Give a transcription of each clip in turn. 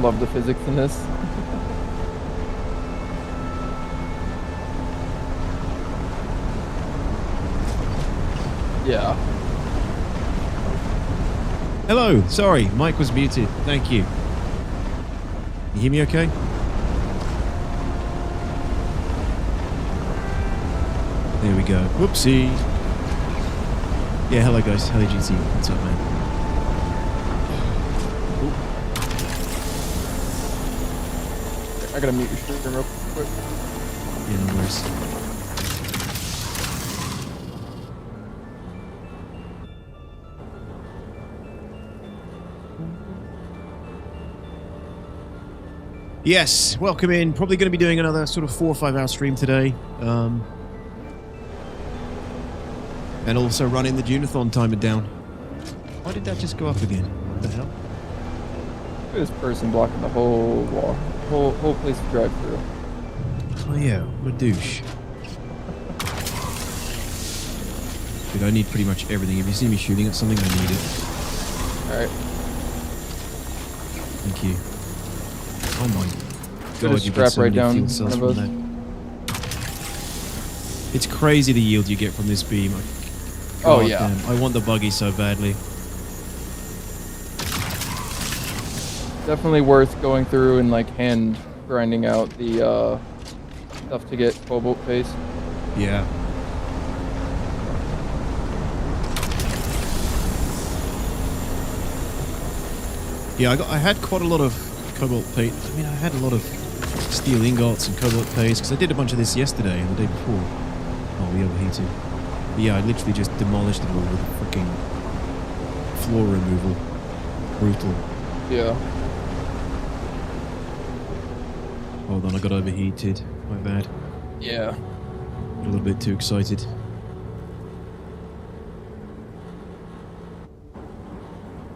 love the physics in this. Yeah. Hello. Sorry, mic was muted. Thank you. You hear me okay? There we go. Whoopsie. Yeah, hello guys. Hello GT. What's up, man? I gotta mute your stream real quick. Yeah, no worries. Yes, welcome in. Probably going to be doing another sort of 4 or 5 hour stream today. And also running the Dune A-THON timer down. Why did that just go up again? What the hell? This person blocking the whole wall, whole place to drive through. Oh yeah, what a douche. Dude, I need pretty much everything. If you see me shooting at something, I need it. Alright. Thank you. Oh my Put god, a you get strap so right many down fuel in cells front from of that. It's crazy the yield you get from this beam. Oh, God yeah. damn, I want the buggy so badly. Definitely worth going through and like hand grinding out the stuff to get cobalt paste. Yeah. Yeah, I had quite a lot of cobalt paste. I mean, I had a lot of steel ingots and cobalt paste because I did a bunch of this yesterday and the day before. Oh, we overheated. But yeah, I literally just demolished it all with freaking floor removal. Brutal. Yeah. Hold on, I got overheated. My bad. Yeah. A little bit too excited.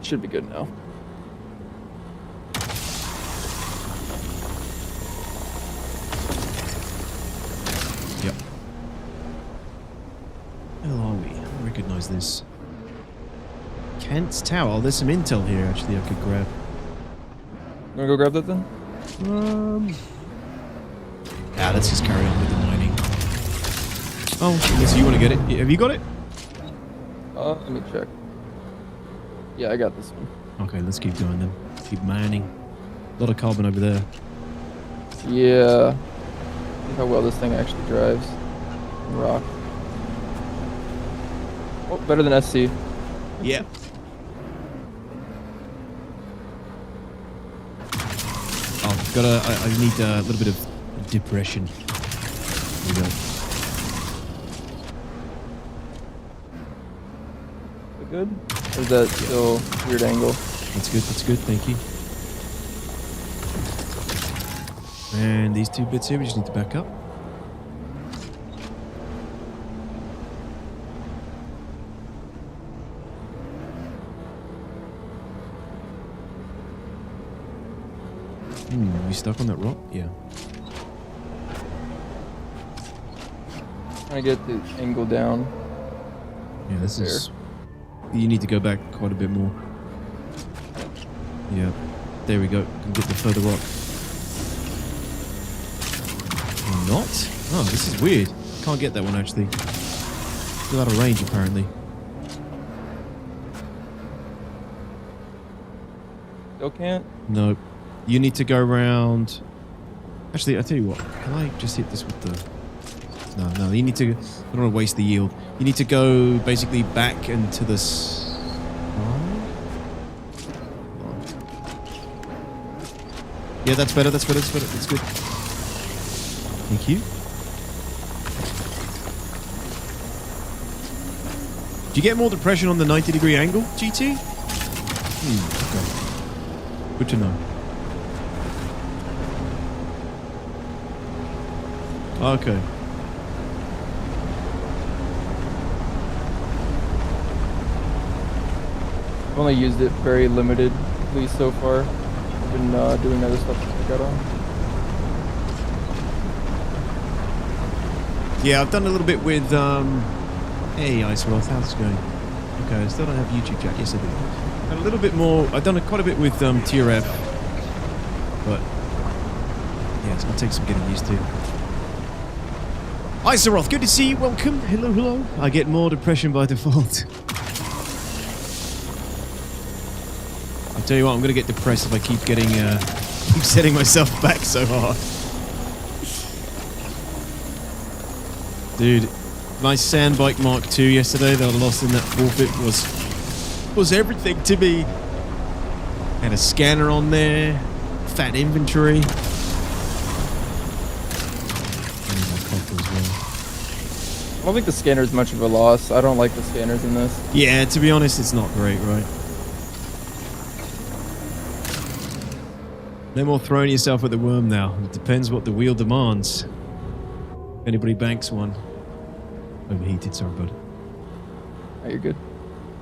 Should be good now. Yep. Where are we? I recognize this. Kent's Tower. There's some intel here, actually, I could grab. You wanna go grab that then? Let's just carry on with the mining. Oh, so you want to get it? Have you got it? Let me check. Yeah, I got this one. Okay, let's keep going then. Keep mining. A lot of carbon over there. Yeah. Look how well this thing actually drives. Rock. Oh, better than SC. Yeah. Oh, I need a little bit of depression. Here we go. Is it good? Or is that still weird angle? That's good, thank you. And these two bits here, we just need to back up. Are we stuck on that rock? Yeah. Trying to get the angle down. Yeah, this is... You need to go back quite a bit more. Yeah. There we go. Can get the further rock. Or not? Oh, this is weird. Can't get that one, actually. Still out of range, apparently. Still can't? Nope. You need to go around... Actually, I tell you what. Can I just hit this with the... No, you need to... I don't want to waste the yield. You need to go basically back and to the side. Yeah, that's better. That's good. Thank you. Do you get more depression on the 90-degree angle, GT? Okay. Good to know. Okay. I've only used it very limited, at least so far. I've been doing other stuff since I got on. Yeah, I've done a little bit with, hey, Iceworld, how's it going? Okay, I still don't have YouTube chat. Yes, I do. And a little bit more, I've done quite a bit with TRF. But yeah, it's gonna take some getting used to. Hi, Zeroth. Good to see you. Welcome. Hello, hello. I get more depression by default. I tell you what, I'm gonna get depressed if I keep getting, keep setting myself back so hard. Dude, my Sandbike Mark II yesterday that I lost in that forfeit was everything to me. Had a scanner on there, fat inventory. I don't think the scanner is much of a loss. I don't like the scanners in this. Yeah, to be honest, it's not great, right? No more throwing yourself at the worm now. It depends what the wheel demands. If anybody banks one. Overheated, sorry, bud. Oh, you're good.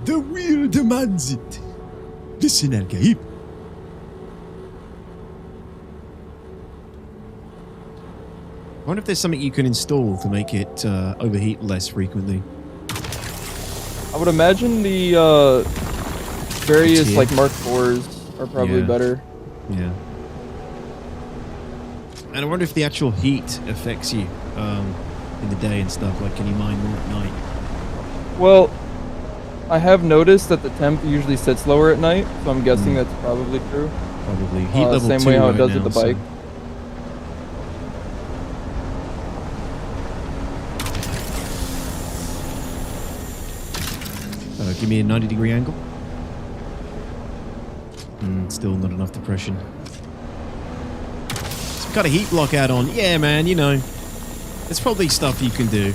The wheel demands it. Listen, Al-Gaib. I wonder if there's something you can install to make it overheat less frequently. I would imagine the various like Mark IVs are probably better. Yeah. And I wonder if the actual heat affects you in the day and stuff. Like, can you mine more at night? Well, I have noticed that the temp usually sits lower at night, so I'm guessing that's probably true. Probably. Heat level same 2 way how it right does now, with the bike. Give me a 90-degree angle. Still not enough depression. Some kind of heat block add-on. Yeah, man, you know. There's probably stuff you can do.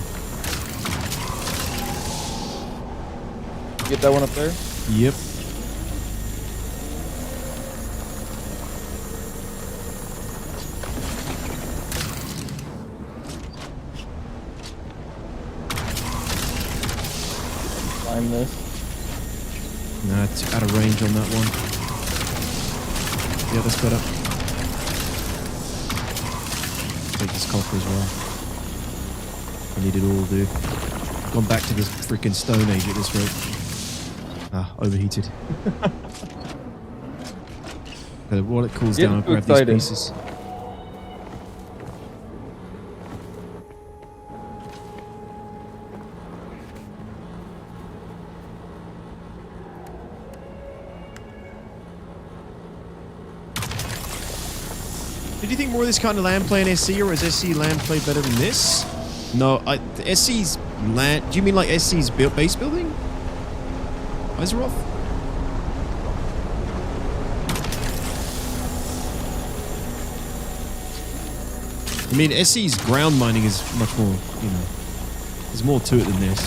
You get that one up there? Yep. Climb this. Nah, it's out of range on that one. Yeah, that's better. Take this copper as well. I need it all, dude. Gone back to this freaking Stone Age at this rate. Ah, overheated. While it cools down, I'll grab these pieces. Did you think more of this kind of land play in SC, or is SC land play better than this? No, the SC's land... Do you mean like SC's base building? Iseroth? I mean, SC's ground mining is much more, you know... There's more to it than this.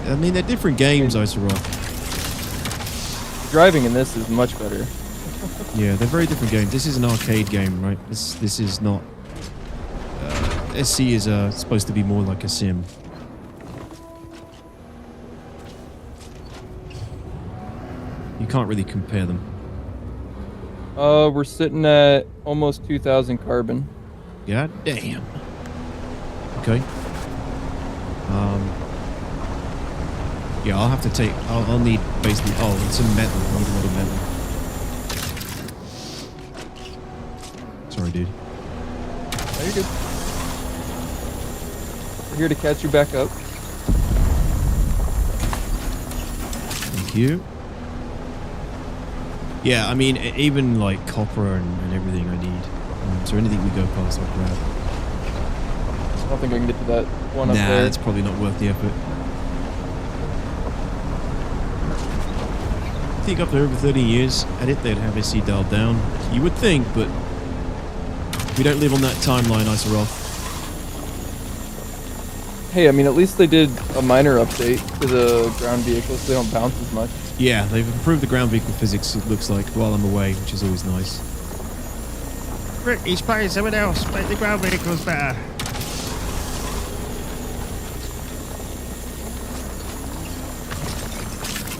I mean, they're different games, Iseroth. Driving in this is much better. Yeah, they're very different games. This is an arcade game, right? This is not... SC is supposed to be more like a sim. You can't really compare them. We're sitting at almost 2,000 carbon. God damn. Okay. Yeah, I'll have to take... I'll need basically... Oh, it's some metal. I need a lot of metal. Sorry, dude. Oh, you're good. We're here to catch you back up. Thank you. Yeah, I mean, even like copper and everything I need. Is there anything we go past I'll grab? I don't think I can get to that one up there. Nah, it's probably not worth the effort. I think after over 30 years at it, they'd have SC dialed down. You would think, but we don't live on that timeline, Iseroth. Hey, I mean, at least they did a minor update to the ground vehicles so they don't bounce as much. Yeah, they've improved the ground vehicle physics, it looks like, while I'm away, which is always nice. Rick, he's playing someone else. Make the ground vehicles better.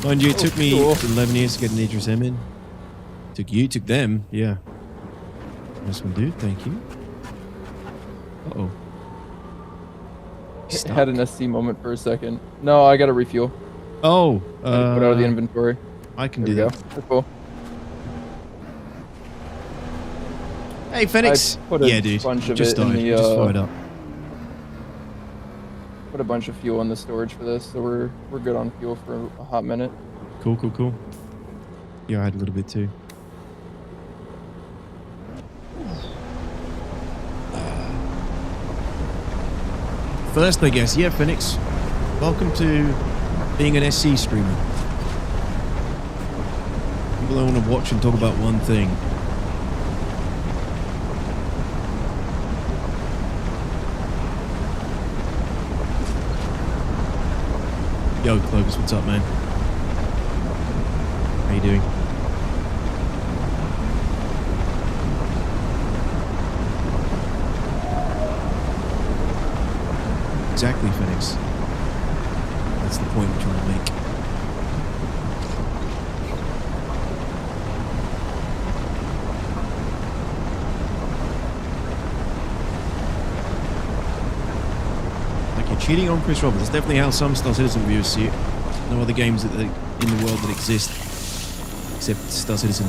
Mind you, it took me cool. 11 years to get an Idris M in. Took you, took them, yeah. Nice one, dude, thank you. Uh-oh. I had an SC moment for a second. No, I got to refuel. Oh, I put out of the inventory. I can There do we that. go. That's cool. Hey, Phoenix. I put a Yeah, dude. bunch of Just it in died. the, Just fired up. Put a bunch of fuel in the storage for this, so we're good on fuel for a hot minute. Cool, cool, cool. Yeah, I had a little bit too. First, I guess. Yeah, Phoenix. Welcome to being an SC streamer. People don't want to watch and talk about one thing. Yo, Clovis, what's up, man? How you doing? Exactly, Phoenix. That's the point we're trying to make. Like you're cheating on Chris Roberts. That's definitely how some Star Citizen viewers see it. No other games in the world that exist except Star Citizen.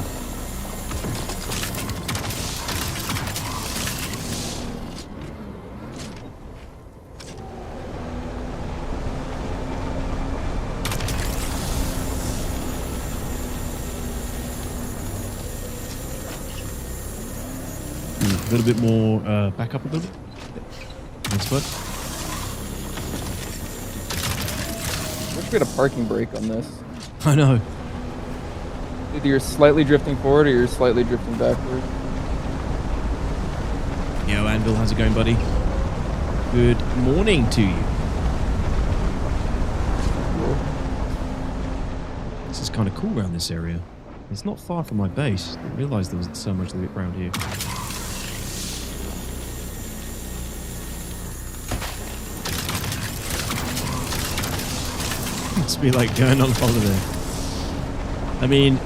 A little bit more, back up a little bit. Thanks, bud. I wish we had a parking brake on this. I know. Either you're slightly drifting forward or you're slightly drifting backward. Yo, Anvil, how's it going, buddy? Good morning to you. Cool. This is kind of cool around this area. It's not far from my base. I didn't realise there was so much of it around here. Must be like going on holiday. I mean,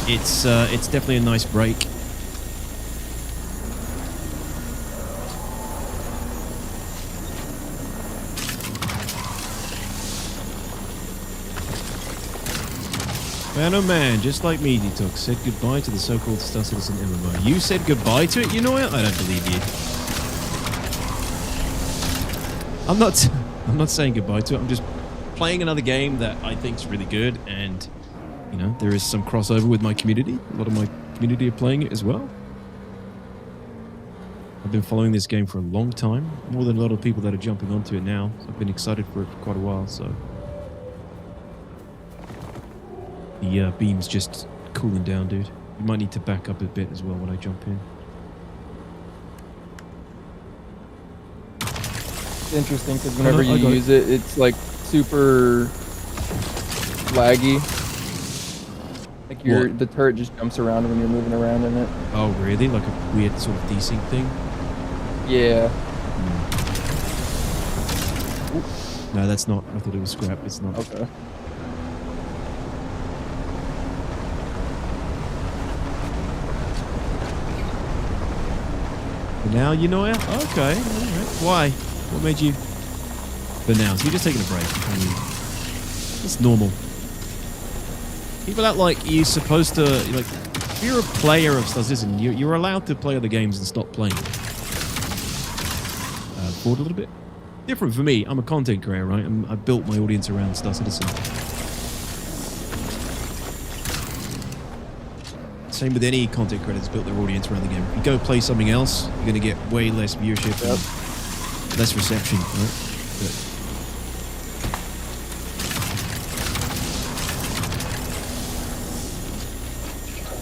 it's definitely a nice break. Man, oh man, just like me, Detox said goodbye to the so-called Star Citizen MMO. You said goodbye to it? You know what? I don't believe you. I'm not saying goodbye to it. I'm just playing another game that I think is really good, and you know, there is some crossover with my community. A lot of my community are playing it as well. I've been following this game for a long time, more than a lot of people that are jumping onto it now. I've been excited for it for quite a while, so the beam's just cooling down, dude. You might need to back up a bit as well when I jump in. It's interesting because whenever you I use it, it's like super laggy. Like the turret just jumps around when you're moving around in it. Oh, really? Like a weird sort of desync thing? Yeah. No, that's not. I thought it was scrap. It's not. Okay. But now you know it? Okay. All right. Why? What made you... But now, so you're just taking a break. I mean, it's normal. People act like you're supposed to... Like, if you're a player of Star Citizen, you're allowed to play other games and stop playing. Bored a little bit? Different for me. I'm a content creator, right? I've built my audience around Star Citizen. Same with any content creator that's built their audience around the game. If you go play something else, you're going to get way less viewership and less reception, right?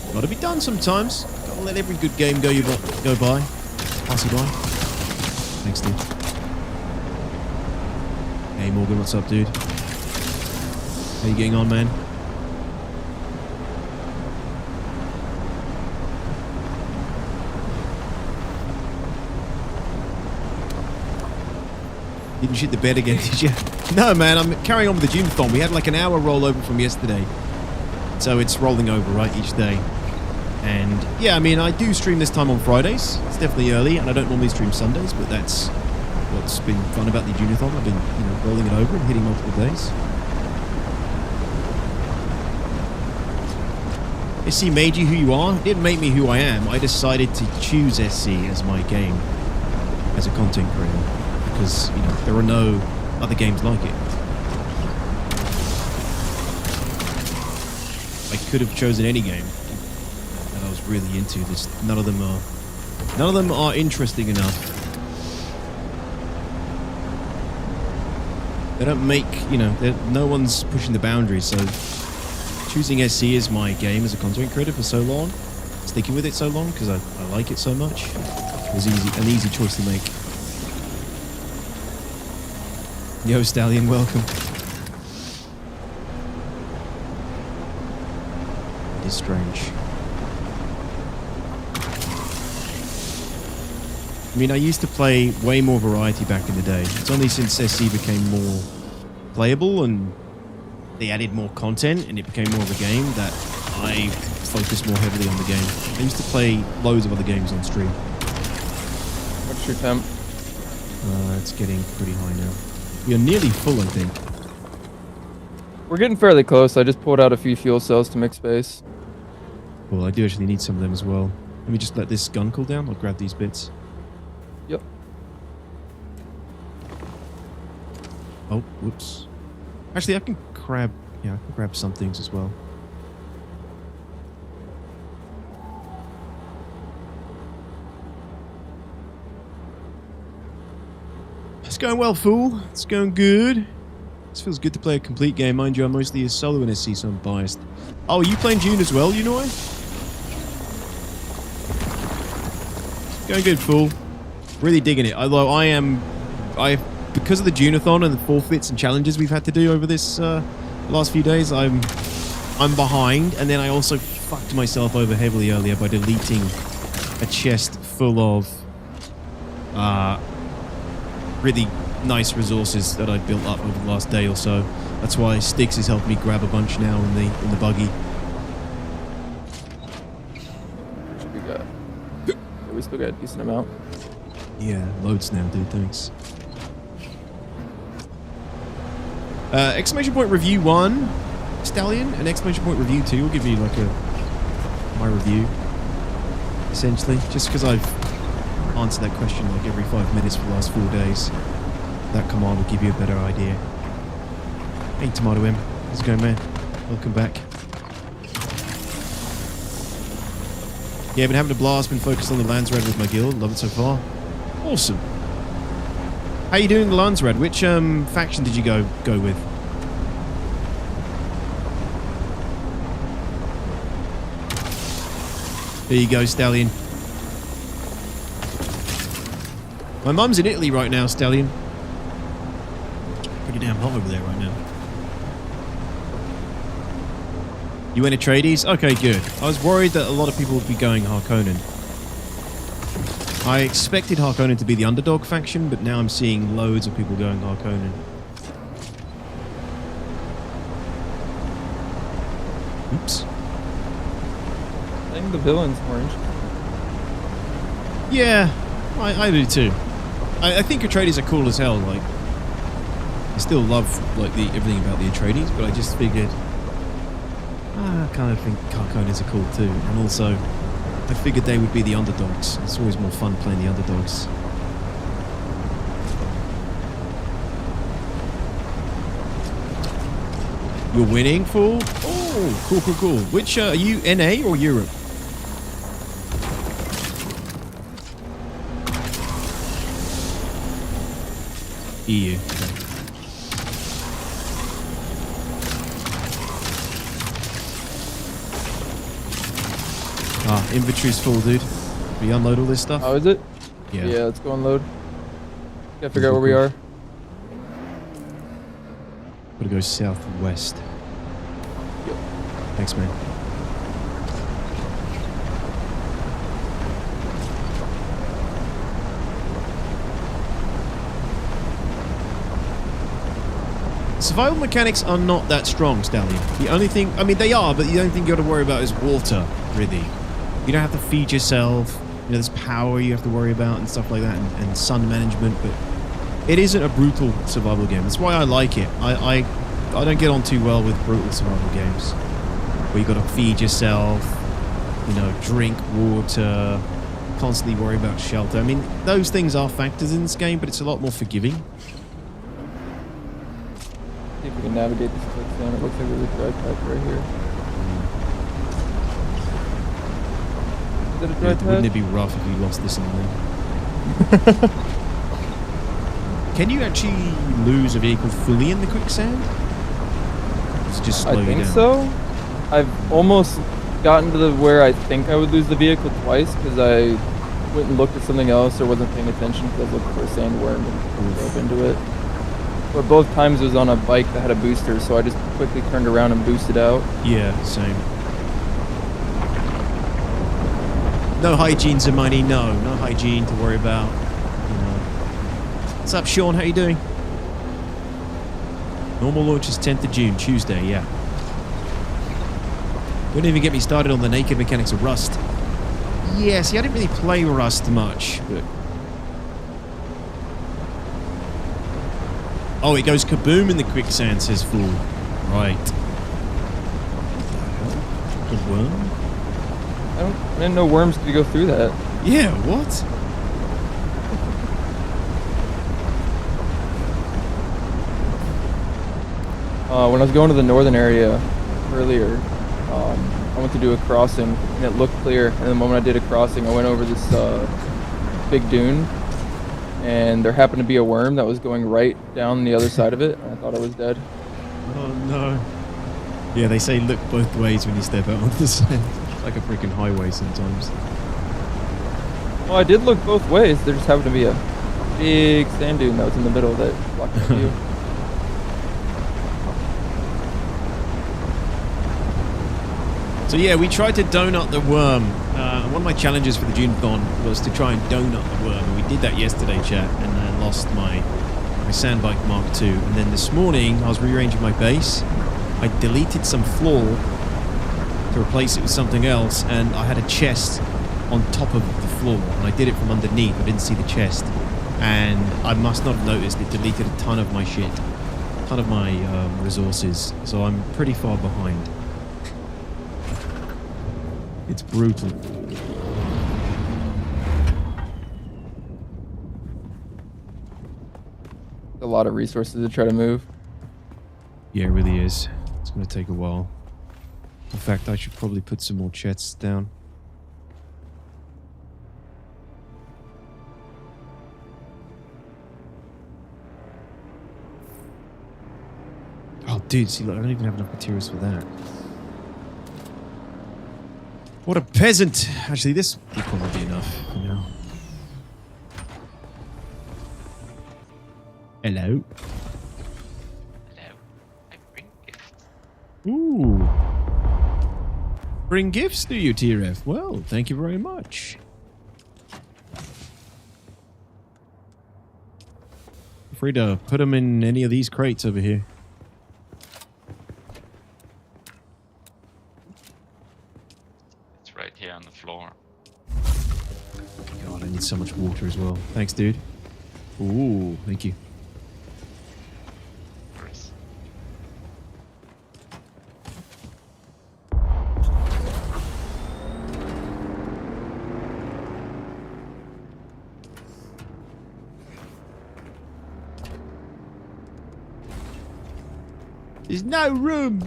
But gotta be done sometimes. Gotta let every good game go by. Pass you by. Thanks, dude. Hey, Morgan, what's up, dude? How you getting on, man? Didn't shoot the bed again, did you? No, man, I'm carrying on with the Dune A-THON. We had like an hour rollover from yesterday. So it's rolling over, right, each day. And yeah, I mean, I do stream this time on Fridays. It's definitely early, and I don't normally stream Sundays, but that's what's been fun about the Dune A-THON. I've been, rolling it over and hitting multiple days. SC made you who you are. It didn't make me who I am. I decided to choose SC as my game as a content creator because there are no other games like it. I could have chosen any game that I was really into. None of them are interesting enough. They don't make, no one's pushing the boundaries, so choosing SC as my game as a content creator for so long, sticking with it so long because I like it so much, was an easy choice to make. Yo, Stallion, welcome. It is strange. I mean, I used to play way more variety back in the day. It's only since SC became more playable and they added more content and it became more of a game that I focused more heavily on the game. I used to play loads of other games on stream. What's your temp? It's getting pretty high now. We are nearly full, I think. We're getting fairly close. I just pulled out a few fuel cells to make space. Well, I do actually need some of them as well. Let me just let this gun cool down. I'll grab these bits. Yep. Oh, whoops. Actually, I can grab some things as well. It's going well, fool. It's going good. This feels good to play a complete game. Mind you, I'm mostly a solo in SC, so I'm biased. Oh, are you playing Dune as well, Going good, fool. Really digging it. Although because of the Dune A-THON and the forfeits and challenges we've had to do over this last few days, I'm behind. And then I also fucked myself over heavily earlier by deleting a chest full of really nice resources that I built up over the last day or so. That's why Sticks has helped me grab a bunch now in the buggy. We still got a decent amount. Yeah, loads now, dude. Thanks. Exclamation point review 1, Stallion, and exclamation point review 2 will give you like my review, essentially. Just because I've answered that question like every 5 minutes for the last 4 days, that command will give you a better idea. Hey, Tomato M, how's it going, man? Welcome back. Yeah, been having a blast. Been focused on the Landsrad with my guild. Love it so far. Awesome. How you doing, the Landsrad? Which faction did you go with? There you go, Stallion. My mum's in Italy right now, Stallion. Pretty damn hot over there right now. You went to Trades? Okay, good. I was worried that a lot of people would be going Harkonnen. I expected Harkonnen to be the underdog faction, but now I'm seeing loads of people going Harkonnen. Oops. I think the villain's orange. Yeah, I do too. I think Atreides are cool as hell. Like, I still love everything about the Atreides, but I just figured I kind of think Harkonnens are cool too, and also I figured they would be the underdogs. It's always more fun playing the underdogs. You're winning, fool? Oh, cool, cool, cool. Which, are you NA or Europe? EU. Okay. Ah, inventory's full, dude. We unload all this stuff? Oh, is it? Yeah. Yeah, let's go unload. Gotta figure out where we are. Gotta go southwest. Yep. Thanks, man. Survival mechanics are not that strong, Stallion. The only thing, I mean, they are, but the only thing you got to worry about is water, really. You don't have to feed yourself. You know, there's power you have to worry about and stuff like that, and sun management, but it isn't a brutal survival game. That's why I like it. I don't get on too well with brutal survival games, where you got to feed yourself, you know, drink water, constantly worry about shelter. I mean, those things are factors in this game, but it's a lot more forgiving. See if we can navigate this quicksand. It looks like there's a dry patch right here. Is it a dry patch? Wouldn't it be rough if you lost this in the ring? Can you actually lose a vehicle fully in the quicksand? Does it just slow you down? I think so. I've almost gotten to where I think I would lose the vehicle twice because I went and looked at something else or wasn't paying attention because I was looking for a sandworm and drove into it. But both times it was on a bike that had a booster, so I just quickly turned around and boosted out. Yeah, same. No hygiene, Zamani, no hygiene to worry about. You know. What's up, Sean? How you doing? Normal launch is 10th of June, Tuesday, yeah. Don't even get me started on the naked mechanics of Rust. Yeah, see, I didn't really play Rust much, but... Oh, it goes kaboom in the quicksand, says Fool. Right. The worm? I didn't know worms could go through that. Yeah, what? When I was going to the northern area earlier, I went to do a crossing and it looked clear. And the moment I did a crossing, I went over this big dune, and there happened to be a worm that was going right down the other side of it. And I thought I was dead. Oh no. Yeah, they say look both ways when you step out onto the sand. It's like a freaking highway sometimes. Well, I did look both ways. There just happened to be a big sand dune that was in the middle that blocked my view. So yeah, we tried to donut the worm. One of my challenges for the Dune A-THON was to try and donut the worm, and we did that yesterday, chat, and then lost my sandbike Mark II. And then this morning, I was rearranging my base. I deleted some floor to replace it with something else, and I had a chest on top of the floor, and I did it from underneath. I didn't see the chest, and I must not have noticed it deleted a ton of my shit, a ton of my resources. So I'm pretty far behind. It's brutal. A lot of resources to try to move. Yeah, it really is. It's going to take a while. In fact, I should probably put some more chests down. Oh, dude, see, look, I don't even have enough materials for that. What a peasant! Actually, this will probably be enough for now. Hello. Hello. I bring gifts. Ooh. Bring gifts to you, TRF. Well, thank you very much. Feel free to put them in any of these crates over here. It's right here on the floor. God, I need so much water as well. Thanks, dude. Ooh, thank you. Chris. There's no room.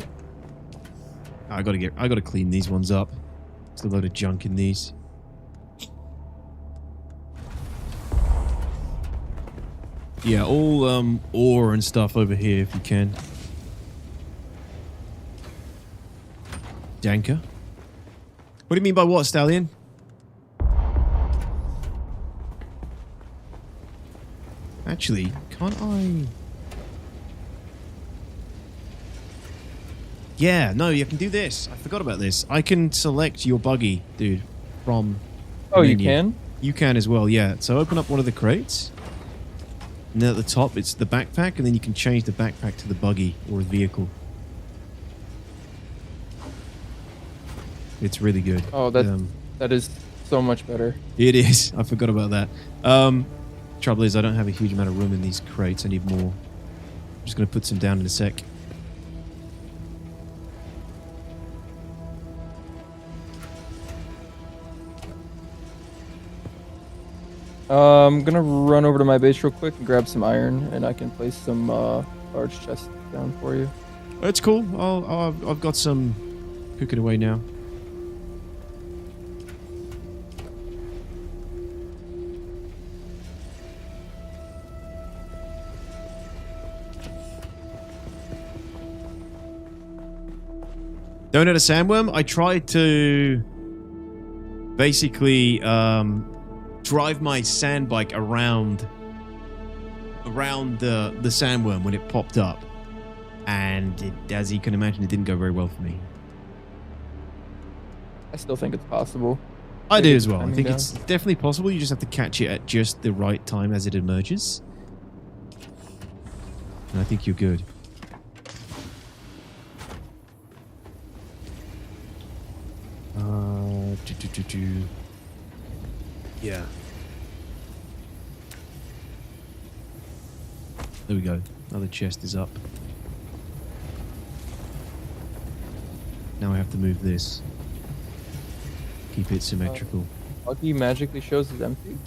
I gotta clean these ones up. There's a load of junk in these. Yeah, all ore and stuff over here if you can. Danker. What do you mean by what, Stallion? Actually, can't I? Yeah, no, you can do this. I forgot about this. I can select your buggy, dude, from the Oh, you menu. can? You can as well, yeah. So open up one of the crates. And then at the top, it's the backpack, and then you can change the backpack to the buggy or the vehicle. It's really good. Oh, that is so much better. It is. I forgot about that. Trouble is, I don't have a huge amount of room in these crates. I need more. I'm just going to put some down in a sec. I'm gonna run over to my base real quick and grab some iron, and I can place some large chests down for you. That's cool. I've got some cooking away now. Don't know the sandworm. I tried to basically drive my sand bike around the sandworm when it popped up, and as you can imagine, it didn't go very well for me. I still think it's possible. I do as well. I Timing think down. it's definitely possible. You just have to catch it at just the right time as it emerges, and I think you're good. Yeah. There we go. Another chest is up. Now I have to move this. Keep it symmetrical. Lucky magically shows it's empty.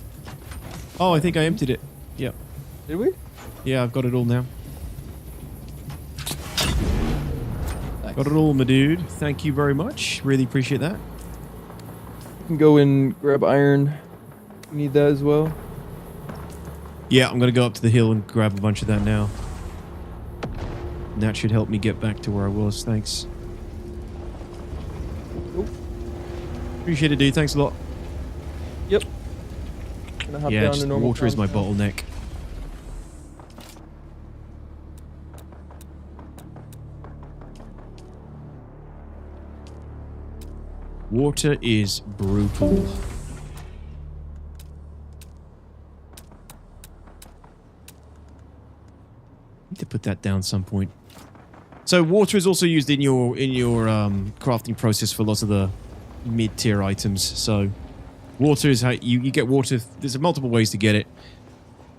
Oh, I think I emptied it. Yep. Did we? Yeah, I've got it all now. Nice. Got it all, my dude. Thank you very much. Really appreciate that. You can go and grab iron. You need that as well. Yeah, I'm going to go up to the hill and grab a bunch of that now. And that should help me get back to where I was. Thanks. Nope. Appreciate it, dude. Thanks a lot. Yep. Gonna hop Yeah, down just to normal water is my time. bottleneck. Water is brutal. Need to put that down some point. So water is also used in your crafting process for lots of the mid-tier items. So water is how you get water. There's multiple ways to get it.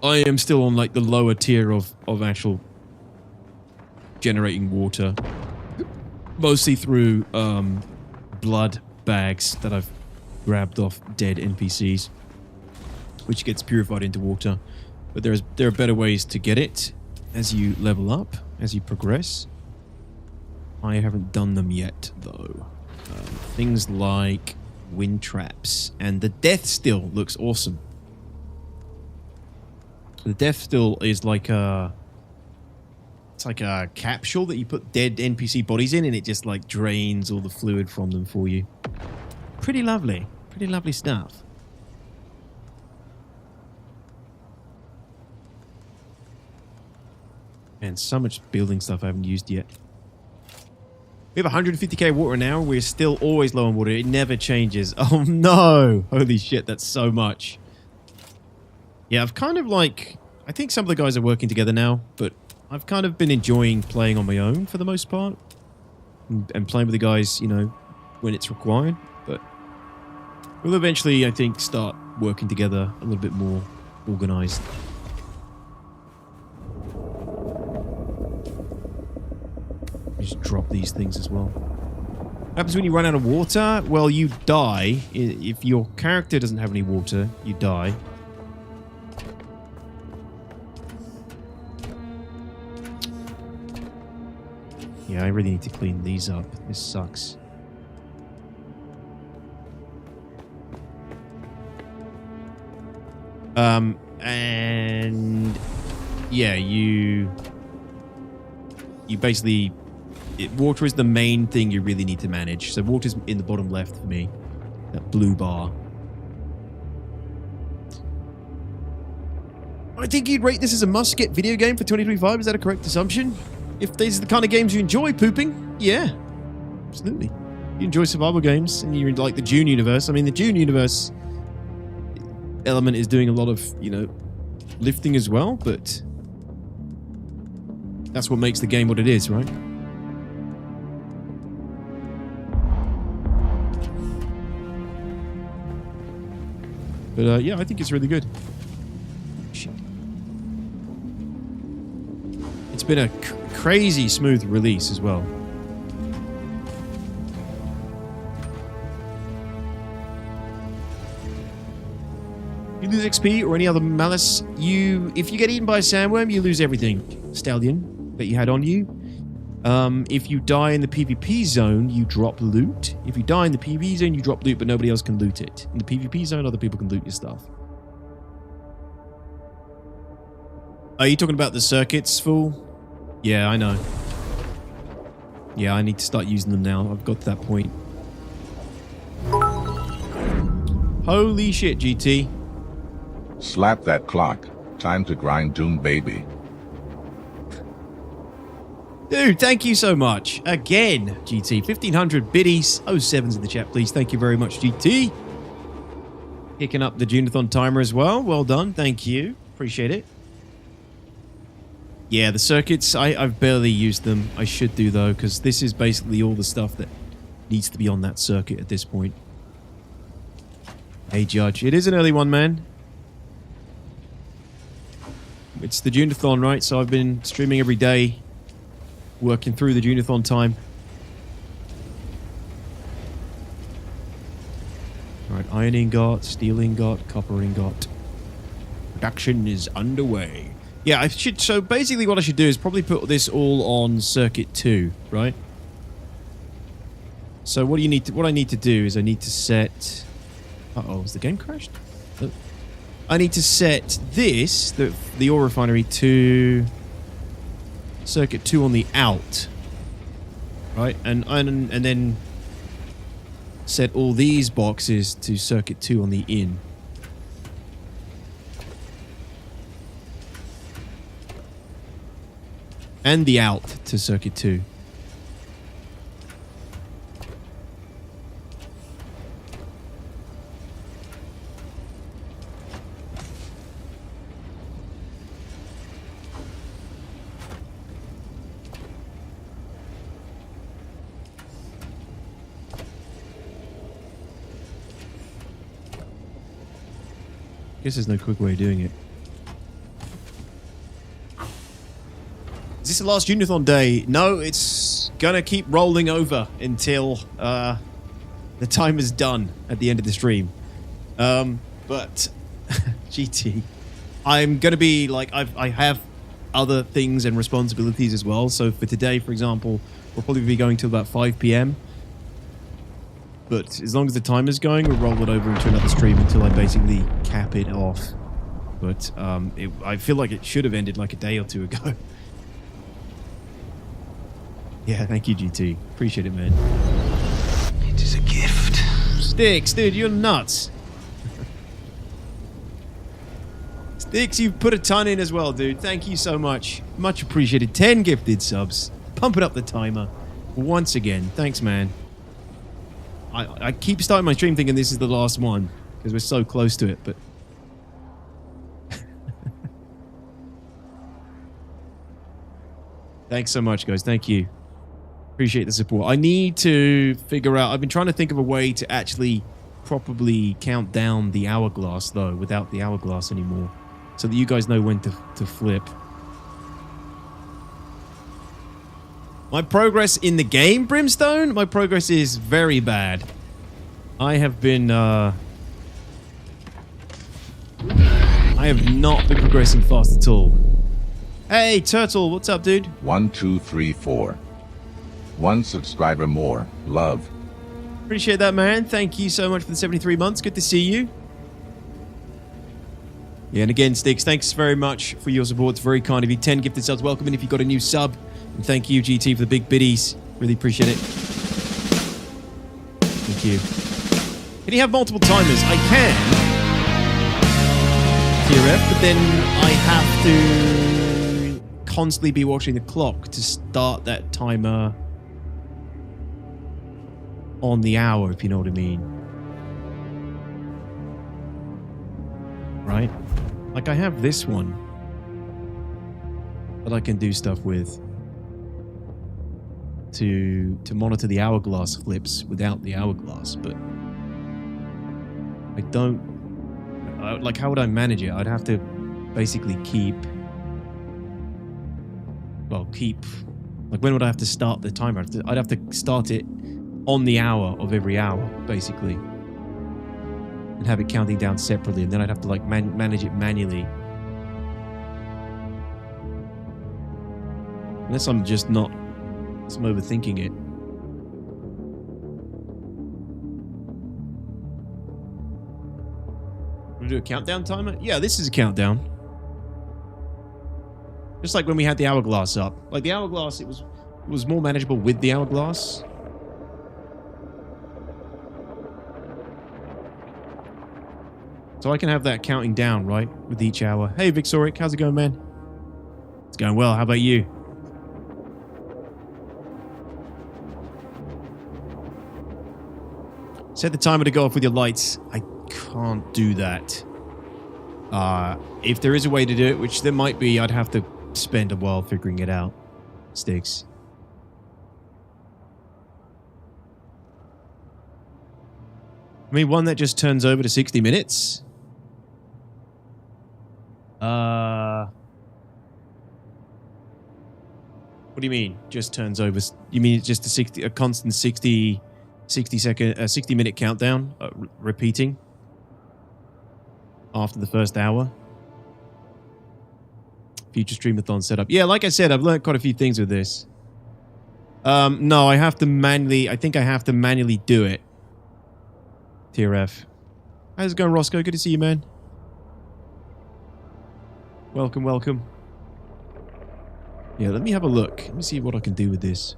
I am still on like the lower tier of actual generating water, mostly through blood bags that I've grabbed off dead NPCs, which gets purified into water. But there are better ways to get it as you level up, as you progress. I haven't done them yet, though. Things like wind traps, and the death still looks awesome. The death still is like it's like a capsule that you put dead NPC bodies in, and it just like drains all the fluid from them for you. Pretty lovely stuff. And so much building stuff I haven't used yet. We have 150k water now. We're still always low on water. It never changes. Oh no! Holy shit, that's so much. Yeah, I've kind of like... I think some of the guys are working together now, but I've kind of been enjoying playing on my own for the most part. And playing with the guys, you know, when it's required. But we'll eventually, I think, start working together a little bit more organized. Just drop these things as well. What happens when you run out of water? Well, you die. If your character doesn't have any water, you die. Yeah, I really need to clean these up. This sucks. And yeah, you basically... water is the main thing you really need to manage. So water's in the bottom left for me. That blue bar. I think you'd rate this as a must-get video game for 2025. Is that a correct assumption? If these are the kind of games you enjoy, pooping, yeah. Absolutely. You enjoy survival games and you like the Dune universe. I mean, the Dune universe element is doing a lot of, you know, lifting as well, but that's what makes the game what it is, right? But yeah, I think it's really good. Shit. It's been a crazy smooth release as well. You lose XP or any other malice. If you get eaten by a sandworm, you lose everything, Stallion, that you had on you. If you die in the PvP zone, you drop loot. If you die in the PvE zone, you drop loot, but nobody else can loot it. In the PvP zone, other people can loot your stuff. Are you talking about the circuits, fool? Yeah, I know. Yeah, I need to start using them now. I've got to that point. Holy shit, GT. Slap that clock. Time to grind Dune, baby. Dude, thank you so much. Again, GT. 1500 biddies. 07's in the chat, please. Thank you very much, GT. Picking up the Dune-A-THON timer as well. Well done. Thank you. Appreciate it. Yeah, the circuits, I've barely used them. I should do, though, because this is basically all the stuff that needs to be on that circuit at this point. Hey, Judge. It is an early one, man. It's the Dune-A-THON, right? So I've been streaming every day, working through the Dune-A-THON time. Alright, iron ingot, steel ingot, copper ingot. Production is underway. Yeah, I should. So basically, what I should do is probably put this all on circuit 2, right? So what I need to do is I need to set. Uh-oh, has the game crashed? Oh. I need to set this, the ore refinery, to circuit 2 on the out, right? And then set all these boxes to circuit 2 on the in. And the out to circuit 2. Guess there's no quick way of doing it. Is this the last Dune-A-THON day? No, it's gonna keep rolling over until the time is done at the end of the stream. But GT, I'm gonna be like I have other things and responsibilities as well. So for today, for example, we'll probably be going till about 5 p.m. But as long as the time is going, we'll roll it over into another stream until I basically cap it off. But I feel like it should have ended like a day or two ago. Yeah, thank you, GT. Appreciate it, man. It is a gift. Sticks, dude, you're nuts. Sticks, you've put a ton in as well, dude. Thank you so much. Much appreciated. 10 gifted subs. Pumping up the timer. Once again. Thanks, man. I keep starting my stream thinking this is the last one because we're so close to it, but... Thanks so much, guys. Thank you. Appreciate the support. I need to figure out... I've been trying to think of a way to actually properly count down the hourglass, though, without the hourglass anymore, so that you guys know when to flip. My progress in the game, Brimstone? My progress is very bad. I have been... I have not been progressing fast at all. Hey, Turtle, what's up, dude? 1, 2, 3, 4. 1 subscriber more. Love. Appreciate that, man. Thank you so much for the 73 months. Good to see you. Yeah, and again, Sticks, thanks very much for your support. It's very kind of you. 10 gifted subs. Welcome in if you got a new sub. And thank you, GT, for the big biddies. Really appreciate it. Thank you. Can you have multiple timers? I can. TRF, but then I have to constantly be watching the clock to start that timer on the hour, if you know what I mean. Right? Like I have this one that I can do stuff with to monitor the hourglass flips without the hourglass, but I don't... like, how would I manage it? I'd have to basically keep... like, when would I have to start the timer? I'd have to start it on the hour of every hour, basically. and have it counting down separately, and then I'd have to like manage it manually. Unless I'm just not, unless I'm overthinking it. Want to do a countdown timer? Yeah, this is a countdown. Just like when we had the hourglass up. Like the hourglass, it was more manageable with the hourglass. So I can have that counting down, right? With each hour. Hey, Vixoric, how's it going, man? It's going well. How about you? Set the timer to go off with your lights. I can't do that. If there is a way to do it, which there might be, I'd have to spend a while figuring it out. Sticks. I mean, one that just turns over to 60 minutes? What do you mean? Just turns over? You mean it's just a constant 60 minute countdown repeating after the first hour? Future streamathon setup. Yeah, like I said, I've learned quite a few things with this. No, I have to manually. I think I have to manually do it. TRF. How's it going, Roscoe? Good to see you, man. Welcome, welcome. Yeah, let me have a look. Let me see what I can do with this.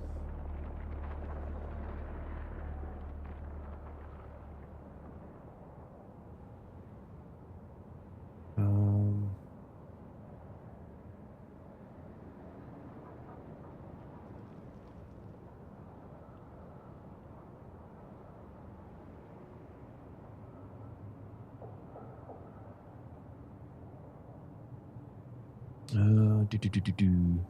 Do.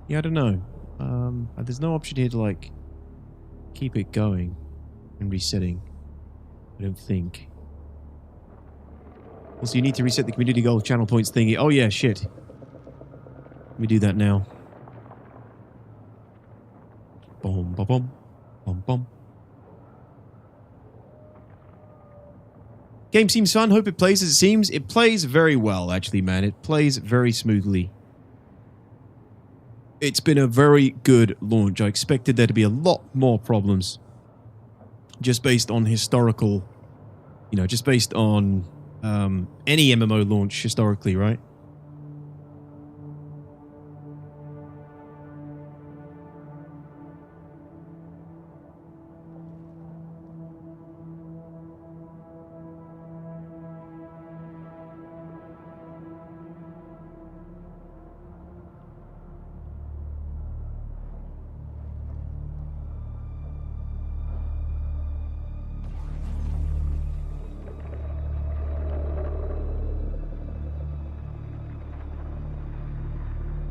Yeah, I don't know. There's no option here to like keep it going and resetting. I don't think. Also, you need to reset the community goal channel points thingy. Oh yeah, shit. Let me do that now. Boom, boom, boom, boom, boom. Game seems fun. Hope it plays as it seems. It plays very well, actually, man. It plays very smoothly. It's been a very good launch. I expected there to be a lot more problems. Just based on historical... You know, just based on... any MMO launch historically, right?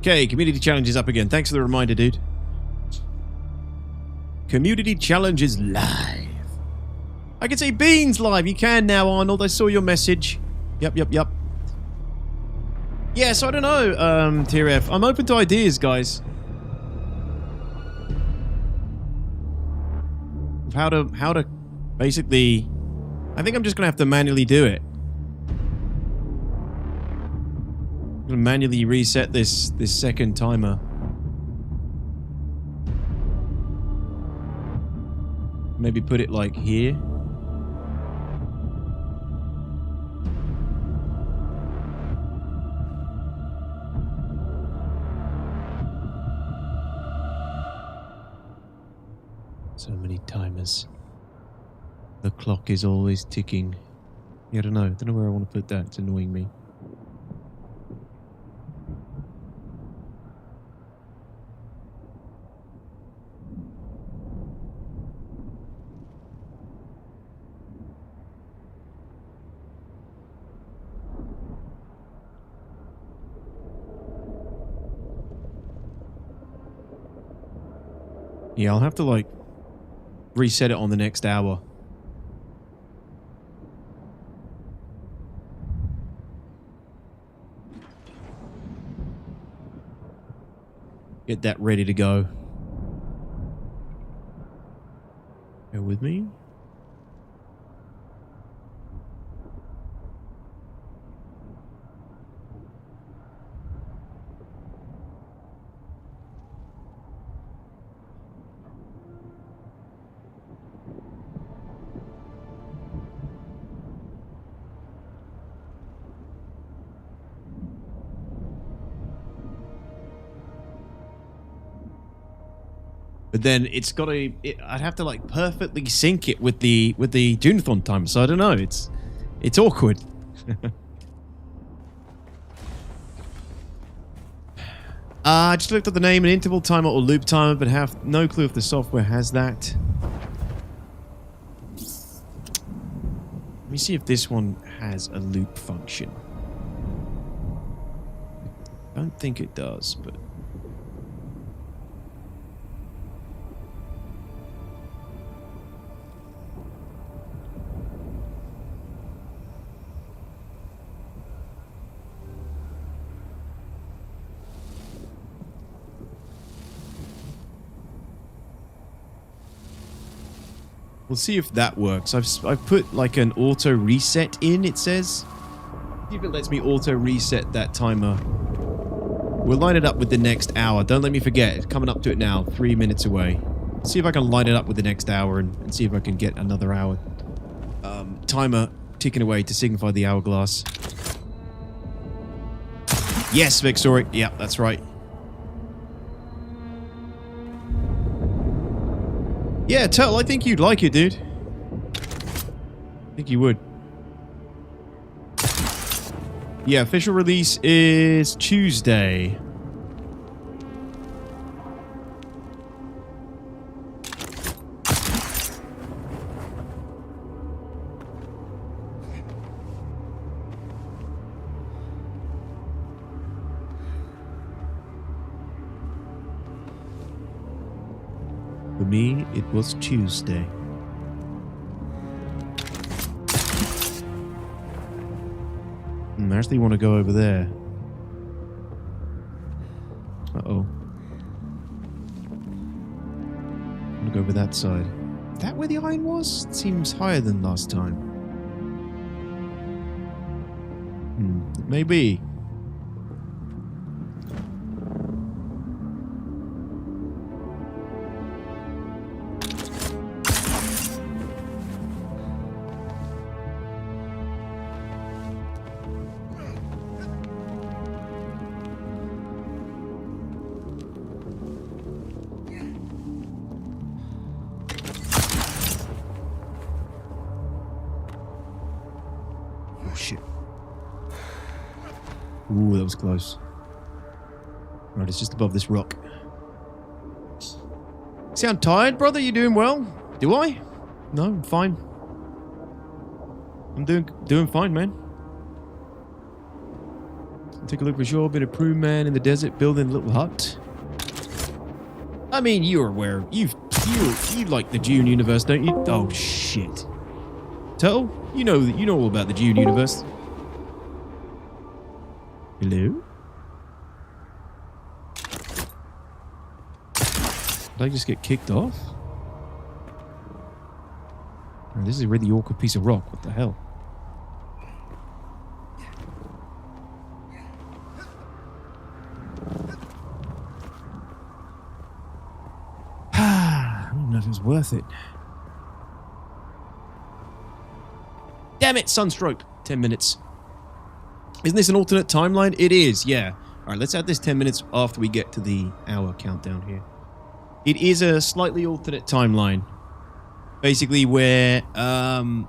Okay, community challenge is up again. Thanks for the reminder, dude. Community challenge is live. I can say Beans live. You can now, Arnold. I saw your message. Yep. Yeah, so I don't know, TRF. I'm open to ideas, guys. Of how to basically... I think I'm just going to have to manually do it. I'm going to manually reset this second timer. Maybe put it like here. So many timers. The clock is always ticking. Yeah, I don't know where I want to put that. It's annoying me. Yeah, I'll have to like reset it on the next hour. Get that ready to go. Bear with me. But then it's got to. I'd have to like perfectly sync it with the Dune A-THON timer. So I don't know. It's awkward. I just looked up the name, an interval timer or loop timer, but have no clue if the software has that. Let me see if this one has a loop function. I don't think it does, but. We'll see if that works. I've put like an auto reset in, it says. See if it lets me auto reset that timer. We'll line it up with the next hour. Don't let me forget. It's coming up to it now. 3 minutes away. See if I can line it up with the next hour and see if I can get another hour timer ticking away to signify the hourglass. Yes, Victory. Yeah, that's right. Yeah, Turtle, I think you'd like it, dude. I think you would. Yeah, official release is Tuesday. For me, it was Tuesday. I actually want to go over there. Uh-oh. I want to go over that side. Is that where the iron was? It seems higher than last time. Maybe. Ooh, that was close. Right, it's just above this rock. Sound tired, brother? You doing well? Do I? No, I'm fine. I'm doing fine, man. Take a look for sure. Been a prune man in the desert building a little hut. I mean, you're aware. You like the Dune universe, don't you? Oh shit. Turtle, you know all about the Dune universe. Hello? Did I just get kicked off? Oh, this is a really awkward piece of rock. What the hell? I don't know if it was worth it. Damn it, sunstroke. 10 minutes. Isn't this an alternate timeline? It is, yeah. All right, let's add this 10 minutes after we get to the hour countdown here. It is a slightly alternate timeline. Basically where Paul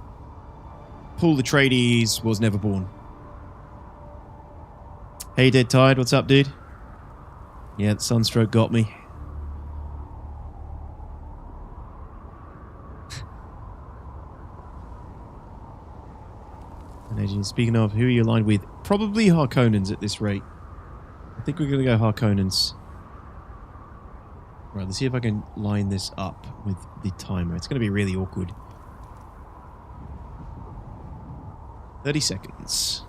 Atreides was never born. Hey, Dead Tired, what's up, dude? Yeah, the sunstroke got me. And speaking of, who are you aligned with? Probably Harkonnens at this rate. I think we're going to go Harkonnens. Right, let's see if I can line this up with the timer. It's going to be really awkward. 30 seconds.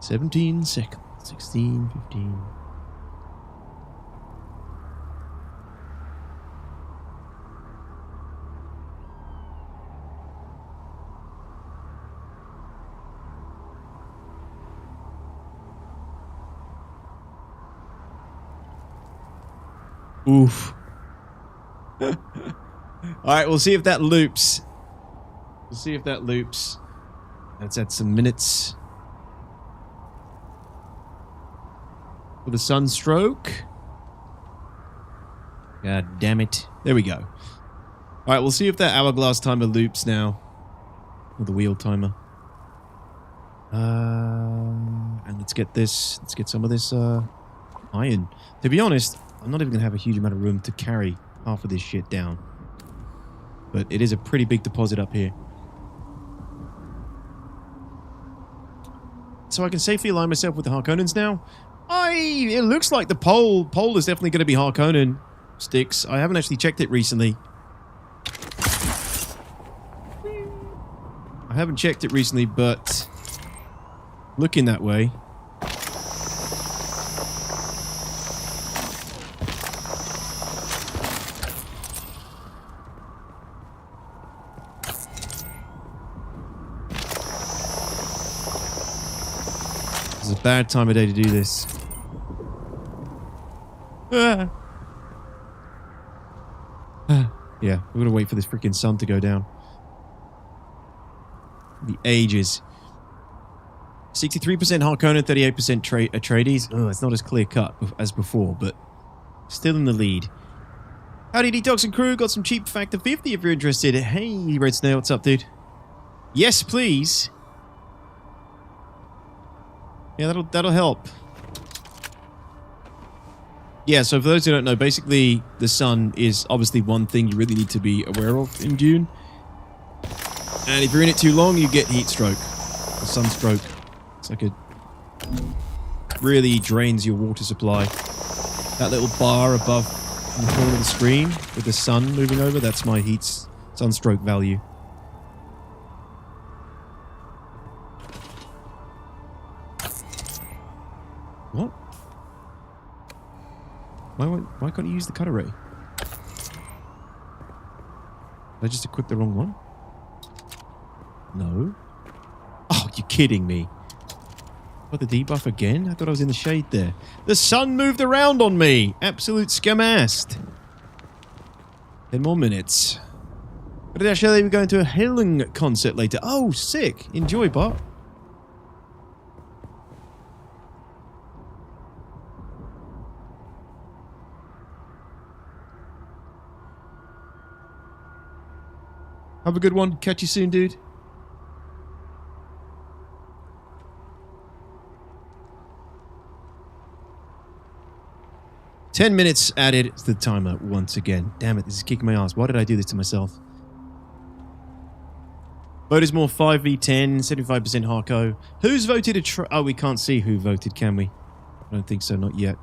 "17 seconds. 16, 15. Oof. Alright, we'll see if that loops. We'll see if that loops. Let's add some minutes. For the sunstroke. God damn it. There we go. Alright, we'll see if that hourglass timer loops now. Or the wheel timer. And let's get this. Let's get some of this iron. To be honest, I'm not even going to have a huge amount of room to carry half of this shit down. But it is a pretty big deposit up here. So I can safely align myself with the Harkonnens now. It looks like the pole is definitely going to be Harkonnen sticks. I haven't actually checked it recently. I haven't checked it recently, but looking that way. It's a bad time of day to do this. Yeah, we're gonna wait for this freaking sun to go down. The ages. 63% Harkonnen, 38% Atreides. Oh, it's not as clear cut as before, but still in the lead. Howdy, Detox and crew. Got some cheap Factor 50 if you're interested. Hey, Red Snail, what's up, dude? Yes, please. Yeah, that'll help. Yeah, so for those who don't know, basically the sun is obviously one thing you really need to be aware of in Dune. And if you're in it too long, you get heat stroke. Or sunstroke. It's like it really drains your water supply. That little bar above in the corner of the screen with the sun moving over, that's my sunstroke value. What? Why can't you use the cutter ray? Did I just equip the wrong one? No. Oh, you're kidding me. What, the debuff again? I thought I was in the shade there. The sun moved around on me! Absolute scamast. 10 more minutes. But actually, we're going to a Helen concert later. Oh, sick. Enjoy, Bart. Have a good one. Catch you soon, dude. "10 minutes added to the timer once again. Damn it, this is kicking my ass. Why did I do this to myself? Vote is more 5v10, 75% Harko. Who's voted oh, we can't see who voted, can we? I don't think so, not yet.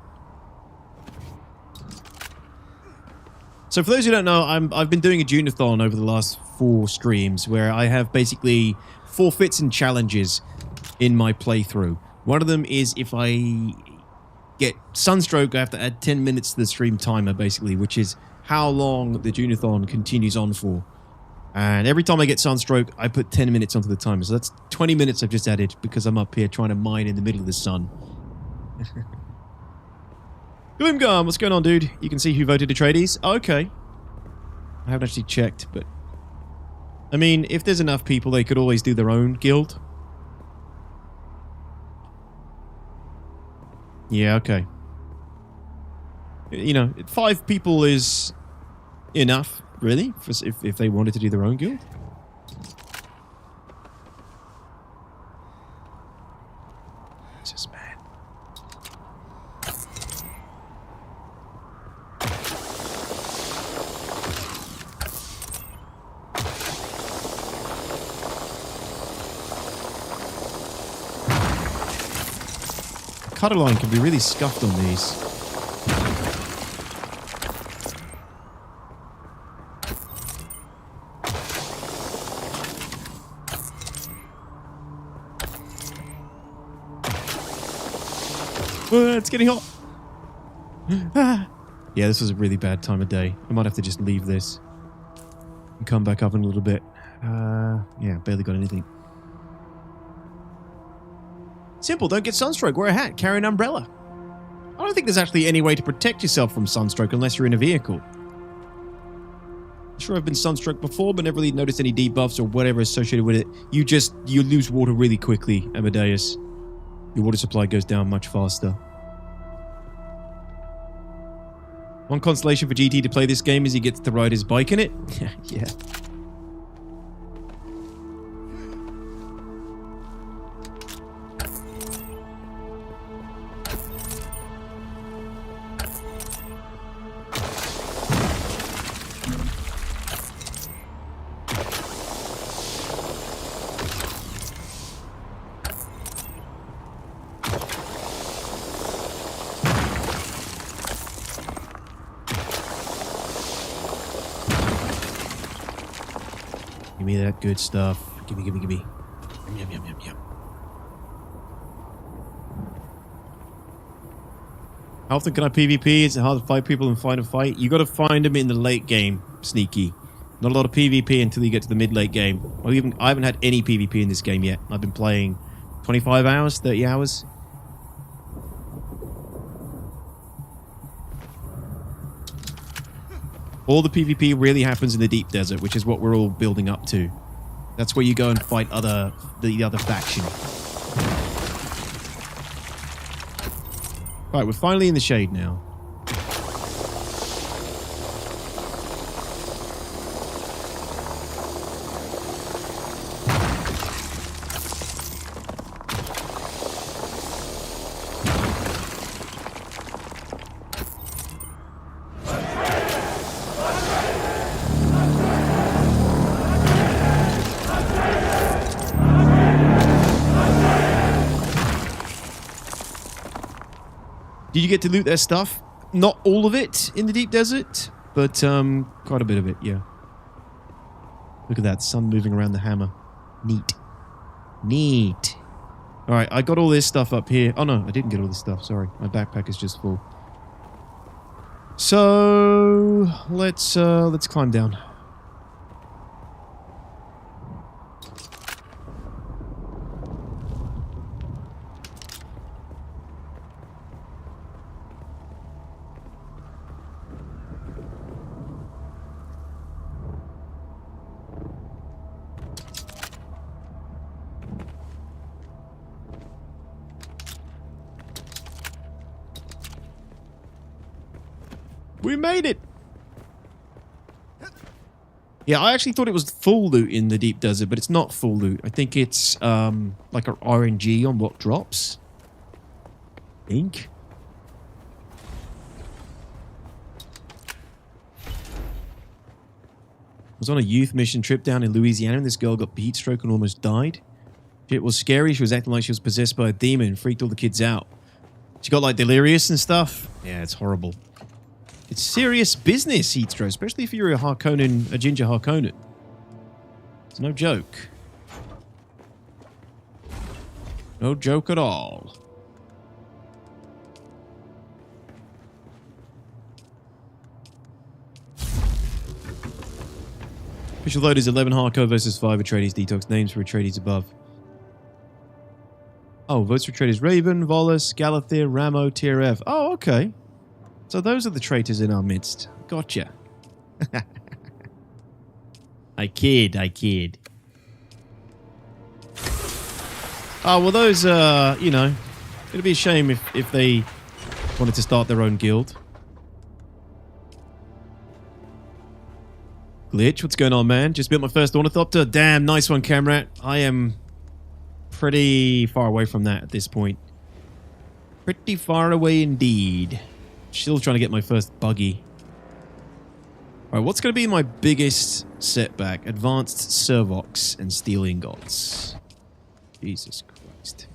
So for those who don't know, I've been doing a Dune-A-thon over the last 4 streams where I have basically forfeits and challenges in my playthrough. One of them is if I get sunstroke, I have to add 10 minutes to the stream timer, basically, which is how long the Dune-A-thon continues on for. And every time I get sunstroke, I put 10 minutes onto the timer. So that's 20 minutes I've just added because I'm up here trying to mine in the middle of the sun. Gloomgum, what's going on, dude? You can see who voted Atreides. Oh, okay. I haven't actually checked, but... I mean, if there's enough people, they could always do their own guild. Yeah, okay. You know, 5 people is enough, really, for, if they wanted to do their own guild. Jesus, man. cutter line can be really scuffed on these. It's getting hot. Yeah, this was a really bad time of day. I might have to just leave this and come back up in a little bit. Yeah, barely got anything. Simple, don't get sunstroke. Wear a hat, carry an umbrella. I don't think there's actually any way to protect yourself from sunstroke unless you're in a vehicle. I'm sure I've been sunstruck before, but never really noticed any debuffs or whatever associated with it. You lose water really quickly, Amadeus. Your water supply goes down much faster. One consolation for GT to play this game is he gets to ride his bike in it. Yeah. Give me that good stuff. Gimme. Yum. How often can I PvP? Is it hard to fight people and find a fight? You got to find them in the late game, Sneaky. Not a lot of PvP until you get to the mid-late game. I haven't had any PvP in this game yet. I've been playing 25 hours, 30 hours. All the PvP really happens in the deep desert, which is what we're all building up to. That's where you go and fight the other faction. Right, we're finally in the shade now. Did you get to loot their stuff? Not all of it in the deep desert, but quite a bit of it, yeah. Look at that, sun moving around the hammer. Neat. Alright, I got all this stuff up here. Oh no, I didn't get all this stuff, sorry. My backpack is just full. So let's climb down. We made it! Yeah, I actually thought it was full loot in the deep desert, but it's not full loot. I think it's like an RNG on what drops. I was on a youth mission trip down in Louisiana and this girl got heat stroke and almost died. It was scary. She was acting like she was possessed by a demon. Freaked all the kids out. She got like delirious and stuff. Yeah, it's horrible. It's serious business, heat stroke, especially if you're a Harkonnen, a ginger Harkonnen. It's no joke. No joke at all. Official vote is 11 Harko versus 5 Atreides Detox. Names for Atreides above. Oh, votes for Atreides Raven, Volus, Galathir, Ramo, TRF. Oh, okay. So those are the traitors in our midst. Gotcha. I kid. Oh, well those, you know, it'd be a shame if they wanted to start their own guild. Glitch, what's going on, man? Just built my first ornithopter. Damn, nice one, Camrat. I am pretty far away from that at this point. Pretty far away indeed. Still trying to get my first buggy. Alright, what's going to be my biggest setback? Advanced servox and steel ingots. Jesus Christ.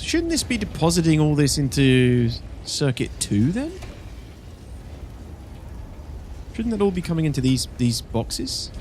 shouldn't this be depositing all this into circuit 2 then? Shouldn't that all be coming into these boxes?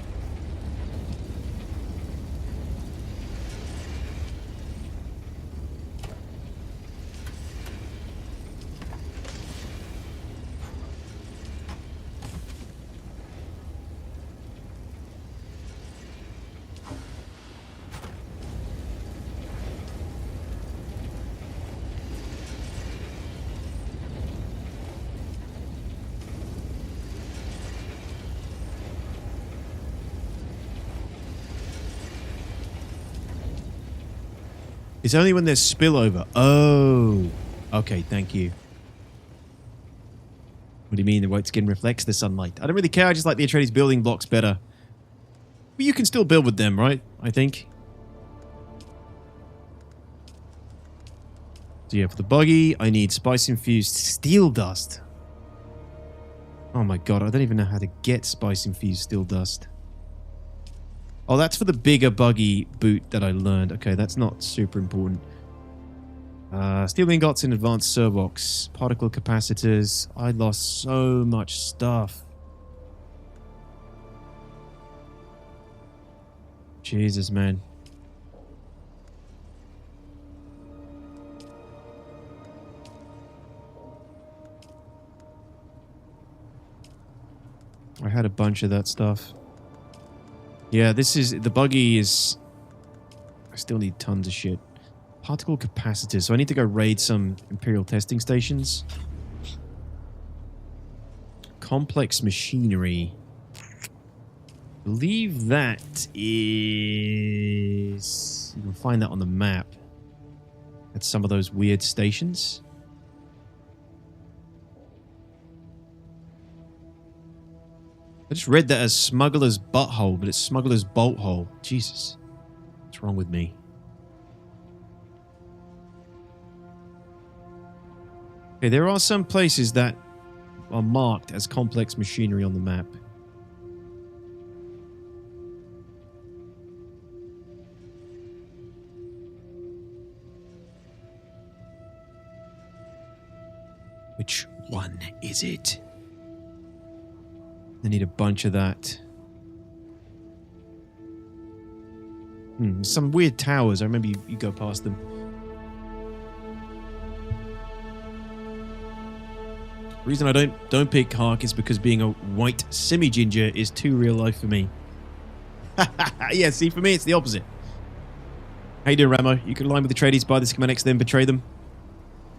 It's only when there's spillover. Oh. Okay, thank you. What do you mean the white skin reflects the sunlight? I don't really care. I just like the Atreides building blocks better. But you can still build with them, right? I think. So yeah, for the buggy, I need spice-infused steel dust. Oh my god, I don't even know how to get spice-infused steel dust. Oh, that's for the bigger buggy boot that I learned. Okay, that's not super important. Steel ingots in advanced servox. Particle capacitors. I lost so much stuff. Jesus, man. I had a bunch of that stuff. Yeah, this is... The buggy is... I still need tons of shit. Particle capacitors. So I need to go raid some Imperial testing stations. Complex machinery. I believe that is... You can find that on the map. At some of those weird stations. I just read that as Smuggler's Butthole, but it's Smuggler's Bolt Hole. Jesus. What's wrong with me? Okay, there are some places that are marked as complex machinery on the map. Which one is it? I need a bunch of that. Some weird towers. I remember you go past them. The reason I don't pick Hark is because being a white semi-ginger is too real life for me. Yeah, see, for me it's the opposite. How you doing, Ramo? You can align with the tradies, buy the schematics, then betray them.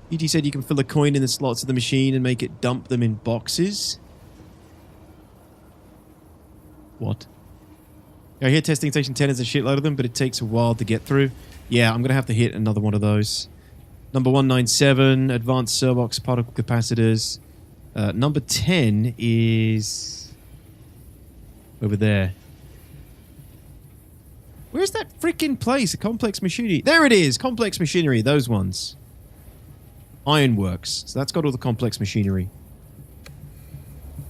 EG said you can fill a coin in the slots of the machine and make it dump them in boxes. What? I hear testing station 10 is a shitload of them, but it takes a while to get through. Yeah, I'm going to have to hit another one of those. Number 197, advanced servox particle capacitors. Number 10 is over there. Where's that freaking place? A complex machinery. There it is. Complex machinery. Those ones. Ironworks. So that's got all the complex machinery.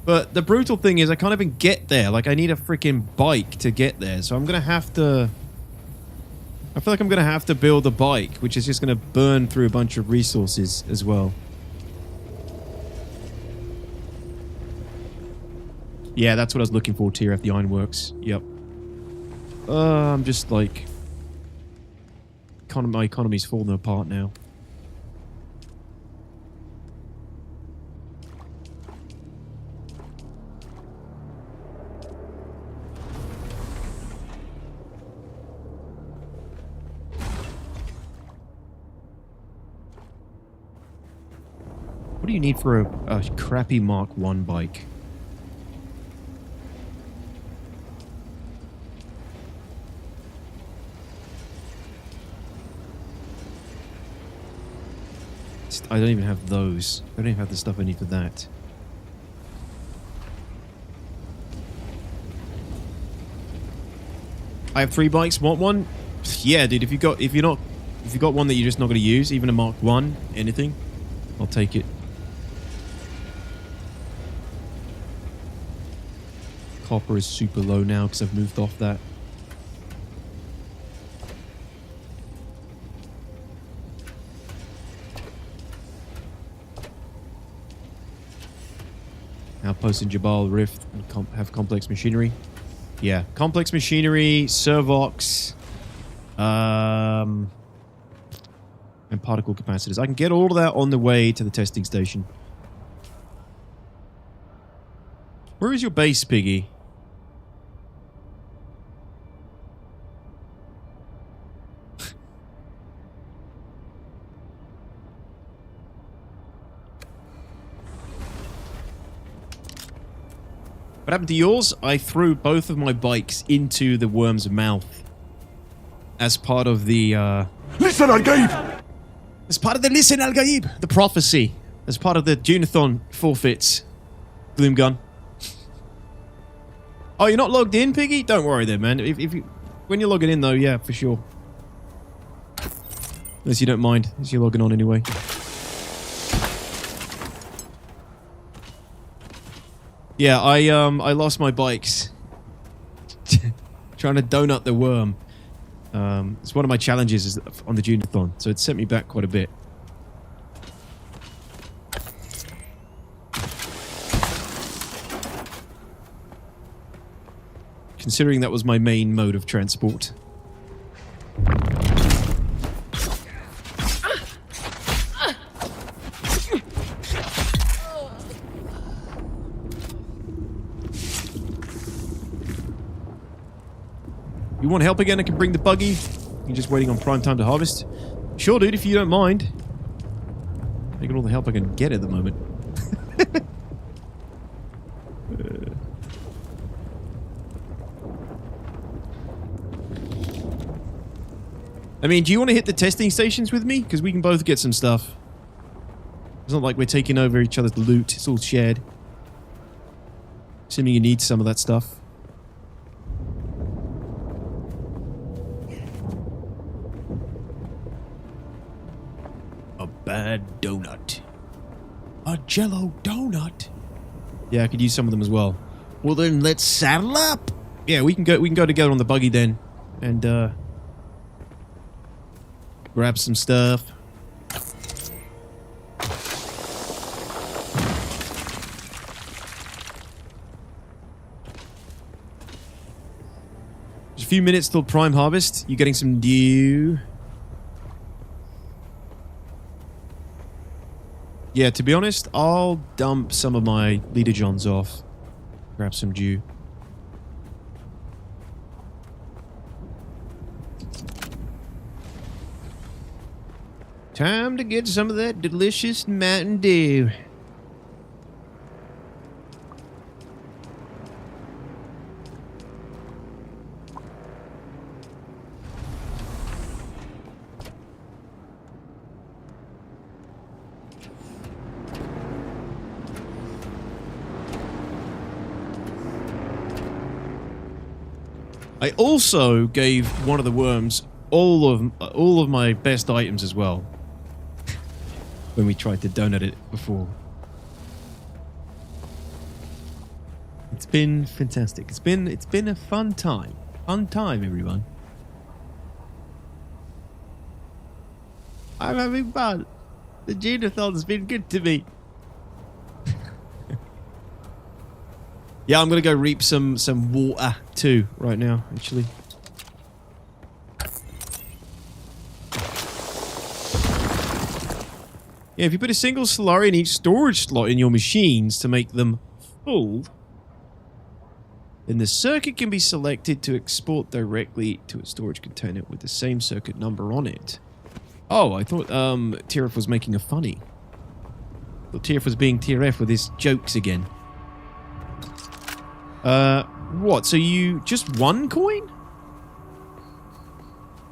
But the brutal thing is I can't even get there. Like, I need a freaking bike to get there. So I'm going to have to... I feel like I'm going to have to build a bike, which is just going to burn through a bunch of resources as well. Yeah, that's what I was looking for, TRF, the Ironworks. Yep. I'm just like... my economy's falling apart now. What do you need for a crappy Mark 1 bike? I don't even have those. I don't even have the stuff I need for that. I have 3 bikes. Want one? Yeah, dude. If you got one that you're just not going to use, even a Mark 1, anything, I'll take it. Copper is super low now because I've moved off that. outpost in Jabal Rift and have complex machinery. Yeah, complex machinery, servox, and particle capacitors. I can get all of that on the way to the testing station. Where is your base, Piggy? What happened to yours? I threw both of my bikes into the worm's mouth as part of the, Listen, Al-Gaib! as part of the Listen Al-Gaib, the prophecy, as part of the Dune A-THON forfeits. Gloom gun. Oh, you're not logged in, Piggy? Don't worry then, man. If you, when you're logging in, though, yeah, for sure. Unless you don't mind, as you're logging on anyway. Yeah, I lost my bikes trying to donut the worm. It's one of my challenges is on the Dune A-THON, so it sent me back quite a bit. Considering that was my main mode of transport. You want help again? I can bring the buggy. You're just waiting on prime time to harvest. Sure, dude, if you don't mind. Taking all the help I can get at the moment. I mean, do you want to hit the testing stations with me? Because we can both get some stuff. It's not like we're taking over each other's loot. It's all shared. Assuming you need some of that stuff. A bad donut. A jello donut. Yeah, I could use some of them as well. Well then, let's saddle up. Yeah, we can go together on the buggy then, and grab some stuff. Just a few minutes till prime harvest. You getting some dew? Yeah, to be honest, I'll dump some of my leader johns off. Grab some dew. Time to get some of that delicious Mountain Dew. I also gave one of the worms all of my best items as well. When we tried to donut it before. It's been fantastic. It's been a fun time. Fun time, everyone. I'm having fun. The Dune A-THON's been good to me. Yeah, I'm gonna go reap some water too right now, actually. Yeah, if you put a single Solari in each storage slot in your machines to make them full, then the circuit can be selected to export directly to a storage container with the same circuit number on it. Oh, I thought TRF was making a funny. I thought TRF was being TRF with his jokes again. What? So you just one coin?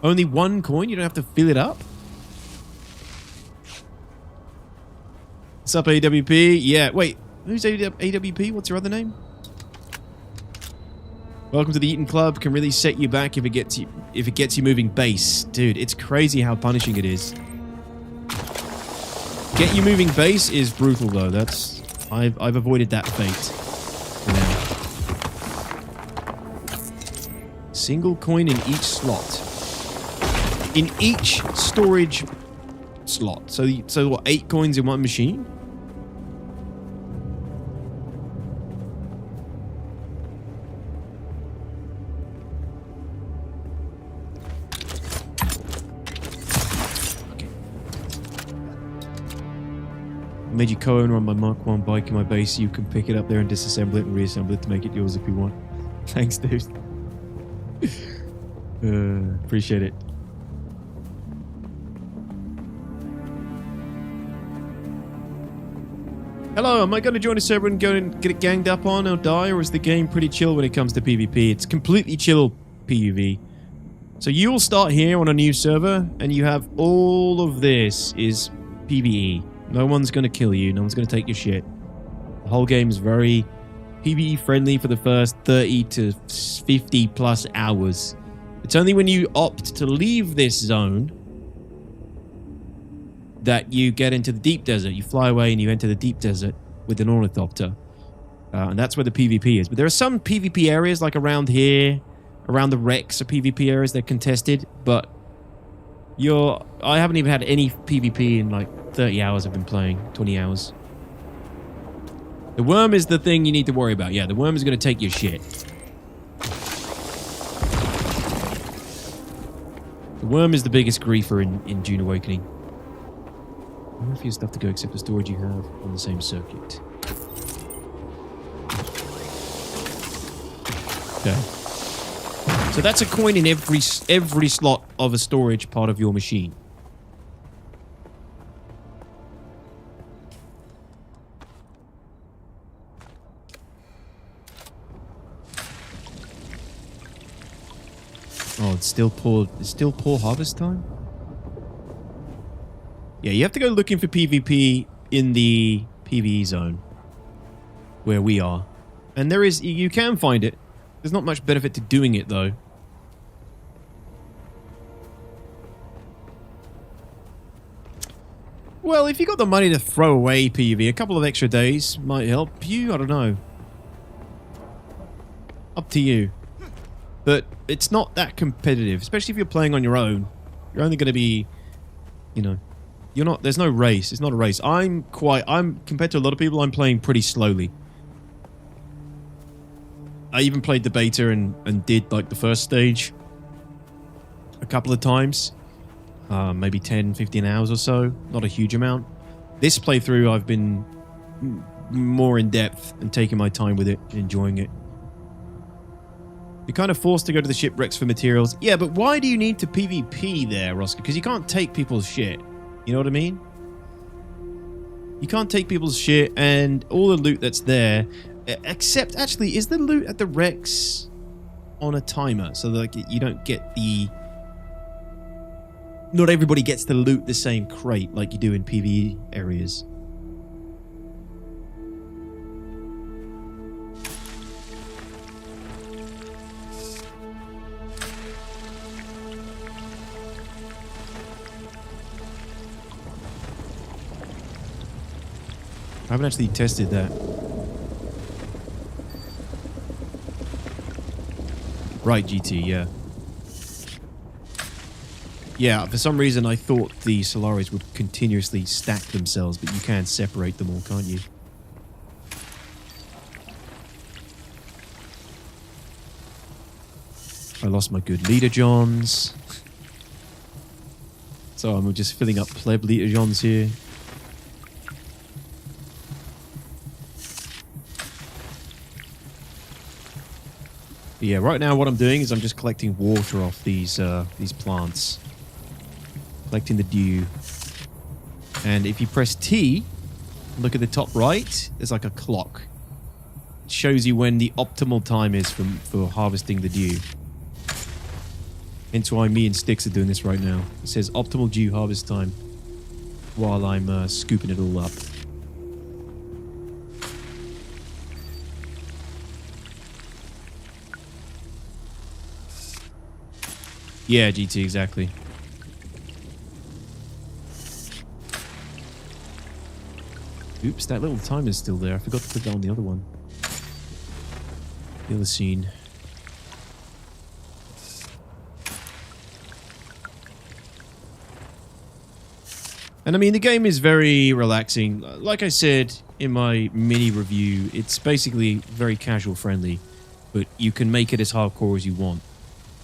Only one coin? You don't have to fill it up? What's up, AWP? Yeah, wait. Who's AWP? What's your other name? Welcome to the Eaton Club. Can really set you back if it gets you moving base. Dude, it's crazy how punishing it is. Get you moving base is brutal though. That's I've avoided that fate for now. Single coin in each slot. In each storage slot. So what, 8 coins in one machine? I made you co-owner on my Mark 1 bike in my base so you can pick it up there and disassemble it and reassemble it to make it yours if you want. Thanks, dude. Appreciate it. Hello, am I going to join a server and go and get it ganged up on or die, or is the game pretty chill when it comes to PvP? It's completely chill PvP. So you'll start here on a new server, and you have all of this is PvE. No one's going to kill you, no one's going to take your shit. The whole game is very PvE friendly for the first 30 to 50 plus hours. It's only when you opt to leave this zone that you get into the deep desert. You fly away and you enter the deep desert with an ornithopter. And that's where the PvP is. But there are some PvP areas, like around here, around the wrecks are PvP areas. They're contested, but I haven't even had any PvP in like 30 hours I've been playing, 20 hours. The worm is the thing you need to worry about. Yeah, the worm is going to take your shit. The worm is the biggest griefer in Dune Awakening. I wonder if you have stuff to go except the storage you have on the same circuit. Okay. So that's a coin in every slot of a storage part of your machine. Oh, it's still poor harvest time? Yeah, you have to go looking for PvP in the PvE zone where we are. And you can find it. There's not much benefit to doing it though. Well, if you got the money to throw away PvE, a couple of extra days might help you. I don't know. Up to you. But it's not that competitive, especially if you're playing on your own. You're only going to be, you know, there's no race. It's not a race. Compared to a lot of people, I'm playing pretty slowly. I even played the beta and did like the first stage a couple of times. Maybe 10, 15 hours or so. Not a huge amount. This playthrough, I've been more in depth and taking my time with it, enjoying it. You're kind of forced to go to the shipwrecks for materials. Yeah, but why do you need to PvP there, Roscoe? Because you can't take people's shit. You know what I mean? You can't take people's shit and all the loot that's there. Except, actually, is the loot at the wrecks on a timer? So like you don't get the... Not everybody gets to loot the same crate like you do in PvE areas. I haven't actually tested that. Right, GT, yeah. Yeah, for some reason I thought the Solaris would continuously stack themselves, but you can separate them all, can't you? I lost my good Leader Johns. So I'm just filling up pleb Leader Johns here. But yeah, right now what I'm doing is I'm just collecting water off these plants. Collecting the dew. And if you press T, look at the top right, there's like a clock. It shows you when the optimal time is for harvesting the dew. Hence why me and Sticks are doing this right now. It says optimal dew harvest time while I'm scooping it all up. Yeah, GT, exactly. Oops, that little timer's still there. I forgot to put that on the other one. The other scene. And I mean, the game is very relaxing. Like I said in my mini review, it's basically very casual friendly, but you can make it as hardcore as you want.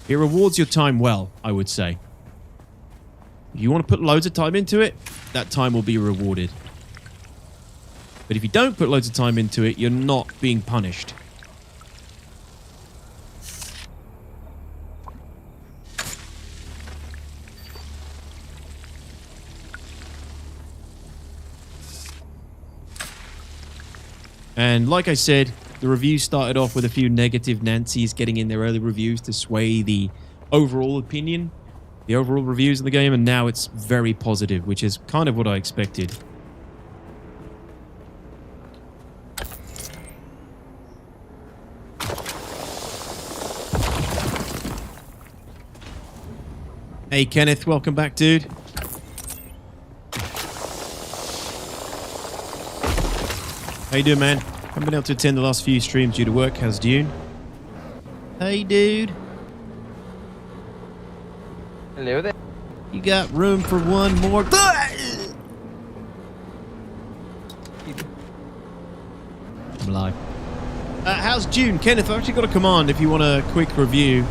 It rewards your time well, I would say. If you want to put loads of time into it, that time will be rewarded. But if you don't put loads of time into it, you're not being punished. And like I said, the review started off with a few negative Nancys getting in their early reviews to sway the overall opinion, the overall reviews of the game, and now it's very positive, which is kind of what I expected. Hey Kenneth, welcome back, dude. How you doing, man? Haven't been able to attend the last few streams due to work. How's Dune? Hey, dude. Hello there. You got room for one more? I'm alive. How's Dune? Kenneth, I've actually got a command if you want a quick review.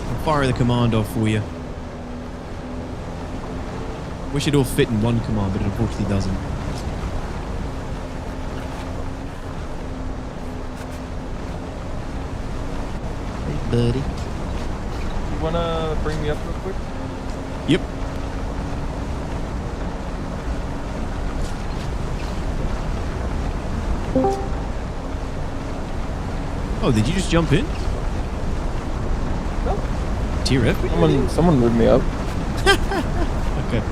I'll fire the command off for you. Wish it all fit in one command, but it unfortunately doesn't. Buddy. You wanna bring me up real quick? Yep. Oh, did you just jump in? No. Tier F? Someone moved me up. Okay.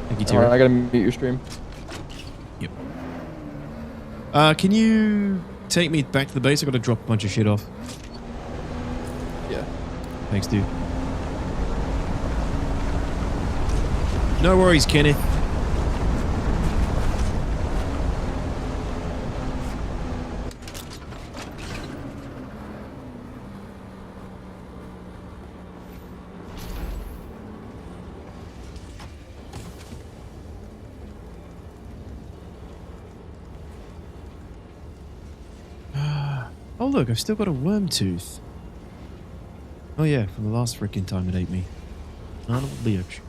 Thank you, Tier Alright, F. I gotta mute your stream. Yep. Can you take me back to the base? I gotta drop a bunch of shit off. Yeah. Thanks, dude. No worries, Kenneth. Oh look, I've still got a worm tooth. Oh yeah, from the last freaking time it ate me. Son of a bitch.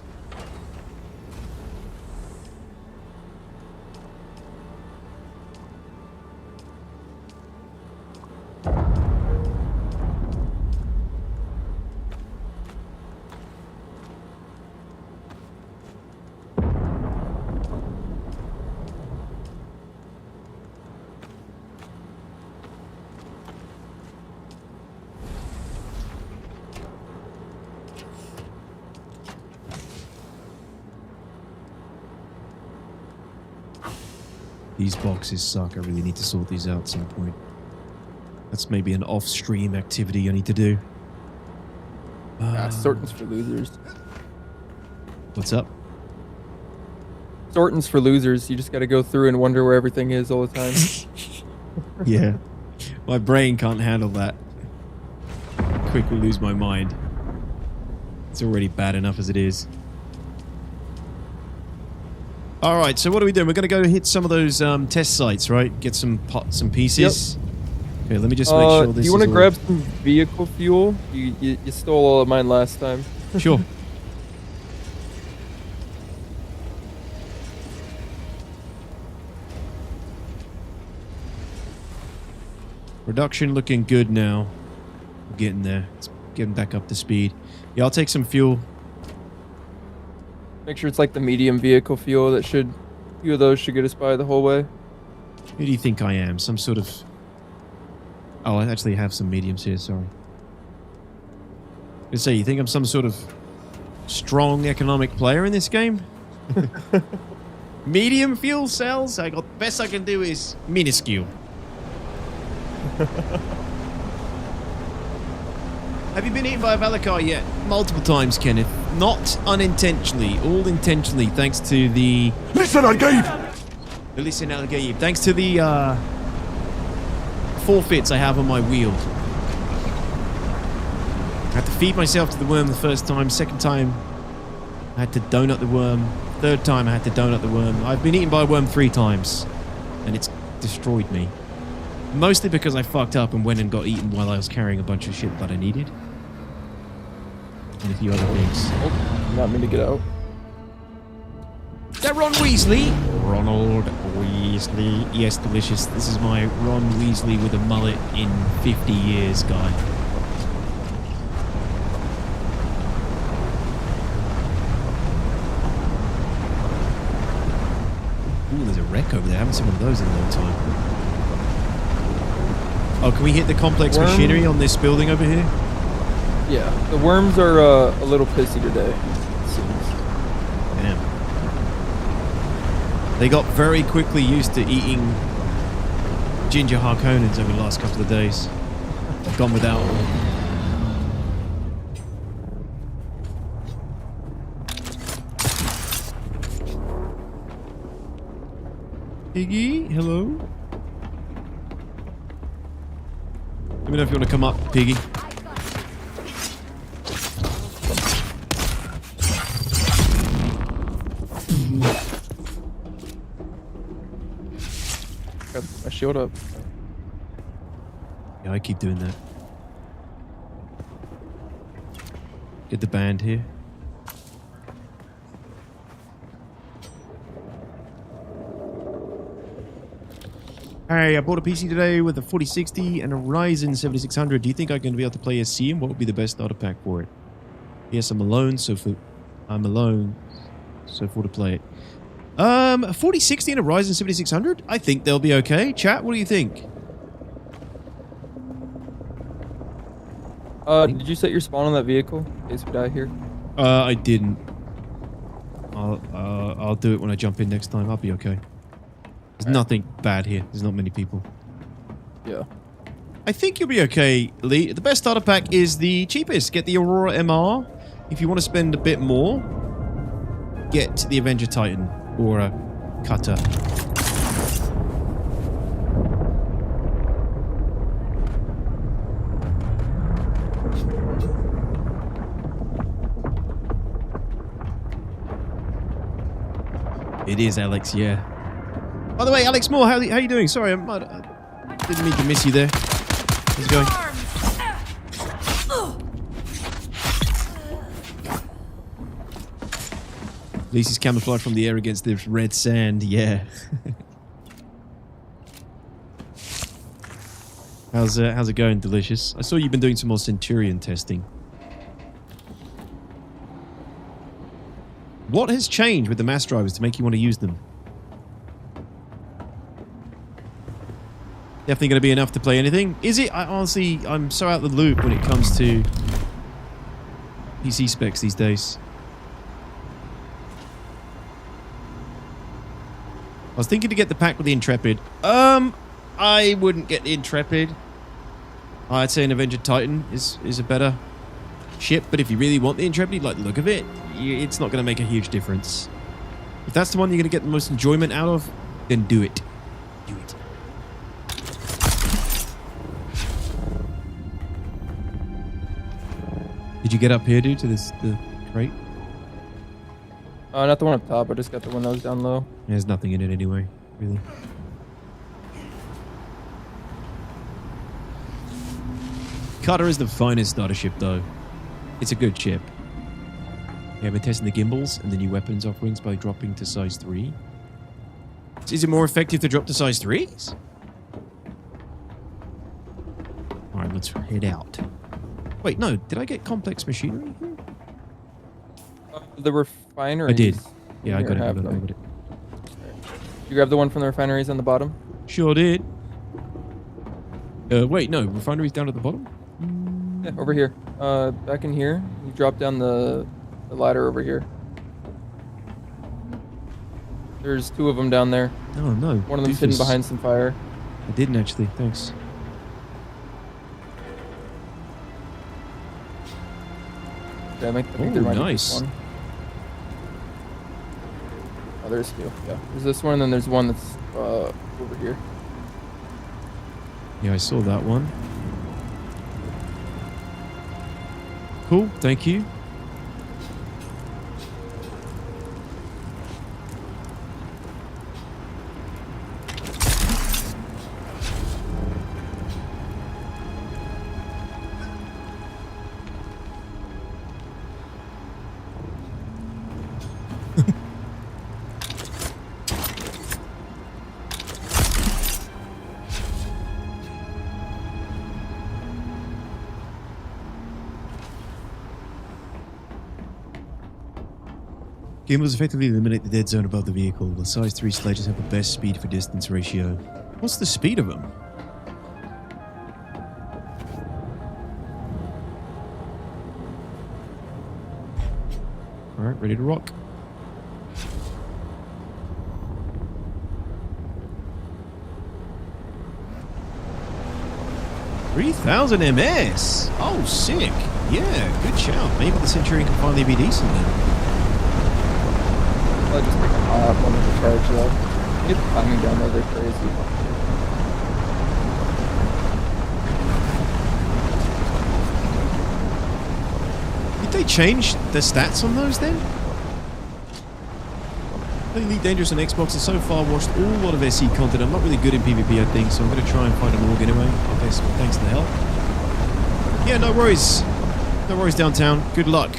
These boxes suck. I really need to sort these out at some point. That's maybe an off-stream activity I need to do. Sorting's for losers. What's up? Sorting's for losers. You just gotta go through and wonder where everything is all the time. Yeah. My brain can't handle that. Quickly lose my mind. It's already bad enough as it is. All right, so what are we doing? We're going to go hit some of those test sites, right? Get some pots and pieces. Yep. Okay, let me just make sure this is do you want to all... grab some vehicle fuel? You stole all of mine last time. Sure. Production looking good now. We're getting there. It's getting back up to speed. Yeah, I'll take some fuel. Make sure it's like the medium vehicle fuel. A few of those should get us by the whole way. Who do you think I am? Some sort of... Oh, I actually have some mediums here, sorry. Let's say, you think I'm some sort of strong economic player in this game? Medium fuel cells? The best I can do is minuscule. Have you been eaten by a Valakar yet? Multiple times, Kenneth. Not unintentionally, all intentionally, thanks to the... Listen, Al-Gaib! Listen, Al-Gaib. Thanks to the forfeits I have on my wheel. I had to feed myself to the worm the first time. Second time, I had to donut the worm. Third time, I had to donut the worm. I've been eaten by a worm 3 times, and it's destroyed me. Mostly because I fucked up and went and got eaten while I was carrying a bunch of shit that I needed. And a few other things. Oh, not mean to get out. Is that Ron Weasley? Ronald Weasley. Yes, delicious. This is my Ron Weasley with a mullet in 50 years, guy. Ooh, there's a wreck over there. I haven't seen one of those in a long time. Oh, can we hit the complex machinery on this building over here? Yeah, the worms are a little pissy today, it seems. Damn. They got very quickly used to eating ginger Harkonnens over the last couple of days. Gone without them. Piggy, hello? Let me know if you want to come up, Piggy. Got my shield up. Yeah, I keep doing that. Get the band here. Hey, I bought a PC today with a 4060 and a Ryzen 7600. Do you think I'm going to be able to play SC, and what would be the best starter pack for it? Yes, I'm alone, so for to play it. A 4060 and a Ryzen 7600? I think they'll be okay. Chat, what do you think? Did you set your spawn on that vehicle in case we die here? I didn't. I'll do it when I jump in next time. I'll be okay. There's nothing bad here. There's not many people. Yeah. I think you'll be okay, Lee. The best starter pack is the cheapest. Get the Aurora MR. If you want to spend a bit more, get the Avenger Titan or a Cutter. It is, Alex, yeah. By the way, Alex Moore, how you doing? Sorry, I didn't mean to miss you there. How's it going? At least he's camouflaged from the air against this red sand, yeah. How's it going, Delicious? I saw you've been doing some more Centurion testing. What has changed with the mass drivers to make you want to use them? Definitely going to be enough to play anything. Is it? I'm so out of the loop when it comes to PC specs these days. I was thinking to get the pack with the Intrepid. I wouldn't get the Intrepid. I'd say an Avenger Titan is a better ship, but if you really want the Intrepid, you like the look of it, it's not going to make a huge difference. If that's the one you're going to get the most enjoyment out of, then do it. Do it. Did you get up here, dude, to the crate? Not the one up top. I just got the one that was down low. There's nothing in it anyway, really. Cutter is the finest starter ship, though. It's a good ship. Yeah, we're testing the gimbals and the new weapons offerings by dropping to size 3. Is it more effective to drop to size 3s? Alright, let's head out. Wait, no. Did I get complex machinery here? The refineries. I did. Yeah, I Here, got it. have I them. got it. You grab the one from the refineries on the bottom? Sure did. Wait, no. Refinery's down at the bottom? Yeah, over here. Back in here. You drop down the ladder over here. There's 2 of them down there. Oh, no. One of them's hidden behind some fire. I didn't actually. Thanks. Yeah, I think there might be nice. one. Oh, there's 2. Yeah. There's this one, and then there's one that's over here. Yeah, I saw that one. Cool. Thank you. Gimbals effectively eliminate the dead zone above the vehicle. The size 3 sledges have the best speed for distance ratio. What's the speed of them? Alright, ready to rock. $3,000 MS! Oh, sick! Yeah, good shout. Maybe the Centurion can finally be decent then. I'll just take a hop on the charge though. Get the timing down there, they're crazy. Did they change the stats on those then? Elite Dangerous on Xbox has so far watched a lot of SE content. I'm not really good in PvP, I think, so I'm going to try and find a morgue anyway. Okay, so thanks to the help. Yeah, no worries. No worries, downtown. Good luck.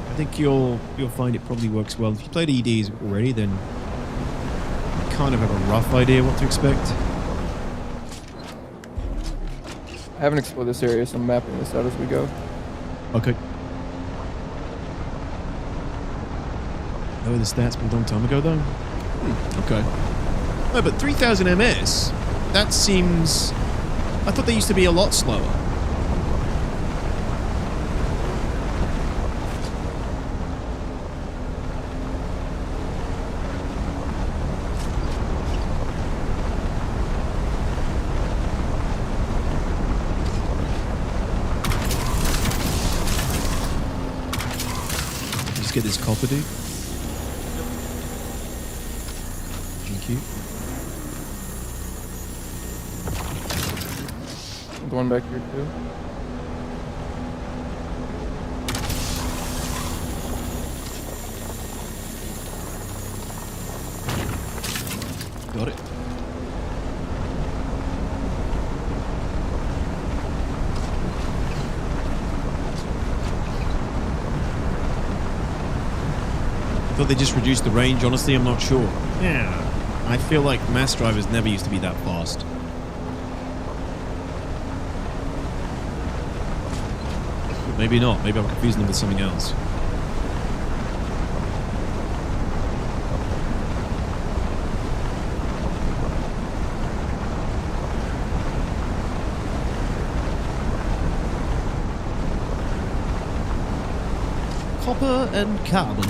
I think you'll find it probably works well. If you played EDs already, then you kind of have a rough idea what to expect. I haven't explored this area, so I'm mapping this out as we go. Okay. Lower the stats from a long time ago, though. Okay. No, but 3,000 MS, that seems... I thought they used to be a lot slower. Just get this copper, dude. Thank you. The one back here too. Got it. I thought they just reduced the range. Honestly, I'm not sure. Yeah. I feel like mass drivers never used to be that fast. But maybe not. Maybe I'm confusing them with something else. Copper and carbon.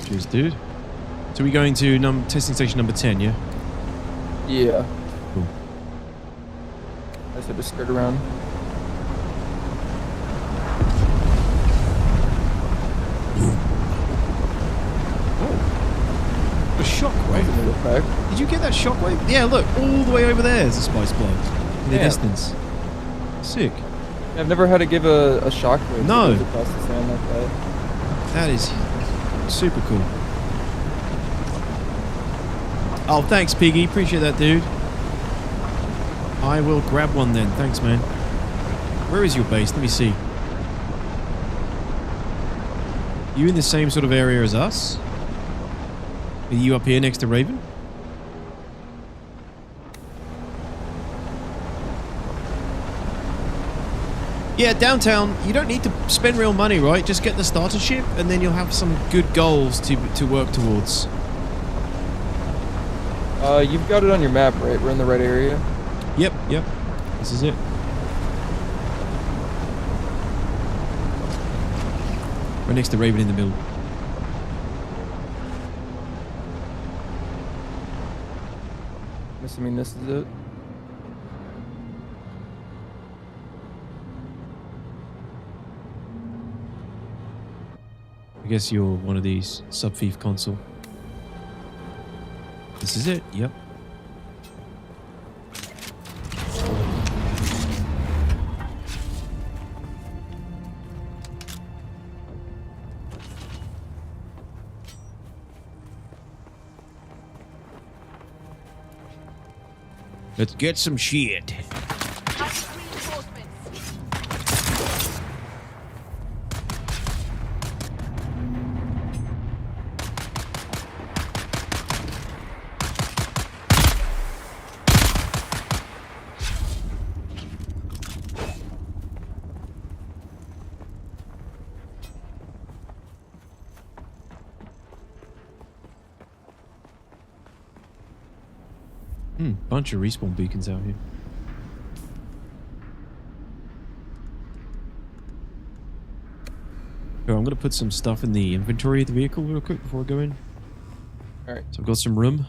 Cheers, dude. So we're going to testing station number 10, yeah? Yeah. Cool. I said just skirt around. Oh. A shockwave. That's a little effect. Did you get that shockwave? Yeah, look, all the way over there is a spice plug. In the Yeah. distance. Sick. I've never had to give a shockwave No. that goes across the sand like that. That is super cool. Oh, thanks, Piggy. Appreciate that, dude. I will grab one then. Thanks, man. Where is your base? Let me see. You in the same sort of area as us? Are you up here next to Raven? Yeah, downtown, you don't need to spend real money, right? Just get the starter ship, and then you'll have some good goals to work towards. You've got it on your map, right? We're in the right area. Yep. This is it. Right next to Raven in the middle. I'm assuming this is it. I guess you're one of these sub-thief console. This is it, yep. Let's get some shit. Bunch of respawn beacons out here. So I'm going to put some stuff in the inventory of the vehicle real quick before I go in. Alright. So I've got some room.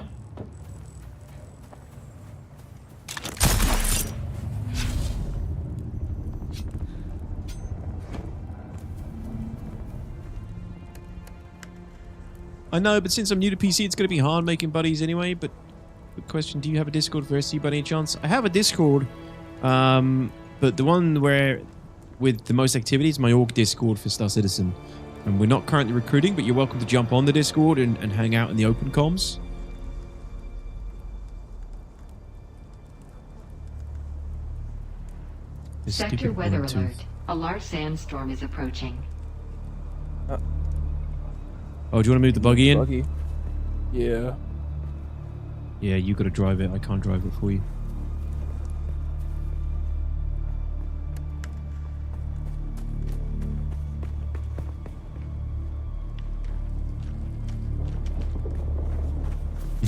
I know, but since I'm new to PC, it's going to be hard making buddies anyway. But good question, do you have a Discord for SC by any chance? I have a Discord, but the one where with the most activities, my org Discord for Star Citizen. And we're not currently recruiting, but you're welcome to jump on the Discord and hang out in the open comms. This Sector stupid weather Bluetooth. alert. A large sandstorm is approaching. Oh, do you want to move the buggy in? Buggy. Yeah. Yeah, you got to drive it. I can't drive it for you.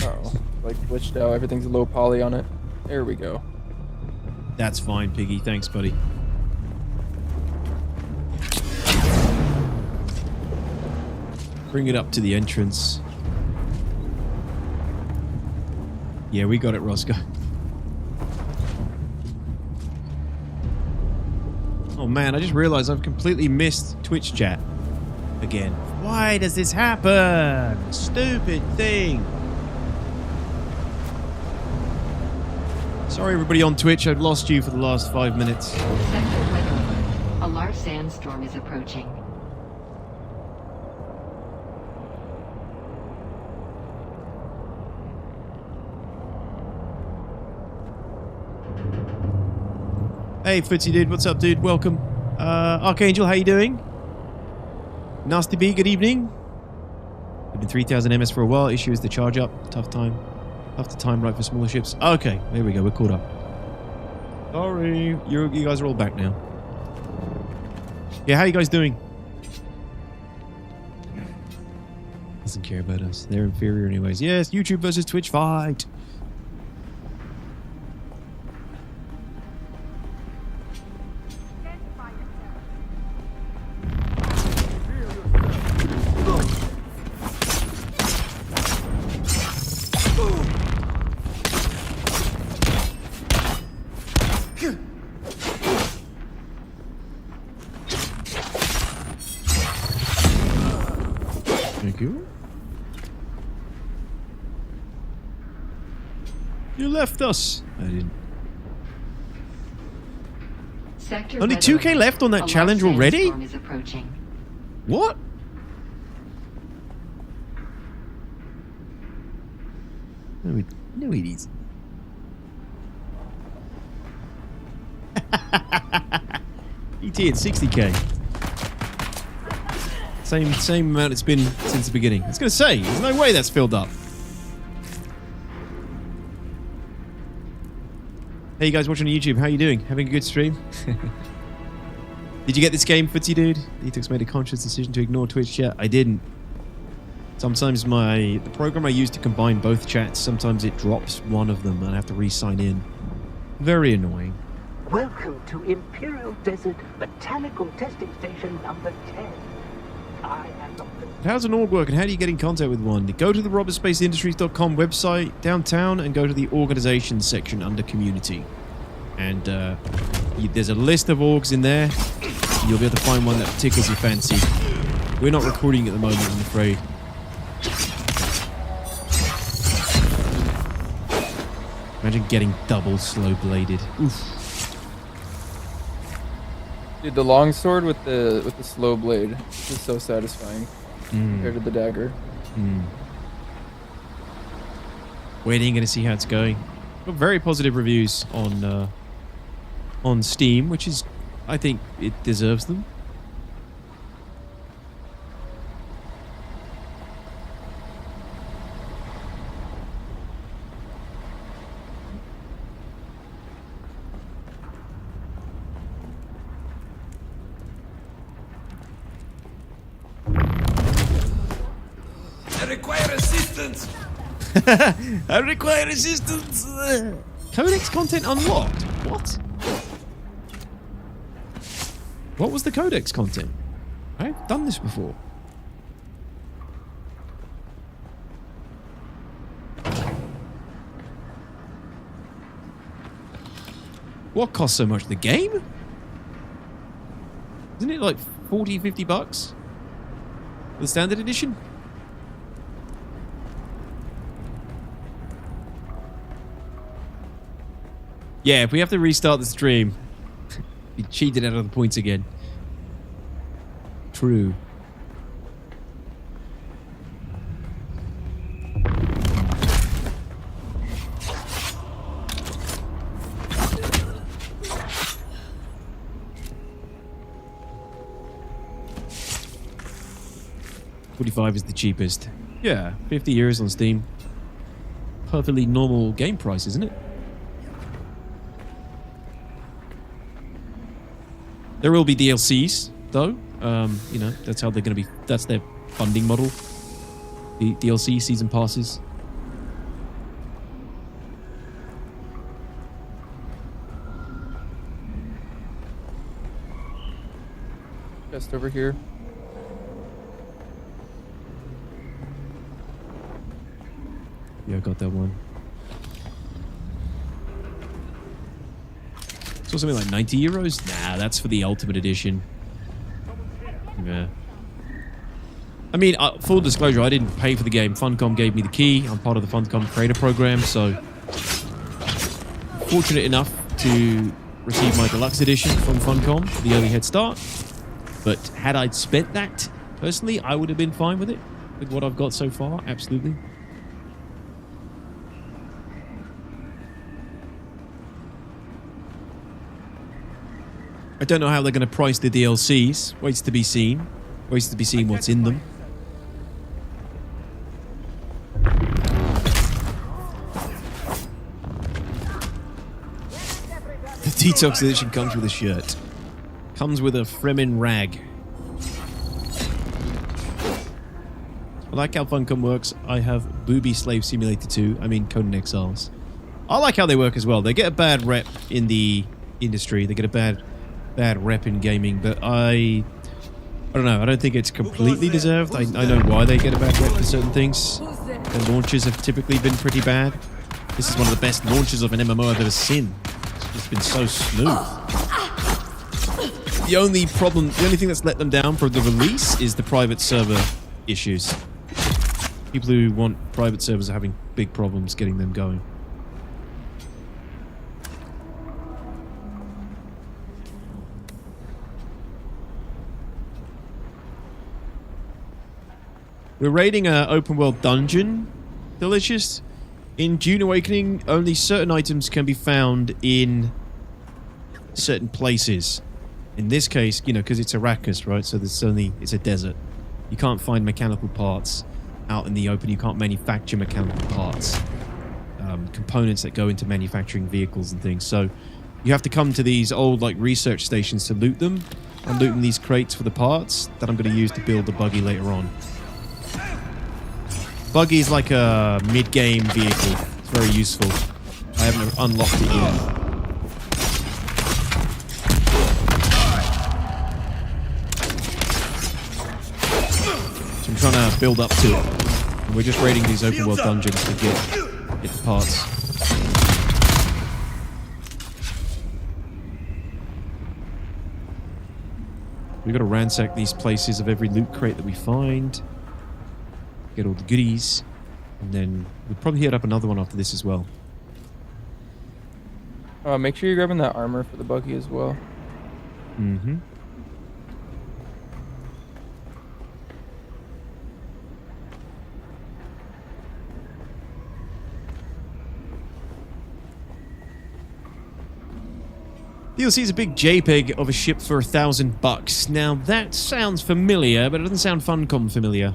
Oh, like glitched out. Everything's low poly on it. There we go. That's fine, Piggy. Thanks, buddy. Bring it up to the entrance. Yeah, we got it, Roscoe. Oh man, I just realized I've completely missed Twitch chat again. Why does this happen? Stupid thing. Sorry, everybody on Twitch. I've lost you for the last 5 minutes. Sector weather alert. A large sandstorm is approaching. Hey, Footsy dude, what's up, dude? Welcome. Archangel, how you doing? Nasty B, good evening. I've been 3000 MS for a while. Issue is the charge up. Tough time. Tough to time right for smaller ships. Okay, there we go. We're caught up. Sorry, you guys are all back now. Yeah, how you guys doing? Doesn't care about us. They're inferior anyways. Yes, YouTube versus Twitch fight. Thank you. You left us. I didn't. Sector Only weather 2K left on that alert. A challenge large already? sandstorm is approaching. What? No, it isn't. ET at 60k. Same amount it's been since the beginning. I was going to say, there's no way that's filled up. Hey, you guys watching on YouTube, how you doing? Having a good stream? Did you get this game, Footsie Dude? Detox made a conscious decision to ignore Twitch chat. I didn't. Sometimes the program I use to combine both chats, sometimes it drops one of them and I have to re-sign in. Very annoying. Welcome to Imperial Desert Botanical Testing Station number 10. I am Dr. How's an org work and how do you get in contact with one? Go to the robertspaceindustries.com website downtown and go to the organizations section under community. And there's a list of orgs in there. You'll be able to find one that tickles your fancy. We're not recruiting at the moment, I'm afraid. Imagine getting double slow-bladed. Oof. Dude, the longsword with the slow blade is so satisfying compared to the dagger. Waiting to see how it's going. Got very positive reviews on Steam, which is, I think, it deserves them. I require assistance. I require assistance. Codex content unlocked. What? What was the codex content? I've done this before. What costs so much? The game? Isn't it like 40, 50 bucks? The standard edition? Yeah, if we have to restart the stream, we cheated out of the points again. True. $45 is the cheapest. Yeah, 50 euros on Steam. Perfectly normal game price, isn't it? There will be DLCs, though. You know, that's how they're going to be. That's their funding model. The DLC season passes. Just over here. Yeah, I got that one. So something like 90 euros? Nah, that's for the Ultimate Edition. Yeah. I mean, full disclosure, I didn't pay for the game. Funcom gave me the key. I'm part of the Funcom creator program, so fortunate enough to receive my deluxe edition from Funcom for the early head start. But had I spent that, personally, I would have been fine with it. With what I've got so far, absolutely. I don't know how they're going to price the DLCs. Waits to be seen. Waits to be seen what's in them. The Detox Edition comes with a shirt. Comes with a Fremen rag. I like how Funcom works. I have Booby Slave Simulator 2. I mean, Conan Exiles. I like how they work as well. They get a bad rep in the industry. They get a bad rep in gaming, but I don't know. I don't think it's completely deserved. I know why they get a bad rep for certain things. Their launches have typically been pretty bad. This is one of the best launches of an MMO I've ever seen. It's been so smooth. The only thing that's let them down for the release is the private server issues. People who want private servers are having big problems getting them going. We're raiding an open world dungeon. Delicious. In Dune Awakening, only certain items can be found in certain places. In this case, you know, because it's Arrakis, right? So it's a desert. You can't find mechanical parts out in the open. You can't manufacture mechanical parts. Components that go into manufacturing vehicles and things. So you have to come to these old like research stations to loot them. I'm looting these crates for the parts that I'm going to use to build the buggy later on. Buggy is like a mid-game vehicle. It's very useful. I haven't unlocked it yet. So I'm trying to build up to it. And we're just raiding these open world dungeons to get the parts. We've got to ransack these places of every loot crate that we find. Get all the goodies, and then we'll probably hit up another one after this as well. Make sure you're grabbing that armor for the buggy as well. Mm-hmm. DLC is a big JPEG of a ship for $1,000. Now that sounds familiar, but it doesn't sound Funcom familiar.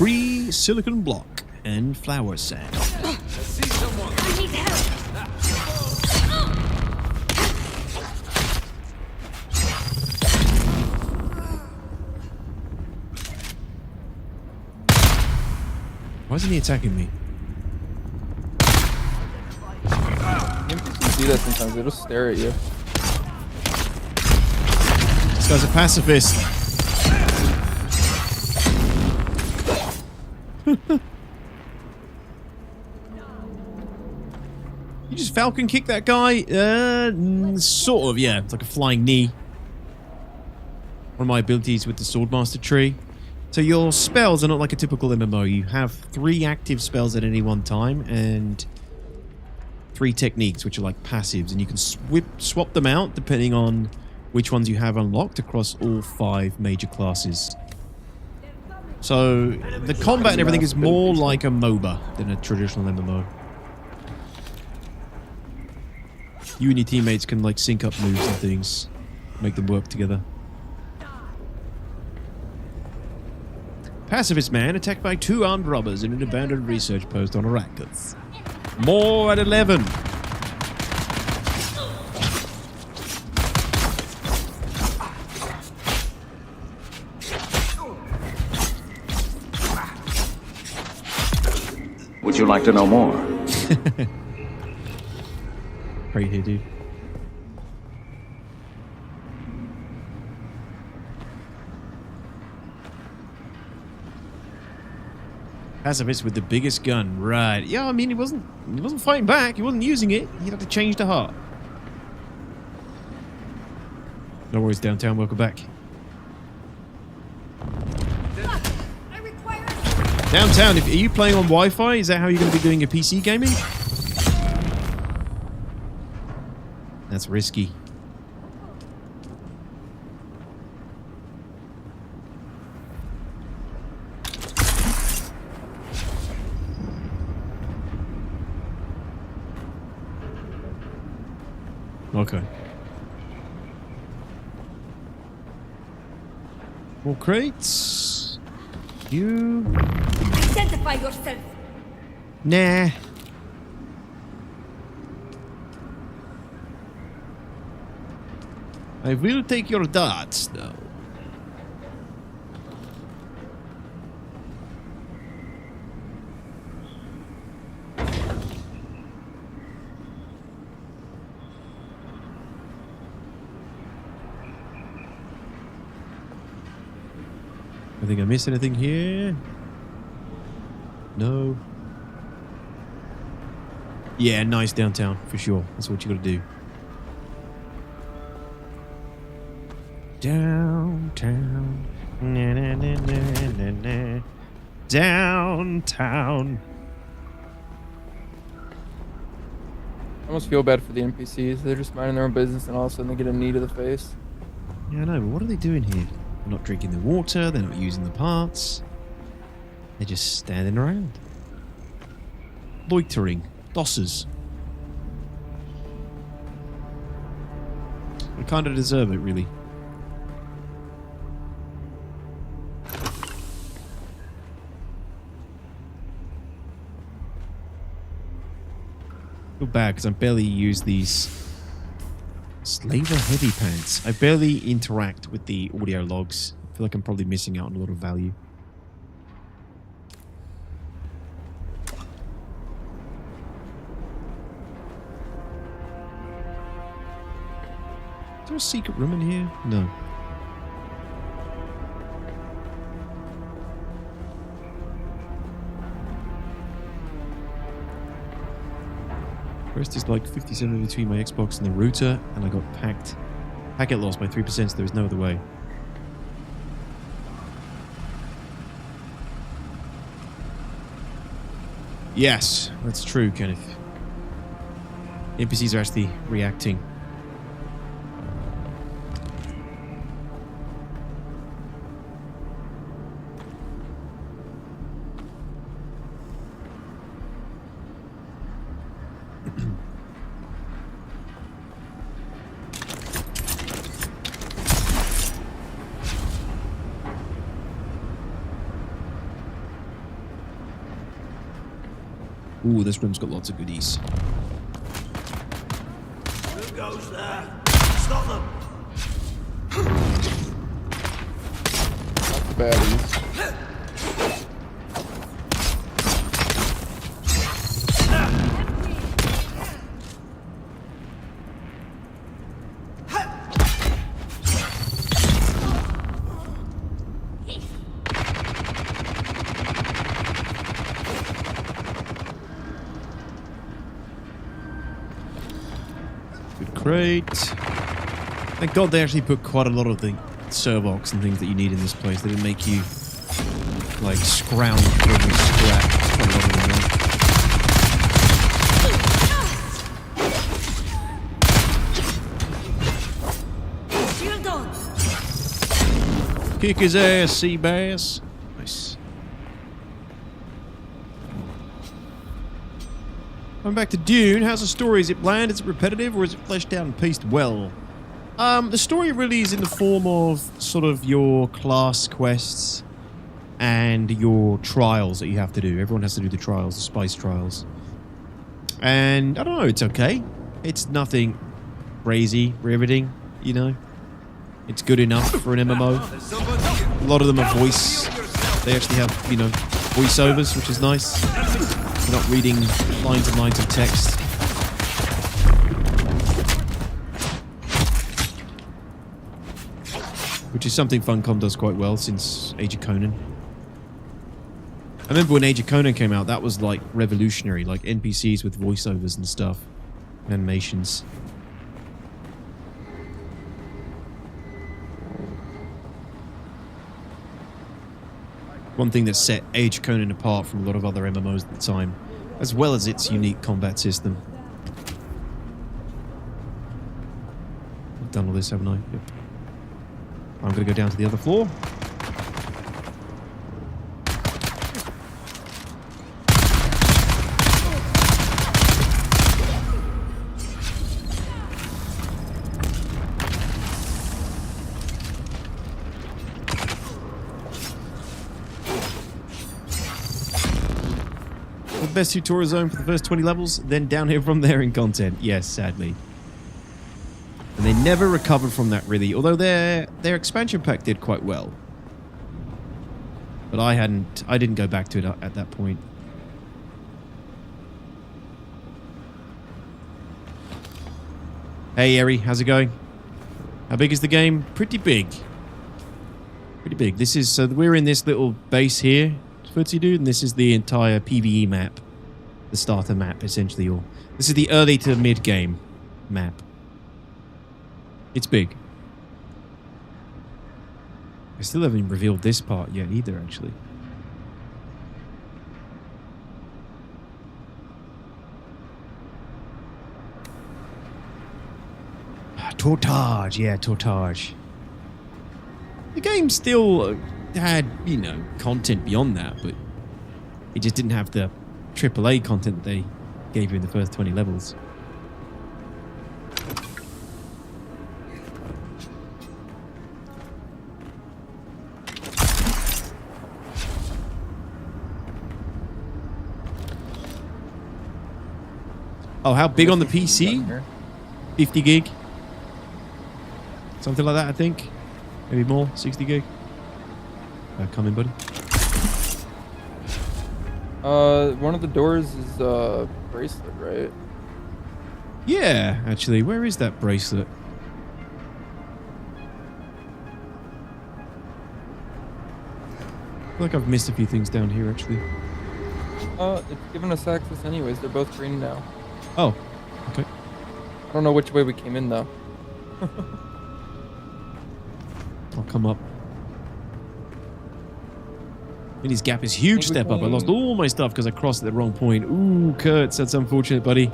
free silicon block and flower sand. I need help. Why isn't he attacking me? NPCs do that sometimes. They just stare at you. This guy's a pacifist. You just falcon kick that guy? Sort of, yeah. It's like a flying knee. One of my abilities with the Swordmaster tree. So your spells are not like a typical MMO. You have 3 active spells at any one time and 3 techniques, which are like passives. And you can swap them out depending on which ones you have unlocked across all 5 major classes. So the combat and everything is more like a MOBA than a traditional MMO. You and your teammates can like sync up moves and things, make them work together. Pacifist man attacked by 2 armed robbers in an abandoned research post on Arrakis. More at 11. Would you like to know more? Right here, dude. Pacifist with the biggest gun, right? Yeah, I mean, he wasn't fighting back. He wasn't using it. He'd have to change the heart. No worries, downtown. Welcome back. Downtown. Are you playing on Wi-Fi? Is that how you're going to be doing your PC gaming? That's risky. Okay. More crates. You. Identify yourself. Nah. I will take your darts, though. I think I missed anything here. No. Yeah, nice downtown, for sure. That's what you gotta do. Downtown. Na, na, na, na, na, na. Downtown. I almost feel bad for the NPCs. They're just minding their own business and all of a sudden they get a knee to the face. Yeah, I know, but what are they doing here? They're not drinking the water, they're not using the parts. They're just standing around. Loitering. Dossers. They kind of deserve it, really. I feel bad because I barely use these Slaver heavy pants. I barely interact with the audio logs. I feel like I'm probably missing out on a lot of value. Is there a secret room in here? No. First is like 57 between my Xbox and the router, and I got packet lost by 3%, so there was no other way. Yes, that's true, Kenneth. NPCs are actually reacting. Ooh, this room's got lots of goodies. Who goes there? Stop them! Lots of baddies. Great. Thank God they actually put quite a lot of the servox and things that you need in this place. They didn't make you like scrounge for every scrap. Quite a lot of them, Hey, shield on. right? Kick his ass, sea bass. Nice. Going back to Dune, how's the story? Is it bland? Is it repetitive? Or is it fleshed out and paced well? The story really is in the form of sort of your class quests and your trials that you have to do. Everyone has to do the trials, the spice trials. And I don't know, it's okay. It's nothing crazy, riveting, you know. It's good enough for an MMO. A lot of them are voice. They actually have, you know, voiceovers, which is nice. You're not reading lines and lines of text. Which is something Funcom does quite well since Age of Conan. I remember when Age of Conan came out, that was like revolutionary, like NPCs with voiceovers and stuff. Animations. One thing that set Age of Conan apart from a lot of other MMOs at the time, as well as its unique combat system. I've done all this, haven't I? Yep. I'm going to go down to the other floor. The best tutorial zone for the first 20 levels, then downhill from there in content. Yes, sadly. And they never recovered from that, really. Although their expansion pack did quite well. But I didn't go back to it at that point. Hey, Eri, how's it going? How big is the game? Pretty big. Pretty big. This is, so we're in this little base here, Footsie Dude, and this is the entire PvE map. The starter map, essentially. Or this is the early to mid-game map. It's big. I still haven't revealed this part yet either, actually. Tortage, yeah, Tortage. The game still had, you know, content beyond that, but it just didn't have the AAA content they gave you in the first 20 levels. Oh, how big on the PC? 50 gig? Something like that, I think. Maybe more, 60 gig. Come in, buddy. One of the doors is a bracelet, right? Yeah, actually. Where is that bracelet? I feel like I've missed a few things down here, actually. It's given us access anyways. They're both green now. Oh, okay. I don't know which way we came in, though. I'll come up. Minnie's gap is huge step up. I lost all my stuff because I crossed at the wrong point. Ooh, Kurtz, that's unfortunate, buddy.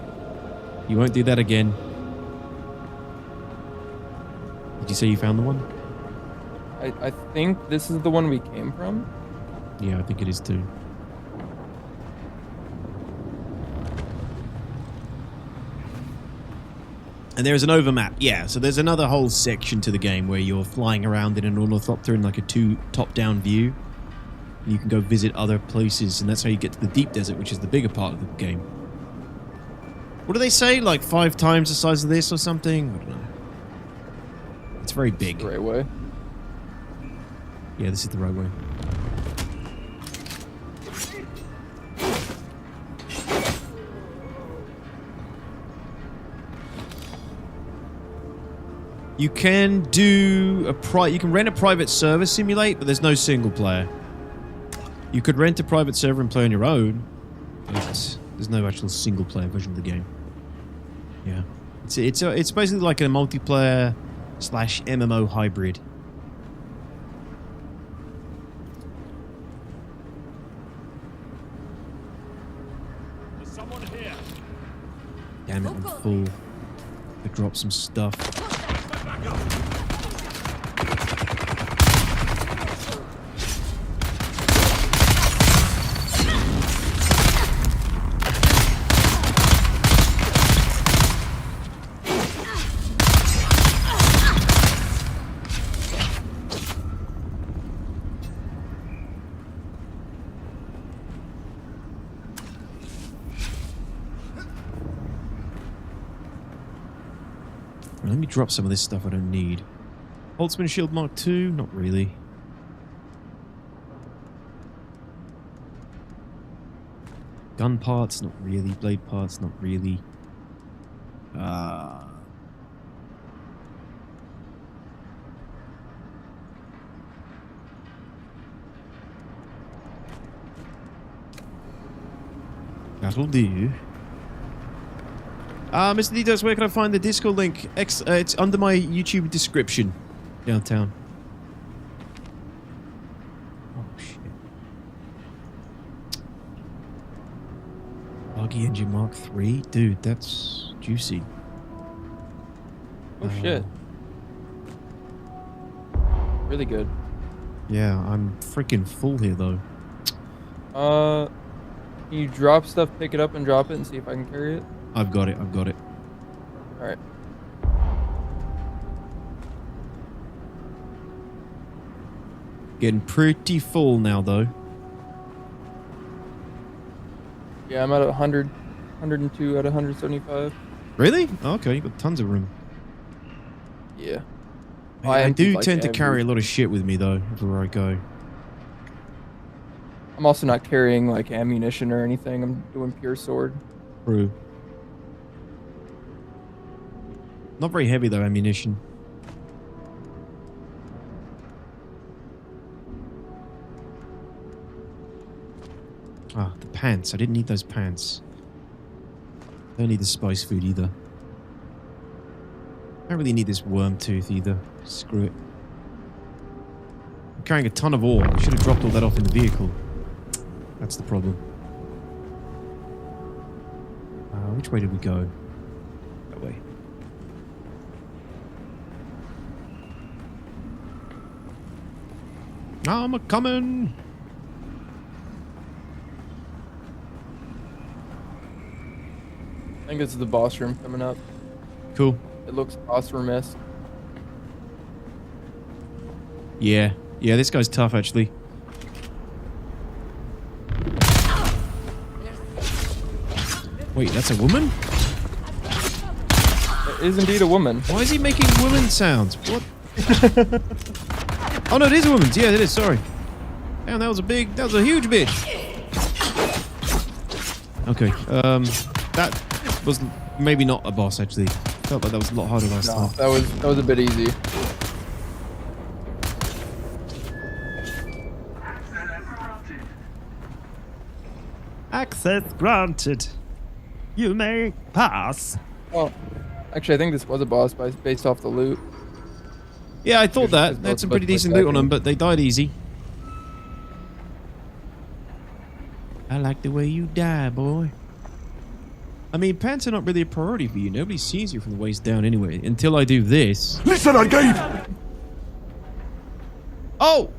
You won't do that again. Did you say you found the one? I think this is the one we came from. Yeah, I think it is too. And there's an overmap, yeah. So there's another whole section to the game where you're flying around in an ornithopter in like a top-down view. And you can go visit other places, and that's how you get to the deep desert, which is the bigger part of the game. What do they say? Like 5 times the size of this or something? I don't know. It's very big. The right way. Yeah, this is the right way. You can do you can rent a private server simulate, but there's no single player. You could rent a private server and play on your own, but there's no actual single player version of the game. Yeah. It's basically like a multiplayer / MMO hybrid. There's someone here. Damn it, I'm full. I dropped some stuff. Back up. Let me drop some of this stuff I don't need. Holtzman Shield Mark II? Not really. Gun parts? Not really. Blade parts? Not really. That'll do. Mr. Ditos, where can I find the Discord link? It's under my YouTube description. Downtown. Oh, shit. Buggy Engine Mark III? Dude, that's juicy. Oh shit. Really good. Yeah, I'm freaking full here, though. Can you drop stuff, pick it up and drop it and see if I can carry it? I've got it, I've got it. Alright. Getting pretty full now, though. Yeah, I'm at 100, 102 out of 175. Really? Oh, okay, you got tons of room. Yeah. I do like tend to every- carry a lot of shit with me, though, everywhere I go. I'm also not carrying like ammunition or anything. I'm doing pure sword. True. Not very heavy, though, ammunition. Ah, the pants. I didn't need those pants. Don't need the spice food either. Don't really need this worm tooth either. Screw it. I'm carrying a ton of ore. I should have dropped all that off in the vehicle. That's the problem. Which way did we go? That way. I'm a coming. I think it's the boss room coming up. Cool. It looks boss room-esque. Yeah. Yeah, this guy's tough, actually. Wait, that's a woman? It is indeed a woman. Why is he making woman sounds? What? Oh, no, it is a woman's. Yeah, it is. Sorry. Damn, that was a huge bitch. Okay. That was maybe not a boss, actually. Felt like that was a lot harder last time. That was a bit easy. Access granted. You may pass. Well, actually, I think this was a boss based off the loot. Yeah, I thought that. They had both some pretty look like decent that loot on them, game. but they died easy. I like the way you die, boy. I mean, pants are not really a priority for you. Nobody sees you from the waist down anyway. Until I do this. Listen, I gave. Oh!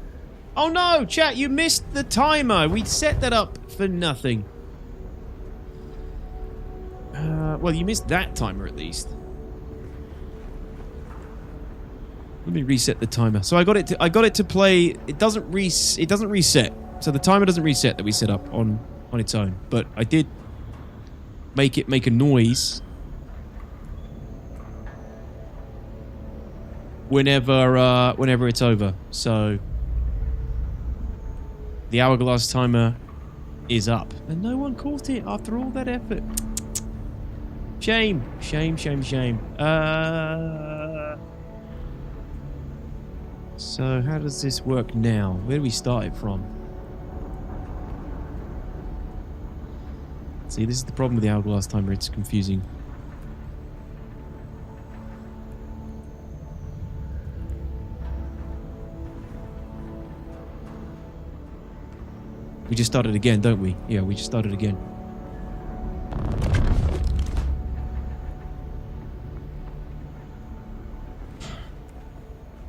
Oh no, chat, you missed the timer. We set that up for nothing. Well, you missed that timer at least. Let me reset the timer. So I got it to play. It doesn't reset. So the timer doesn't reset that we set up on its own, but I did make it make a noise whenever it's over. So the hourglass timer is up, and no one caught it after all that effort. Shame. So how does this work now? Where do we start it from? See, this is the problem with the hourglass timer. It's confusing. We just started again, don't we? Yeah, we just started again.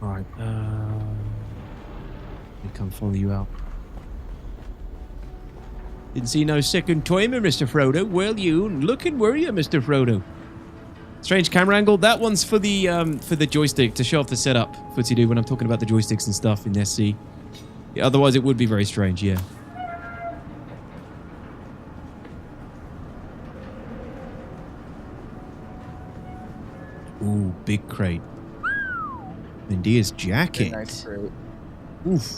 Alright, let me come follow you out. Didn't see no second timer, Mr. Frodo. Well, you looking, were you, Mr. Frodo? Strange camera angle. That one's for the joystick to show off the setup. Footy do when I'm talking about the joysticks and stuff in SC. Yeah, otherwise, it would be very strange. Yeah. Ooh, big crate. Mendia's jacket. Nice crate. Oof.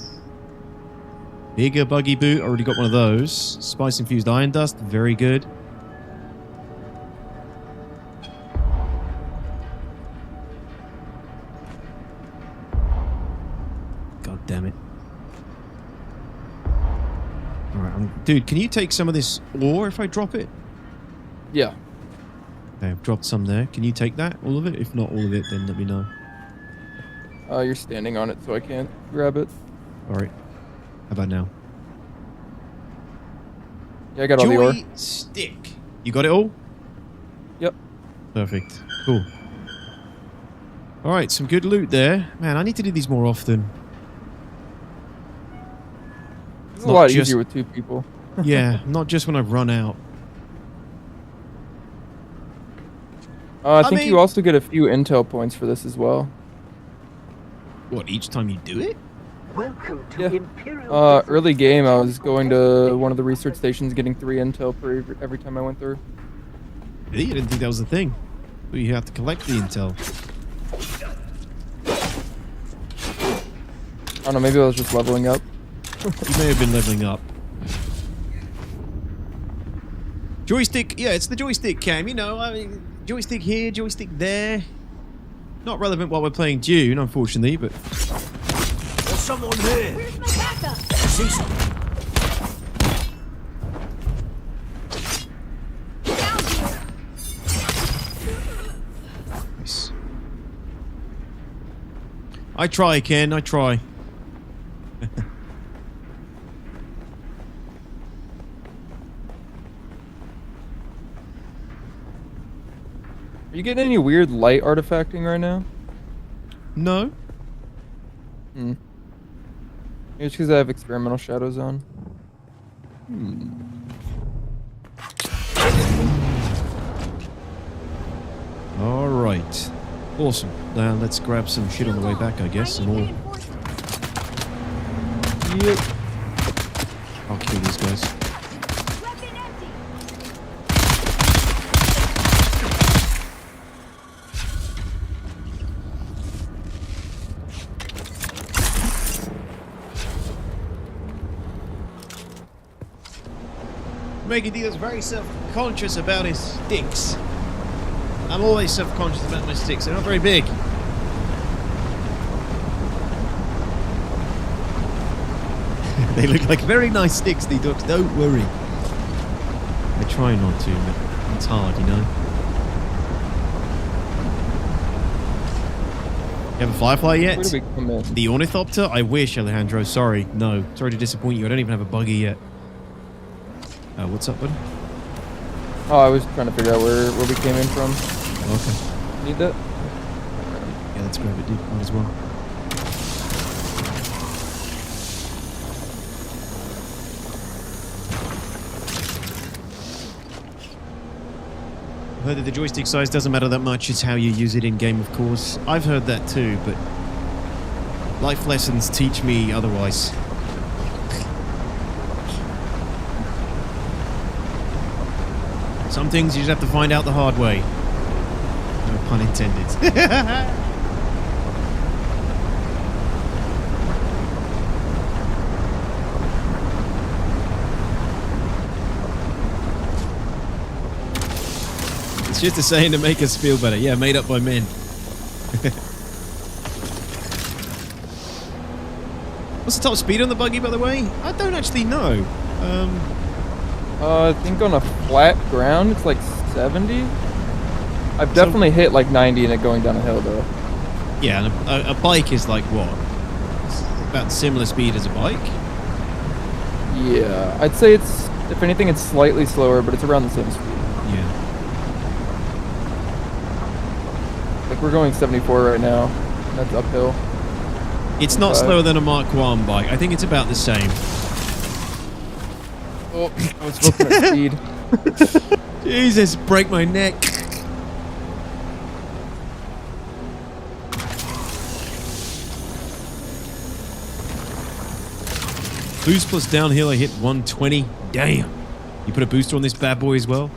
Bigger buggy boot. Already got one of those. Spice infused iron dust. Very good. God damn it. Alright, dude, can you take some of this ore if I drop it? Yeah. Okay, I've dropped some there. Can you take that? All of it? If not all of it, then let me know. You're standing on it, so I can't grab it. Alright. How about now? Yeah, I got all the ore. Joystick. You got it all? Yep. Perfect. Cool. Alright, some good loot there. Man, I need to do these more often. It's a lot easier with two people. Yeah, not just when I've run out. I think you also get a few intel points for this as well. What, each time you do it? Welcome to Yeah. Imperial. Early game, I was going to one of the research stations, getting 3 intel per every time I went through. Really? I didn't think that was a thing. But you have to collect the intel. I don't know, maybe I was just leveling up. You may have been leveling up. Joystick, yeah, it's the joystick cam, you know, I mean, joystick here, joystick there. Not relevant while we're playing Dune, unfortunately, but... There's someone here. Where's my backup? I see something. Down here. Nice. I try, Ken, I try. Are you getting any weird light artifacting right now? No. Maybe it's because I have experimental shadows on. Alright. Awesome. Now let's grab some shit on the way back, I guess. Some more. Yep. I'll kill these guys. Weapon empty. Making deals very self-conscious about his sticks. I'm always self-conscious about my sticks. They're not very big. They look like very nice sticks, the ducks. Don't worry. I try not to, but it's hard, you know. You have a firefly yet? Where do we come in? The ornithopter? I wish, Alejandro. Sorry. No. Sorry to disappoint you. I don't even have a buggy yet. What's up, buddy? Oh, I was trying to figure out where we came in from. Okay. Need that? Yeah, let's grab it, dude. Might as well. I've heard that the joystick size doesn't matter that much. It's how you use it in game, of course. I've heard that too, but life lessons teach me otherwise. Some things you just have to find out the hard way. No pun intended. It's just a saying to make us feel better. Yeah, made up by men. What's the top speed on the buggy, by the way? I don't actually know. I think on a flat ground it's like 70. I've definitely hit like 90 in it going down a hill though. Yeah, and a bike is like what? It's about similar speed as a bike? Yeah, I'd say it's, if anything, it's slightly slower, but it's around the same speed. Yeah. Like we're going 74 right now. That's uphill. It's not slower than a Mark 1 bike. I think it's about the same. Oh, I was looking at speed. Jesus, break my neck. Boost plus downhill, I hit 120. Damn. You put a booster on this bad boy as well?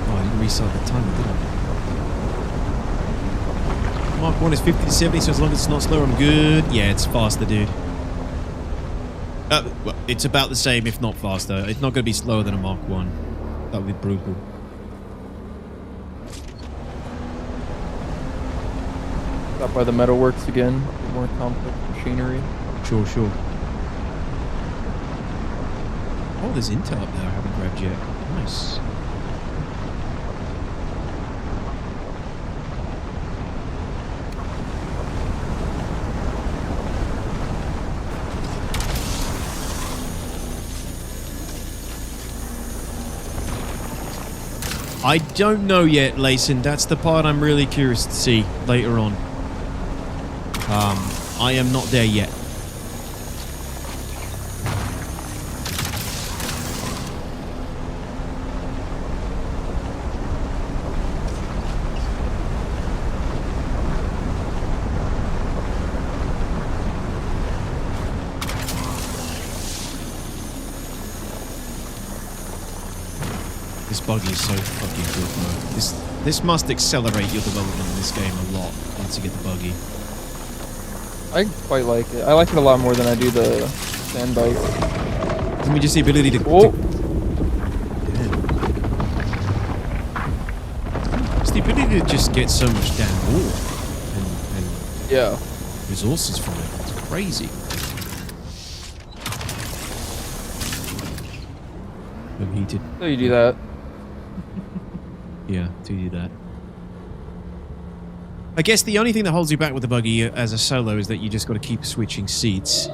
Oh, I didn't restart the timer, did I? Mark 1 is 50 to 70, so as long as it's not slower, I'm good. Yeah, it's faster, dude. Well, it's about the same, if not faster. It's not going to be slower than a Mark 1. That would be brutal. Stop by the metalworks again. More complex machinery. Sure, sure. Oh, there's intel up there I haven't grabbed yet. Nice. I don't know yet, Layson. That's the part I'm really curious to see later on. I am not there yet. This buggy is so fucking good, bro. This must accelerate your development in this game a lot once you get the buggy. I quite like it. I like it a lot more than I do the sand bike. Give me just the ability to... Oh. It's the ability to just get so much damn ore and Yeah. resources from it. It's crazy. Overheated. So you do that. Yeah, do that. I guess the only thing that holds you back with the buggy as a solo is that you just got to keep switching seats.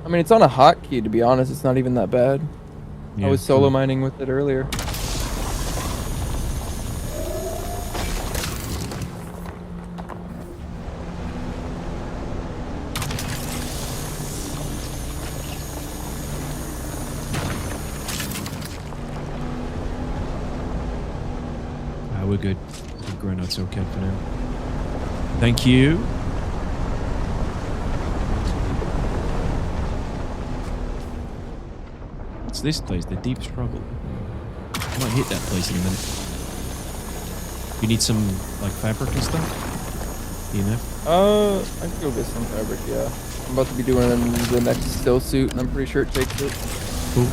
I mean, it's on a hotkey, to be honest. It's not even that bad. Yeah, I was solo cool. mining with it earlier. We're good. The granite's okay for now. Thank you. What's this place? The Deep Struggle. I might hit that place in a minute. You need some, like, fabric and stuff? You know? I can go get some fabric, yeah. I'm about to be doing the next still suit, and I'm pretty sure it takes it. Cool.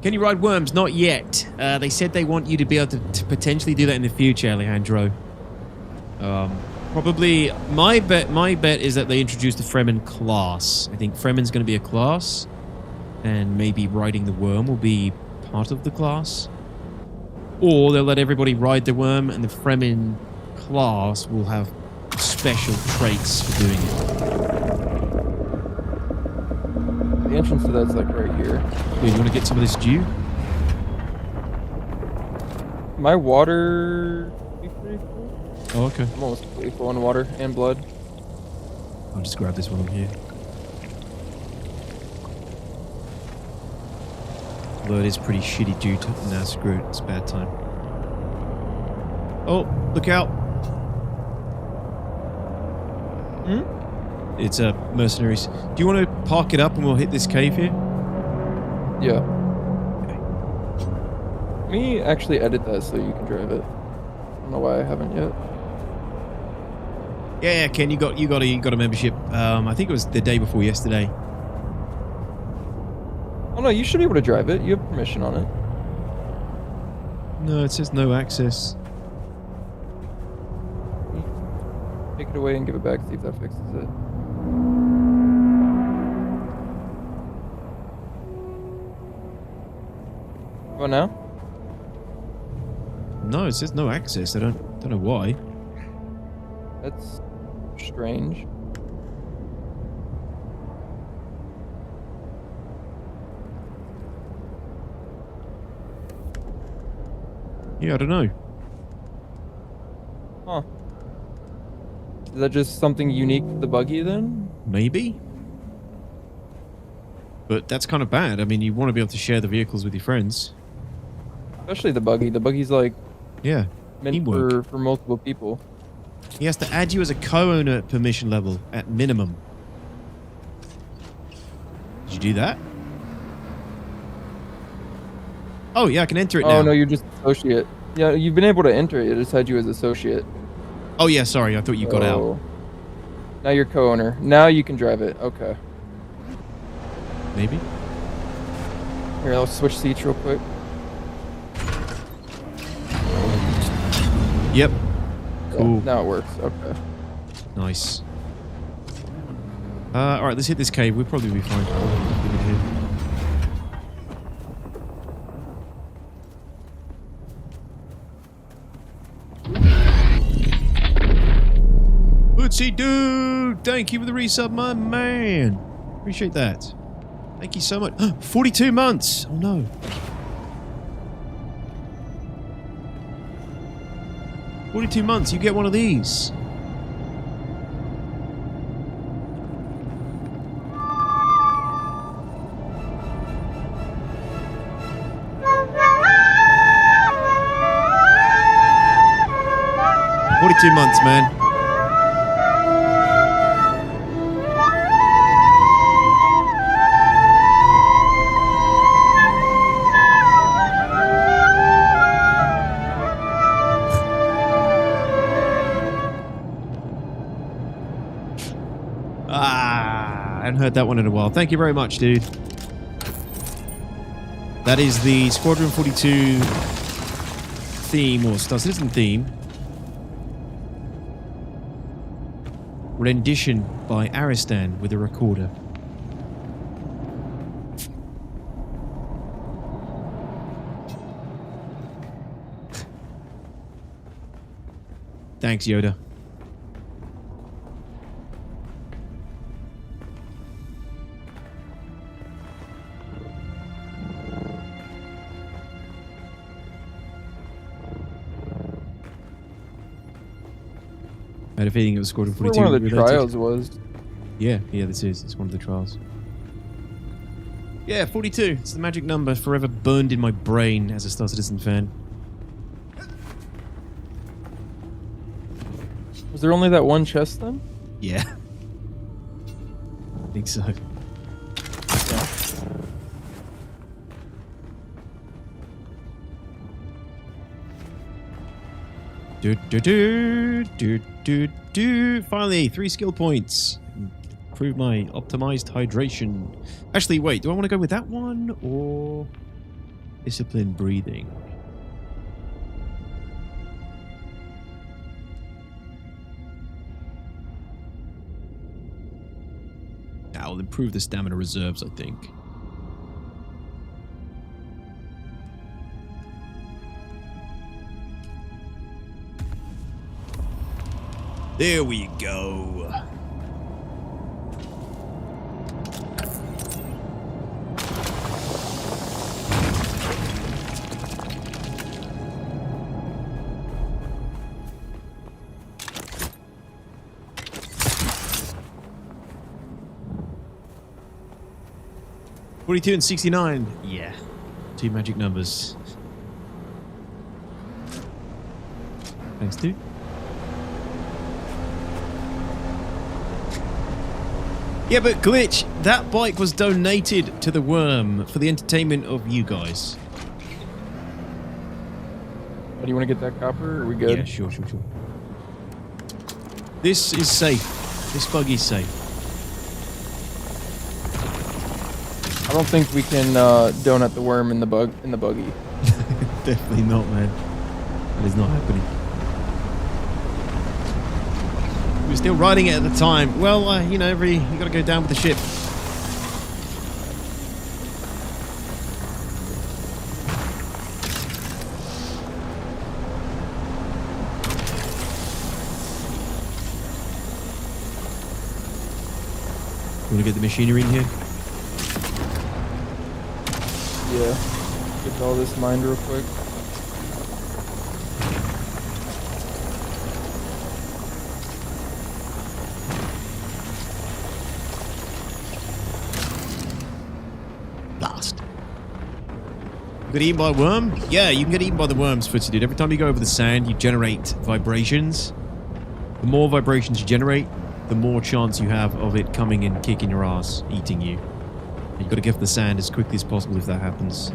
Can you ride worms? Not yet. They said they want you to be able to potentially do that in the future, Alejandro. Probably my bet is that they introduce the Fremen class. I think Fremen's going to be a class, and maybe riding the worm will be part of the class. Or they'll let everybody ride the worm, and the Fremen class will have special traits for doing it. The entrance to that's like right here. Wait, you want to get some of this dew? My water be pretty full. Oh, okay. I'm almost completely full on water and blood. I'll just grab this one here. Although it is pretty shitty due to... Nah, screw it. It's bad time. Oh, look out. Hmm? It's mercenaries. Do you want to park it up and we'll hit this cave here? Yeah. Okay. Let me actually edit that so you can drive it. I don't know why I haven't yet. Yeah, Ken, you got a membership. I think it was the day before yesterday. Oh no, you should be able to drive it. You have permission on it. No, it says no access. Take it away and give it back, see if that fixes it. What now? No, it says no access. I don't know why. That's strange. Yeah, I don't know. Huh. Is that just something unique to the buggy then? Maybe. But that's kind of bad. I mean, you want to be able to share the vehicles with your friends. Especially the buggy. The buggy's like Yeah. meant Teamwork. for multiple people. He has to add you as a co-owner permission level at minimum. Did you do that? Oh, yeah, I can enter it now. Oh no, you're just associate. Yeah, you've been able to enter it. It just had you as associate. Oh, yeah, sorry. I thought you got out. Oh. Now you're co-owner. Now you can drive it. Okay. Maybe? Here, I'll switch seats real quick. Yep. Yeah, Cool. now it works. Okay. Nice. Alright, let's hit this cave. We'll probably be fine. Leave it here. What'sy dude? Thank you for the resub, my man. Appreciate that. Thank you so much. 42 months! Oh no. "42 months, you get one of these." "42 months, man." I haven't heard that one in a while. Thank you very much, dude. That is the Squadron 42 theme, or Star Citizen theme. Rendition by Aristan with a recorder. Thanks, Yoda. I had a feeling it was Squadron That's where 42. one of the related. trials was. Yeah, this is. It's one of the trials. Yeah, 42. It's the magic number forever burned in my brain as a Star Citizen fan. Was there only that one chest then? Yeah. I think so. Do. Finally, 3 skill points. Improve my optimized hydration. Actually, wait, do I want to go with that one or disciplined breathing? I'll improve the stamina reserves, I think. There we go. $42 and $69. Yeah. 2 magic numbers. Thanks, dude. Yeah, but Glitch, that bike was donated to the Worm for the entertainment of you guys. Do you want to get that copper? Or are we good? Yeah, sure. This is safe. This buggy's safe. I don't think we can donut the worm in the buggy. Definitely not, man. That is not happening. We were still riding it at the time. Well, you know, you got to go down with the ship. You want to get the machinery in here? Yeah. Get all this mined real quick. Blast. You get eaten by a worm? Yeah, you can get eaten by the worms, Footsie dude. Every time you go over the sand, you generate vibrations. The more vibrations you generate, the more chance you have of it coming and kicking your ass, eating you. And you've got to get to the sand as quickly as possible if that happens.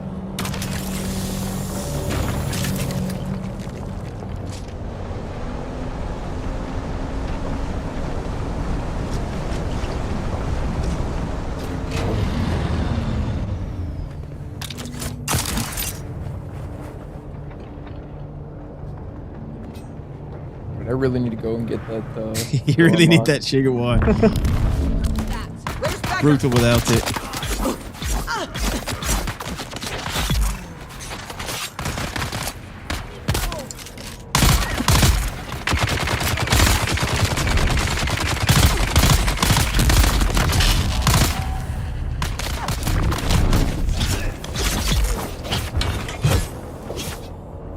But I really need to go and get that. You really need that sugar wire. Brutal without it.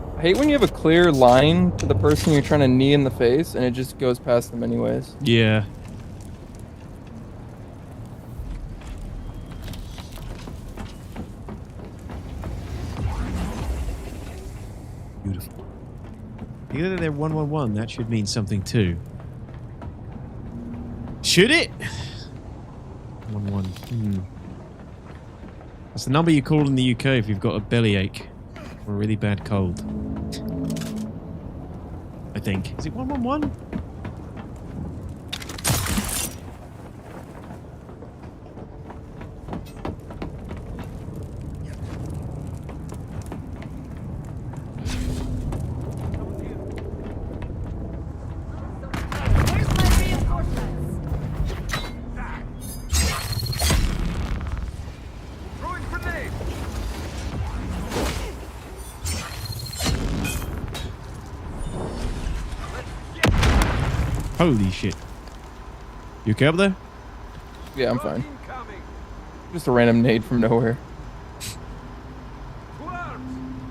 I hate when you have a clear line to the person you're trying to knee in the face, and it just goes past them anyways. Yeah. Beautiful. You know they're 111. That should mean something too. Should it? 11. That's the number you call in the UK if you've got a bellyache or a really bad cold. I think. Is it 111? Where's my reinforcements? Throwing grenade. Holy shit. You okay up there? Yeah, I'm fine. Incoming. Just a random nade from nowhere. To arms.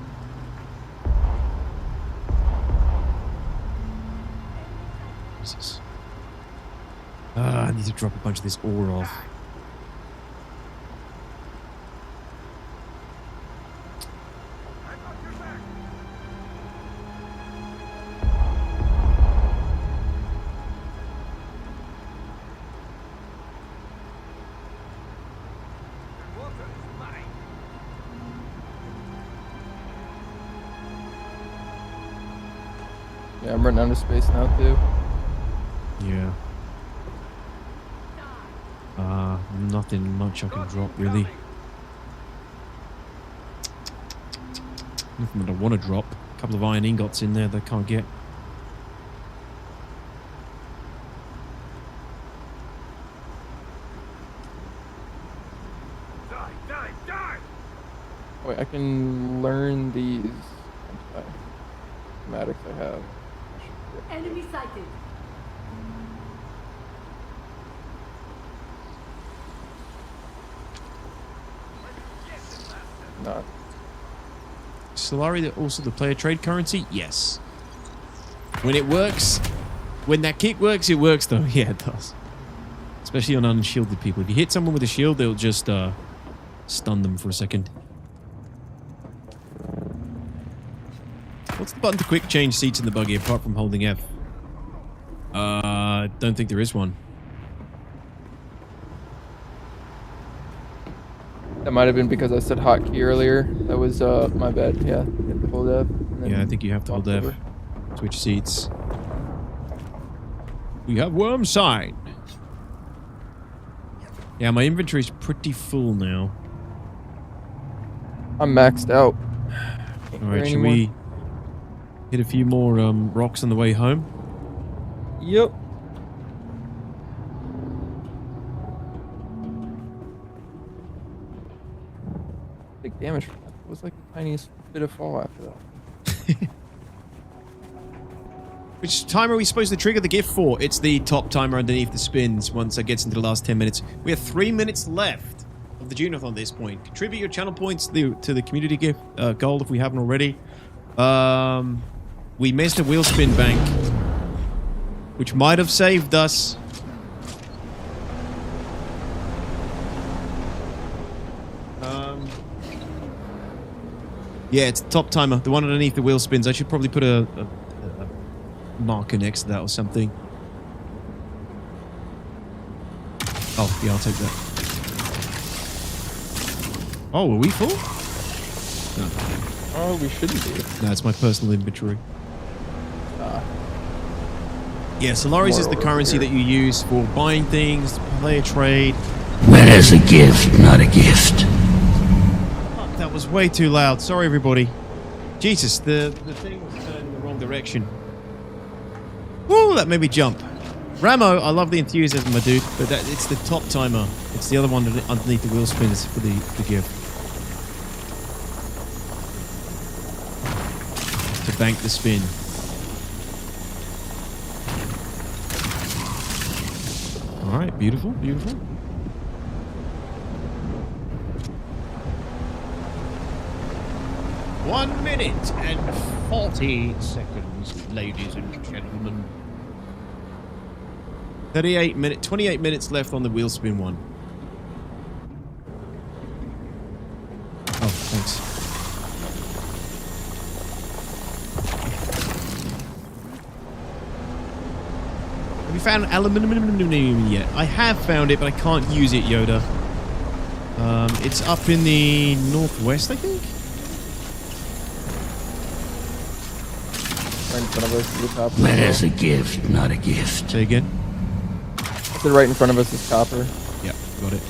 Jesus. I need to drop a bunch of this ore off. I got your back. The water is mine. Yeah, I'm running out of space now too. Yeah. Nothing much I can drop really. Nothing that I want to drop. A couple of iron ingots in there that I can't get. Die, die, die. Wait, I can learn these schematics I have. Enemy sighted. Not. Solari also the player trade currency? Yes. When it works, when that kick works, it works though. Yeah, it does. Especially on unshielded people. If you hit someone with a shield, they'll just stun them for a second. What's the button to quick change seats in the buggy apart from holding F? Don't think there is one. That might have been because I said hotkey earlier. That was my bad. Yeah, you have to hold F. and then Yeah, I think you have to hold walk F. over. Switch seats. We have worm sign. Yeah, my inventory's pretty full now. I'm maxed out. Can't All carry right, should anymore. we hit a few more rocks on the way home? Yep. Big damage from that. It was like the tiniest bit of fall after that. Which timer are we supposed to trigger the gift for? It's the top timer underneath the spins once it gets into the last 10 minutes. We have 3 minutes left of the Dune A-THON at this point. Contribute your channel points to the community gift goal if we haven't already. We missed a wheel spin bank, which might have saved us. Yeah, it's the top timer, the one underneath the wheel spins. I should probably put a marker next to that or something. Oh, yeah, I'll take that. Oh, are we full? No, Oh, we shouldn't be. no, it's my personal inventory. Yeah, Solaris is the currency that you use for buying things, to play a trade. That is a gift, not a gift. Fuck, that was way too loud. Sorry, everybody. Jesus, the thing was turning the wrong direction. Woo, that made me jump. Ramo, I love the enthusiasm, my dude, but it's the top timer. It's the other one underneath the wheel spins for the gift. To bank the spin. Alright, beautiful, beautiful. One minute and 40 seconds, ladies and gentlemen. 28 minutes left on the wheel spin one. Oh, thanks. Have you found aluminum yet? I have found it, but I can't use it, Yoda. It's up in the northwest, I think? Right in front of us is the copper. That is a gift, not a gift. Say again? I said right in front of us is copper. Yeah, got it.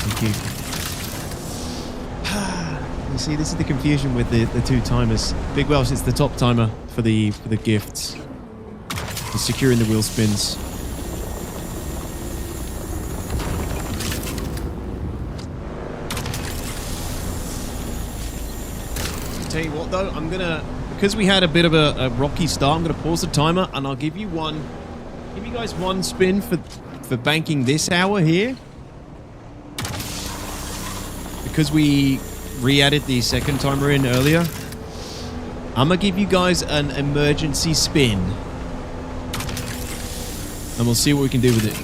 Thank you. You see, this is the confusion with the two timers. Big Welsh is the top timer for the gifts. The securing the wheel spins. Tell you what though, I'm gonna, because we had a bit of a rocky start, I'm gonna pause the timer and I'll give you guys one spin for banking this hour here. Because we re-added the second timer in earlier, I'm gonna give you guys an emergency spin. And we'll see what we can do with it.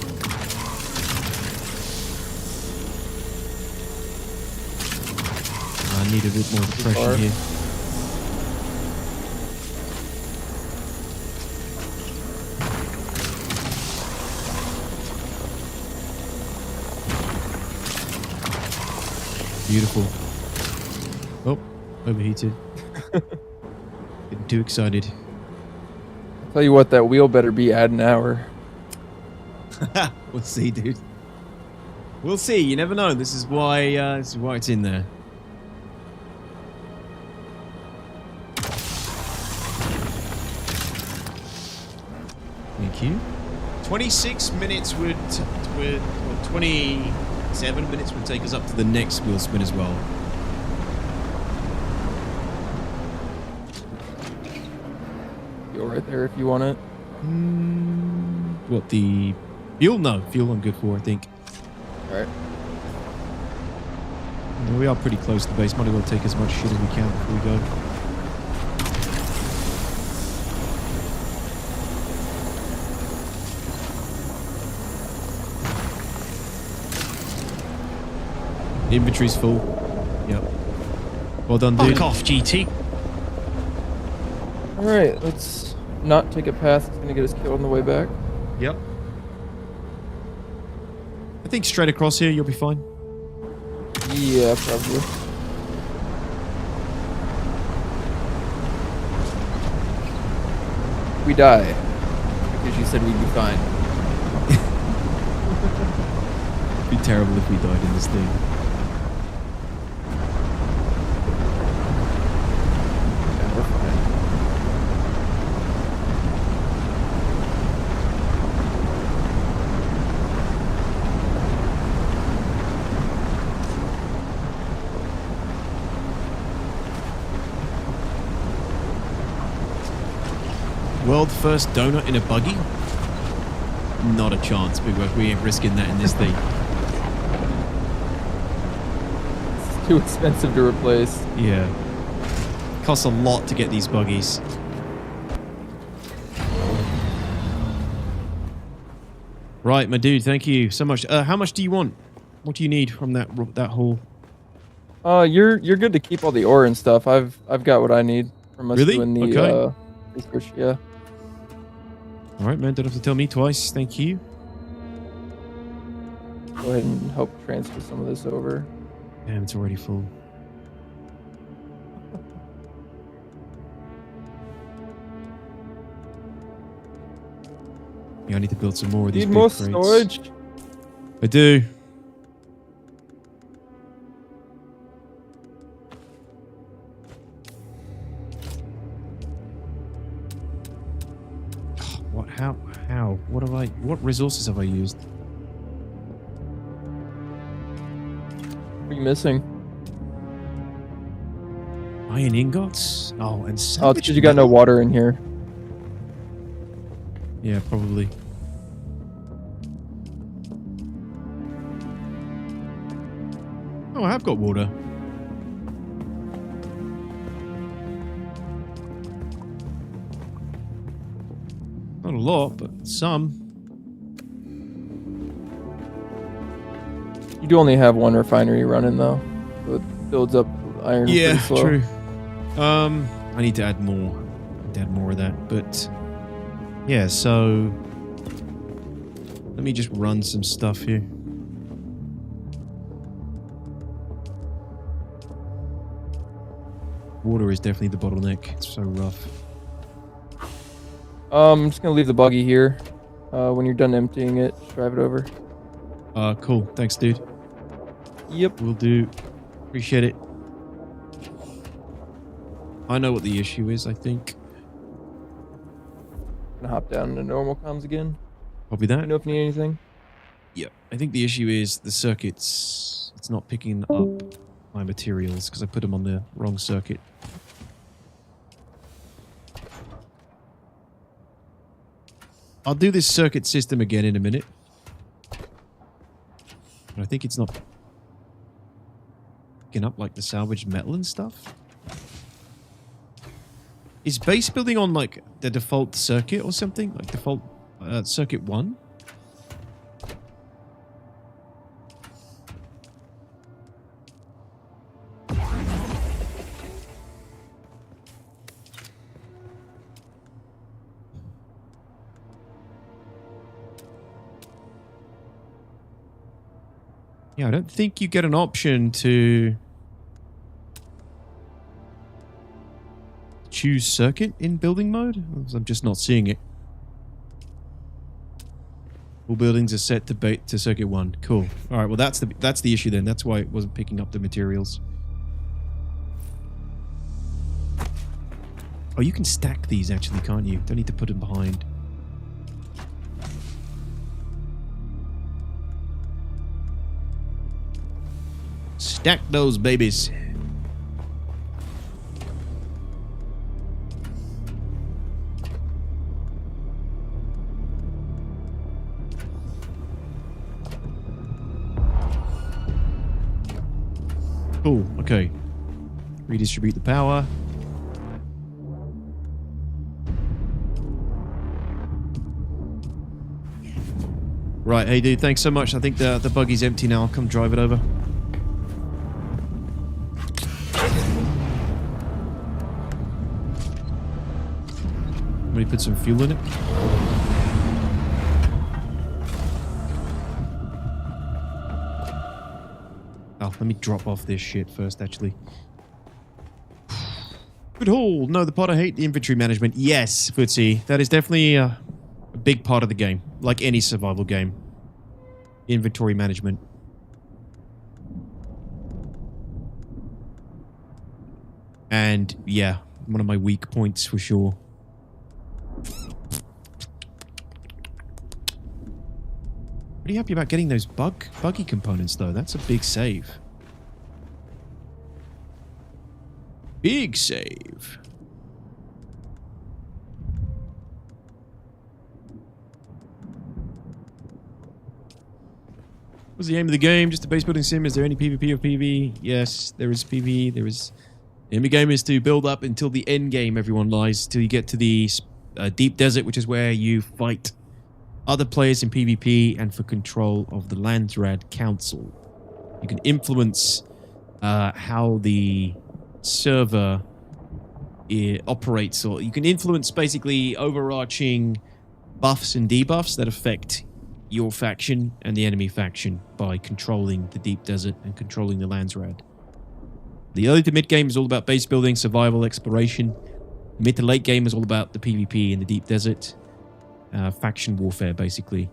I need a bit more pressure here. Beautiful. Oh, overheated. Getting too excited. Tell you what, that wheel better be at an hour. We'll see, dude. We'll see. You never know. This is why it's in there. Thank you. 26 minutes would 27 minutes would take us up to the next wheel spin as well. Go right there if you want it. What, the fuel? No, fuel I'm good for, I think. Alright. Yeah, we are pretty close to the base. Might as well take as much shit as we can before we go. Inventory's full. Yep. Well done, dude. Fuck off, GT. Alright, let's not take a path that's gonna get us killed on the way back. Yep. I think straight across here, you'll be fine. Yeah, probably. We die. Because you said we'd be fine. It'd be terrible if we died in this thing. Yeah, we're fine. World first donut in a buggy? Not a chance, Big Web. We ain't risking that in this thing. It's too expensive to replace. Yeah. Costs a lot to get these buggies. Right, my dude. Thank you so much. How much do you want? What do you need from that haul? You're good to keep all the ore and stuff. I've got what I need from us Really? doing the Okay. research. Yeah. All right, man. Don't have to tell me twice. Thank you. Go ahead and help transfer some of this over. Damn, it's already full. Yeah, I need to build some more of these Need big more crates. storage. I do. What? How? What resources have I used? What are you missing? Iron ingots? Oh, and Oh, it's salvage because you got no metal? water in here. Yeah, probably. Oh, I have got water. Not a lot, but some. You do only have one refinery running though, so it builds up iron Yeah, pretty slow. true. I need to add more. Add more of that, but yeah. So let me just run some stuff here. Water is definitely the bottleneck. It's so rough. I'm just gonna leave the buggy here. When you're done emptying it, just drive it over. Cool. Thanks, dude. Yep. Will do. Appreciate it. I know what the issue is, I think. Gonna hop down into normal comms again. Copy Let me that. know if you need anything. Yep. I think the issue is the circuits. It's not picking up my materials because I put them on the wrong circuit. I'll do this circuit system again in a minute. But I think it's not picking up like the salvaged metal and stuff. Is base building on like the default circuit or something? Like default circuit 1? Yeah, I don't think you get an option to choose circuit in building mode. I'm just not seeing it. All buildings are set to circuit 1. Cool. All right. Well, that's the issue then. That's why it wasn't picking up the materials. Oh, you can stack these actually, can't you? Don't need to put them behind. Stack those babies. Cool, okay. Redistribute the power. Right, hey dude, thanks so much. I think the buggy's empty now. I'll come drive it over. Let me put some fuel in it. Oh, let me drop off this shit first, actually. Good haul. No, the part I hate, the inventory management. Yes, Footsie. That is definitely a big part of the game. Like any survival game. Inventory management. And, yeah, one of my weak points for sure. Pretty happy about getting those buggy components, though. That's a big save. Big save. What's the aim of the game? Just a base building sim. Is there any PvP or PvE? Yes, there is PvE. There is... The aim of the game is to build up until the end game, everyone lies, till you get to the deep desert, which is where you fight other players in PvP and for control of the Landsrad Council. You can influence how the server operates, or you can influence basically overarching buffs and debuffs that affect your faction and the enemy faction by controlling the deep desert and controlling the Landsrad. The early to mid game is all about base building, survival, exploration. Mid to late game is all about the PvP in the deep desert. Faction warfare, basically.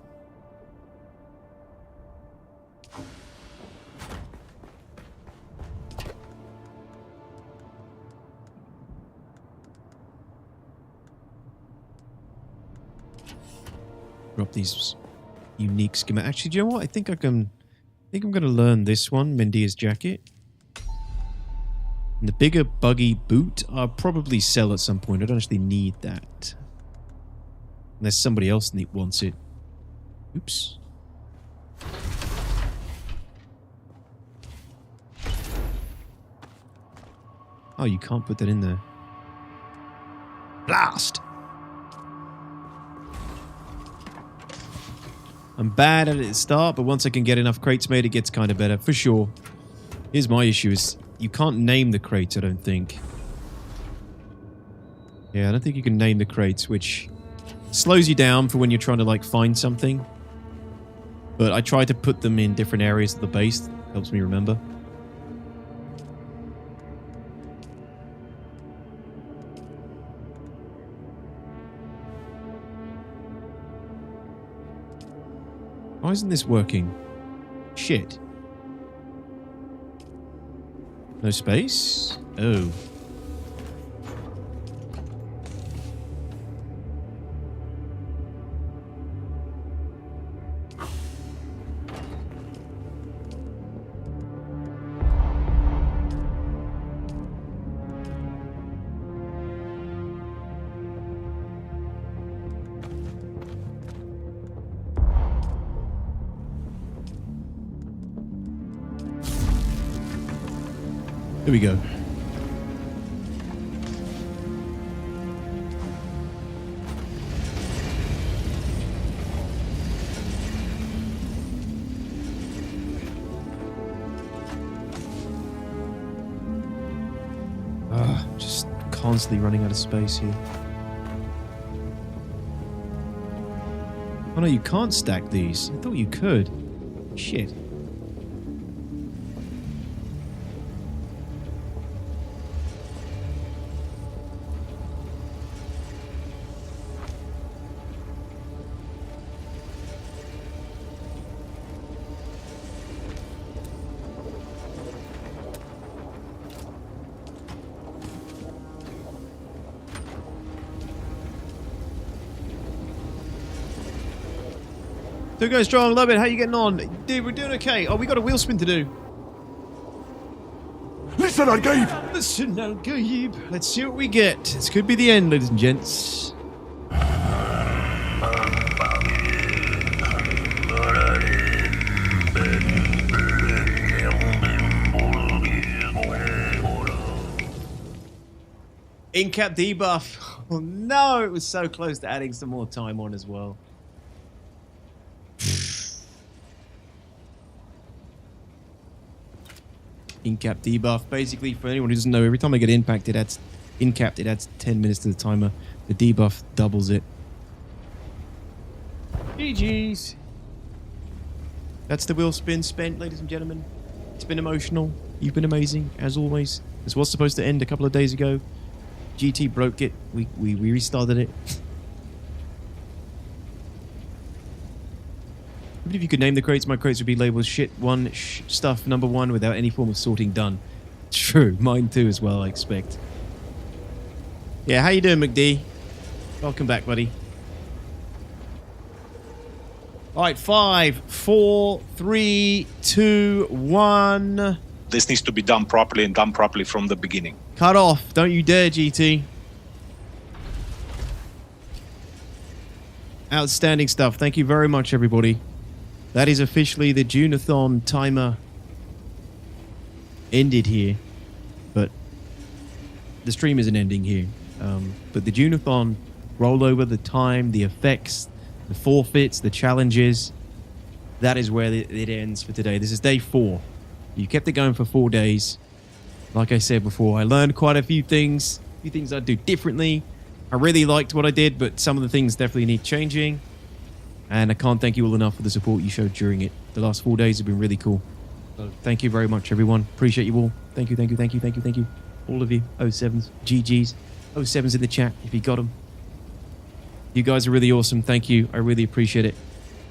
Drop these unique schematics. Actually, do you know what? I think I'm going to learn this one, Mendia's jacket. And the bigger buggy boot, I'll probably sell at some point. I don't actually need that. Unless somebody else wants it. Oops. Oh, you can't put that in there. Blast! I'm bad at it at the start, but once I can get enough crates made, it gets kind of better, for sure. Here's my issue is you can't name the crates, I don't think. Yeah, I don't think you can name the crates, which slows you down for when you're trying to, like, find something. But I try to put them in different areas of the base. Helps me remember. Why isn't this working? Shit. No space? Oh. Here we go. Just constantly running out of space here. Oh no, you can't stack these. I thought you could. Shit. Two going strong, love it. How you getting on? Dude, we're doing okay. Oh, we got a wheel spin to do. Listen, Gabe! Listen now, Gabe. Let's see what we get. This could be the end, ladies and gents. In-cap debuff. Oh no, it was so close to adding some more time on as well. In-cap debuff. Basically, for anyone who doesn't know, every time I get impacted, it adds In capped, it adds 10 minutes to the timer. The debuff doubles it. GG's. That's the wheel spin spent, ladies and gentlemen. It's been emotional. You've been amazing, as always. This was supposed to end a couple of days ago. GT broke it. We restarted it. Even if you could name the crates, my crates would be labeled shit 1, stuff number 1 without any form of sorting done. True. Mine too as well, I expect. Yeah, how you doing, McD? Welcome back, buddy. All right, 5, 4, 3, 2, 1. This needs to be done properly and done properly from the beginning. Cut off. Don't you dare, GT. Outstanding stuff. Thank you very much, everybody. That is officially the Dune-A-THON timer ended here. But the stream isn't ending here. But the Dune-A-THON rollover, the time, the effects, the forfeits, the challenges, that is where it ends for today. This is day 4. You kept it going for 4 days. Like I said before, I learned quite a few things I'd do differently. I really liked what I did, but some of the things definitely need changing. And I can't thank you all enough for the support you showed during it. The last 4 days have been really cool. So thank you very much, everyone. Appreciate you all. Thank you, thank you, thank you, thank you, thank you. All of you. 07s, GGs. 07s in the chat if you got them. You guys are really awesome. Thank you. I really appreciate it.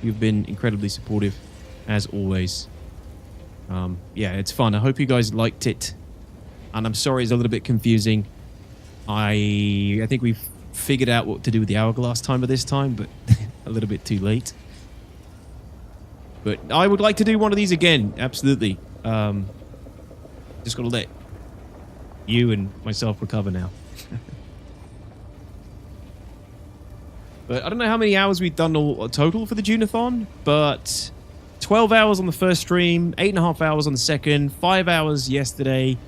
You've been incredibly supportive, as always. Yeah, it's fun. I hope you guys liked it. And I'm sorry it's a little bit confusing. I think we've figured out what to do with the hourglass timer this time, but a little bit too late. But I would like to do one of these again. Absolutely. Just got to let you and myself recover now. But I don't know how many hours we've done all total for the Dune-A-THON, but 12 hours on the first stream, 8.5 hours on the second, 5 hours yesterday,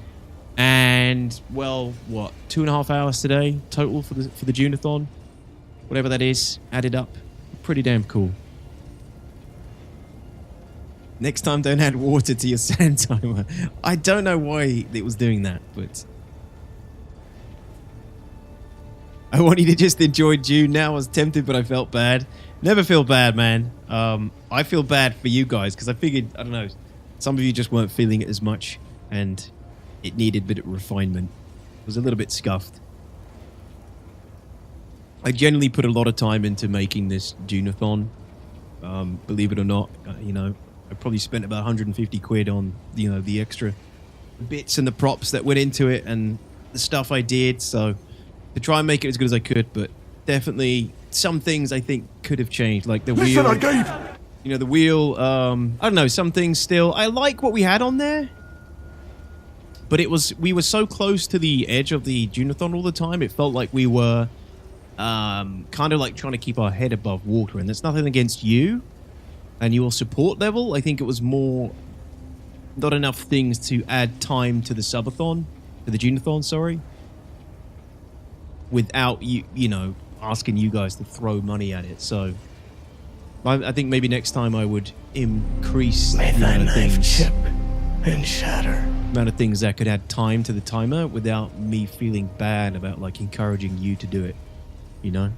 and, well, what, 2.5 hours today total for the Dune-A-THON? Whatever that is, added up. Pretty damn cool. Next time, don't add water to your sand timer. I don't know why it was doing that, but I want you to just enjoy Dune. Now I was tempted, but I felt bad. Never feel bad, man. I feel bad for you guys because I figured, I don't know, some of you just weren't feeling it as much and it needed a bit of refinement. It was a little bit scuffed. I generally put a lot of time into making this Dune-A-THON. Believe it or not, you know, I probably spent about 150 quid on, you know, the extra bits and the props that went into it and the stuff I did. So to try and make it as good as I could, but definitely some things I think could have changed, like the wheel. You know, the wheel, I don't know, some things still. I like what we had on there, but we were so close to the edge of the Dune-A-THON all the time, it felt like we were kind of like trying to keep our head above water, and that's nothing against you and your support level. I think it was more not enough things to add time to the subathon, to the Dune-A-THON, sorry, without you know, asking you guys to throw money at it. So I think maybe next time I would increase the amount of things, chip and shatter. Amount of things that could add time to the timer without me feeling bad about like encouraging you to do it, you know.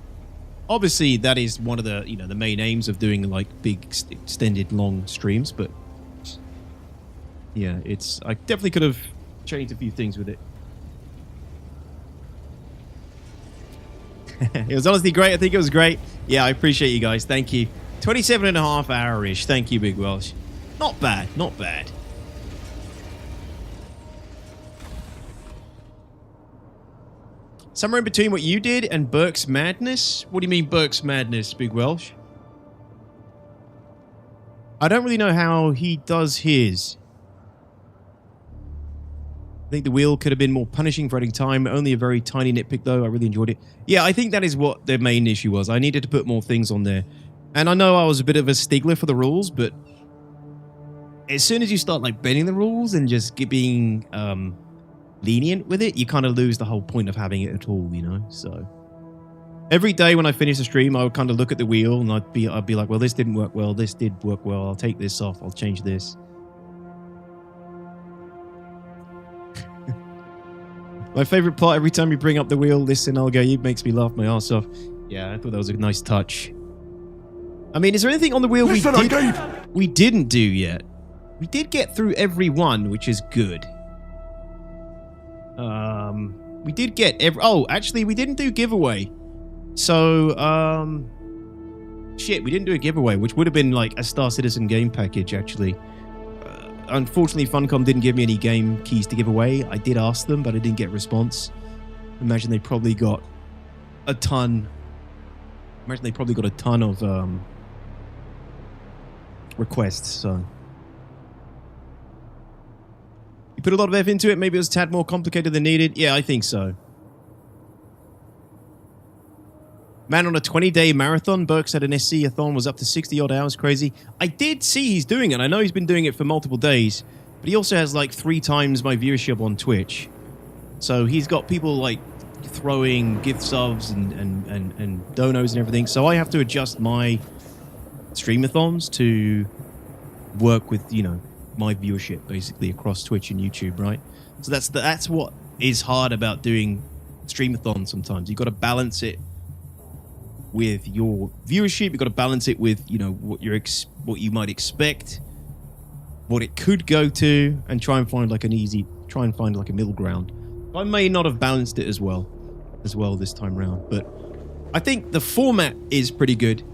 Obviously that is one of the, you know, the main aims of doing like big extended long streams, but yeah, I definitely could have changed a few things with it. It was honestly great. I think it was great. Yeah, I appreciate you guys. Thank you. 27.5 hour-ish. Thank you, Big Welsh. Not bad. Not bad. Somewhere in between what you did and Burke's Madness? What do you mean Burke's Madness, Big Welsh? I don't really know how he does his. I think the wheel could have been more punishing for adding time. Only a very tiny nitpick, though. I really enjoyed it. Yeah, I think that is what the main issue was. I needed to put more things on there. And I know I was a bit of a stickler for the rules, but as soon as you start like bending the rules and just being lenient with it, you kind of lose the whole point of having it at all, you know? So every day when I finish the stream, I would kind of look at the wheel and I'd be like, well, this didn't work well. This did work well. I'll take this off. I'll change this. My favorite part, every time you bring up the wheel, listen, I'll go, it makes me laugh my ass off. Yeah, I thought that was a nice touch. I mean, is there anything on the wheel we didn't do yet? We did get through every one, which is good. We did get every... Oh, actually, we didn't do giveaway. So, shit, we didn't do a giveaway, which would have been like a Star Citizen game package, actually. Unfortunately, Funcom didn't give me any game keys to give away. I did ask them, but I didn't get a response. Imagine they probably got a ton... of requests, so... You put a lot of effort into it, maybe it was a tad more complicated than needed. Yeah, I think so. Man, on a 20-day marathon, Burke said an SC-a-thon was up to 60-odd hours. Crazy. I did see he's doing it. I know he's been doing it for multiple days, but he also has like 3 times my viewership on Twitch. So he's got people like throwing gift subs and donos and everything. So I have to adjust my streamathons to work with, you know, my viewership basically across Twitch and YouTube, right? So that's what is hard about doing streamathons sometimes. You've got to balance it with your viewership. You've got to balance it with, you know, what you might expect, what it could go to, and try and find like a middle ground. I may not have balanced it as well this time round, but I think the format is pretty good.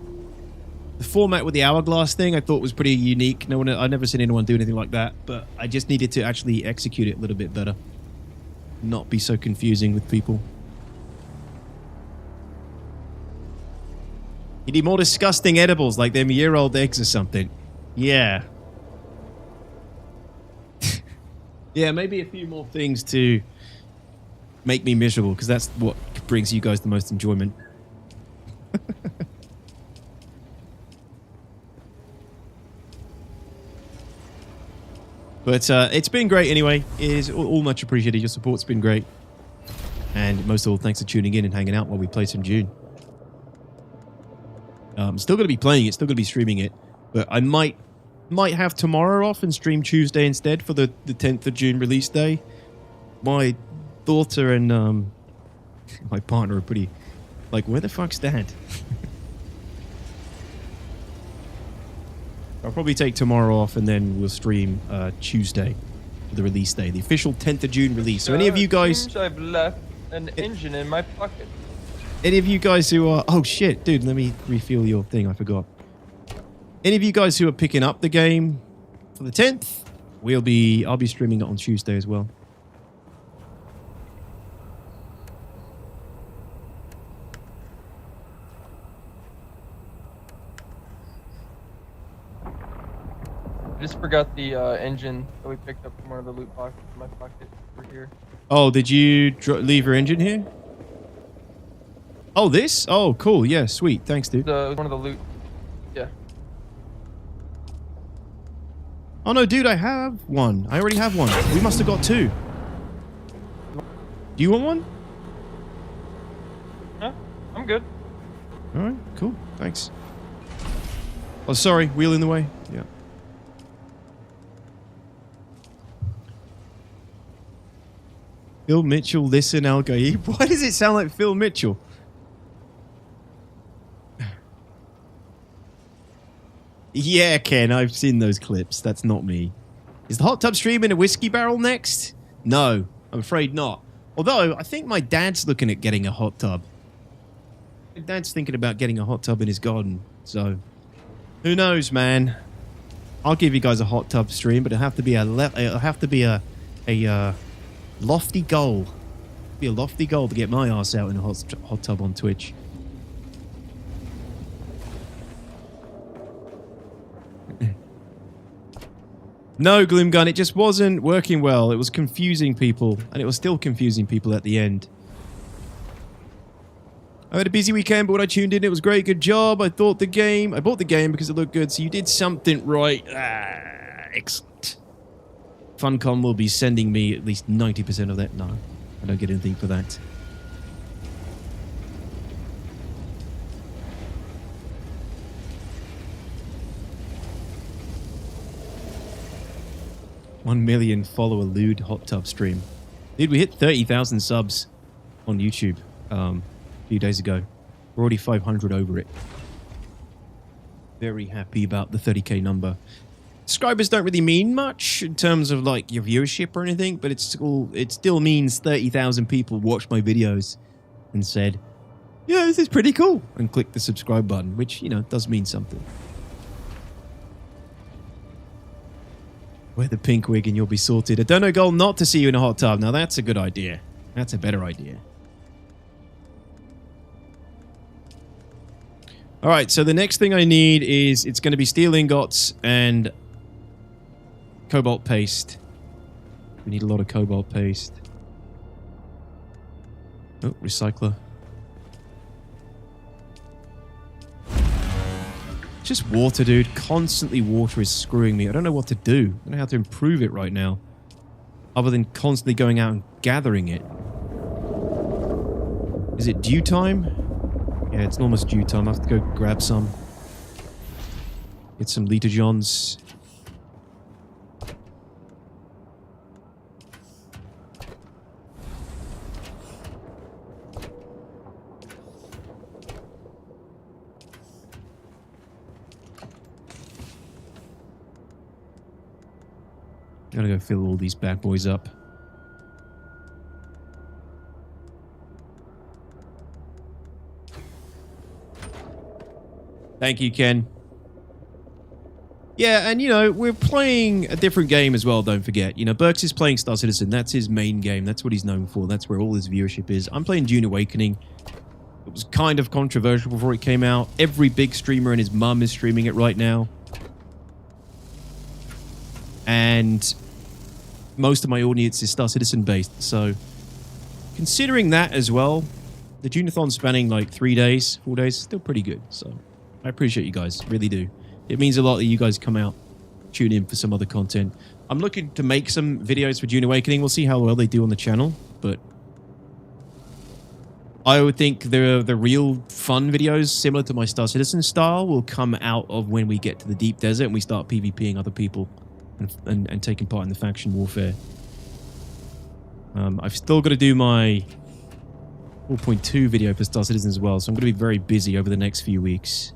The format with the hourglass thing I thought was pretty unique. I've never seen anyone do anything like that, but I just needed to actually execute it a little bit better. Not be so confusing with people. You need more disgusting edibles like them year-old eggs or something. Yeah. Yeah, maybe a few more things to make me miserable, because that's what brings you guys the most enjoyment. But it's been great anyway. It is all much appreciated. Your support's been great. And most of all, thanks for tuning in and hanging out while we play some Dune. Still going to be playing it, still going to be streaming it. But I might have tomorrow off and stream Tuesday instead for the 10th of June release day. My daughter and my partner are pretty... Like, where the fuck's Dad? I'll probably take tomorrow off and then we'll stream Tuesday for the release day, the official 10th of June release. So any of you guys... I've left an engine in my pocket. Any of you guys who are... Oh shit, dude, let me refuel your thing, I forgot. Any of you guys who are picking up the game for the 10th, I'll be streaming it on Tuesday as well. I just forgot the engine that we picked up from one of the loot boxes in my pocket over here. Oh, did you leave your engine here? Oh, this? Oh, cool. Yeah, sweet. Thanks, dude. One of the loot. Yeah. Oh, no, dude, I have one. I already have one. We must have got 2. Do you want one? No, I'm good. All right, cool. Thanks. Oh, sorry. Wheel in the way. Yeah. Phil Mitchell, listen, Al Gaib. Why does it sound like Phil Mitchell? Yeah, Ken, I've seen those clips. That's not me. Is the hot tub stream in a whiskey barrel next? No, I'm afraid not. Although, I think my dad's looking at getting a hot tub. My dad's thinking about getting a hot tub in his garden. So, who knows, man? I'll give you guys a hot tub stream, but it'll have to be a lofty goal. It'll be a lofty goal to get my ass out in a hot tub on Twitch. No, Gloomgun, it just wasn't working well. It was confusing people, and it was still confusing people at the end. I had a busy weekend, but when I tuned in, it was great. Good job. I bought the game because it looked good, so you did something right. Excellent. Funcom will be sending me at least 90% of that. No, I don't get anything for that. $1 million follower lewd hot tub stream. Dude, we hit 30,000 subs on YouTube a few days ago. We're already 500 over it. Very happy about the 30k number. Subscribers don't really mean much in terms of like your viewership or anything, but it still means 30,000 people watched my videos and said, yeah, this is pretty cool, and clicked the subscribe button, which, you know, does mean something. Wear the pink wig and you'll be sorted. A dono goal not to see you in a hot tub. Now that's a good idea. That's a better idea. All right, so the next thing I need is, it's going to be steel ingots and cobalt paste. We need a lot of cobalt paste. Oh, recycler. Just water, dude. Constantly water is screwing me. I don't know what to do. I don't know how to improve it right now. Other than constantly going out and gathering it. Is it dew time? Yeah, it's almost dew time. I have to go grab some. Get some liter johns. Gotta go fill all these bad boys up. Thank you, Ken. Yeah, and you know, we're playing a different game as well, don't forget. You know, Burks is playing Star Citizen. That's his main game. That's what he's known for. That's where all his viewership is. I'm playing Dune Awakening. It was kind of controversial before it came out. Every big streamer and his mum is streaming it right now. And most of my audience is Star Citizen based, so considering that as well, the Dune A-THON spanning like 3 days, 4 days, still pretty good. So I appreciate you guys, really do. It means a lot that you guys come out, tune in for some other content. I'm looking to make some videos for Dune Awakening. We'll see how well they do on the channel, but I would think the real fun videos, similar to my Star Citizen style, will come out of when we get to the deep desert and we start PvPing other people. And taking part in the faction warfare. I've still got to do my 4.2 video for Star Citizen as well, so I'm going to be very busy over the next few weeks.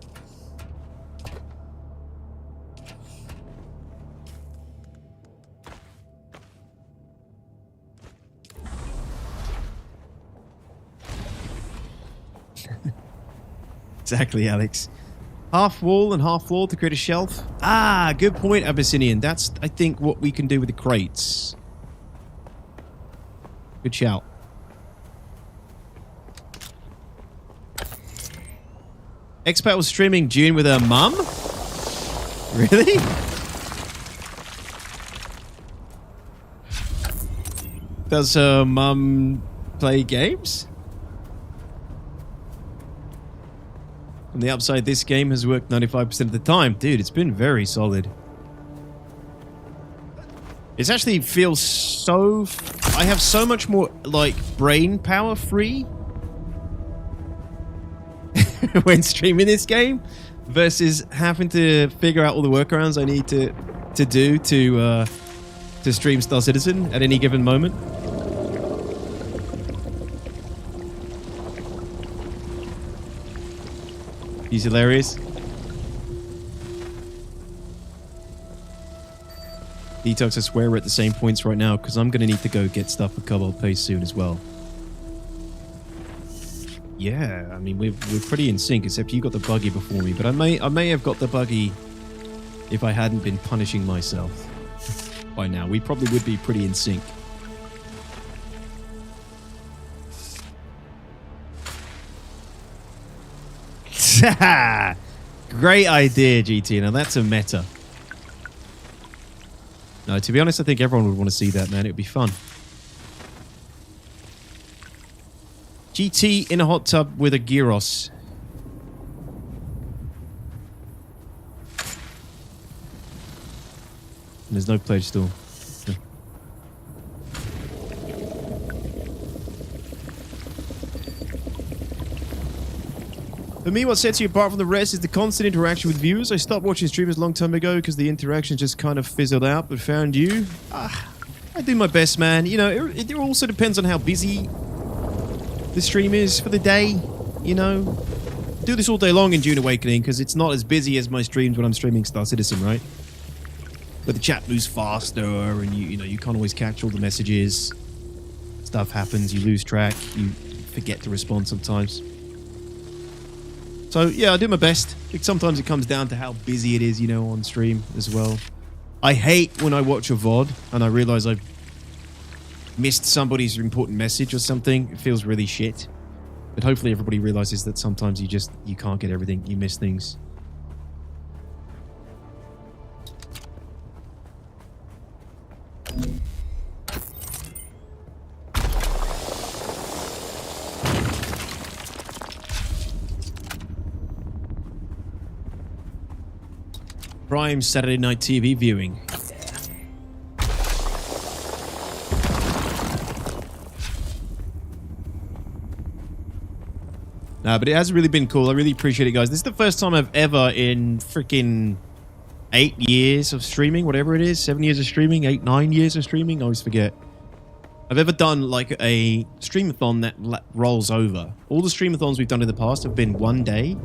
Exactly, Alex. Half wall and half floor to create a shelf. Ah, good point, Abyssinian. That's, I think, what we can do with the crates. Good shout. Expat was streaming Dune with her mum? Really? Does her mum play games? On the upside, this game has worked 95% of the time. Dude, it's been very solid. It actually feels so... I have so much more, like, brain power free when streaming this game versus having to figure out all the workarounds I need to do to stream Star Citizen at any given moment. He's hilarious. Detox, I swear we're at the same points right now because I'm going to need to go get stuff for Cobalt Paste soon as well. Yeah, I mean, we're pretty in sync, except you got the buggy before me, but I may have got the buggy if I hadn't been punishing myself by now. We probably would be pretty in sync. Great idea, GT. Now that's a meta. No, to be honest, I think everyone would want to see that, man. It would be fun. GT in a hot tub with a gyros. And there's no pledge store. For me, what sets you apart from the rest is the constant interaction with viewers. I stopped watching streamers a long time ago because the interaction just kind of fizzled out, but found you. I do my best, man. You know, it also depends on how busy the stream is for the day. You know, I do this all day long in Dune Awakening because it's not as busy as my streams when I'm streaming Star Citizen, right? But the chat moves faster, and you know you can't always catch all the messages. Stuff happens, you lose track, you forget to respond sometimes. So yeah, I do my best. Sometimes it comes down to how busy it is, you know, on stream as well. I hate when I watch a VOD and I realize I've missed somebody's important message or something. It feels really shit. But hopefully everybody realizes that sometimes you can't get everything, you miss things. Prime Saturday Night TV viewing. Nah, but it has really been cool. I really appreciate it, guys. This is the first time I've ever in freaking 8 years of streaming, whatever it is, 7 years of streaming, 8, 9 years of streaming, I always forget. I've ever done like a streamathon that rolls over. All the streamathons we've done in the past have been one day,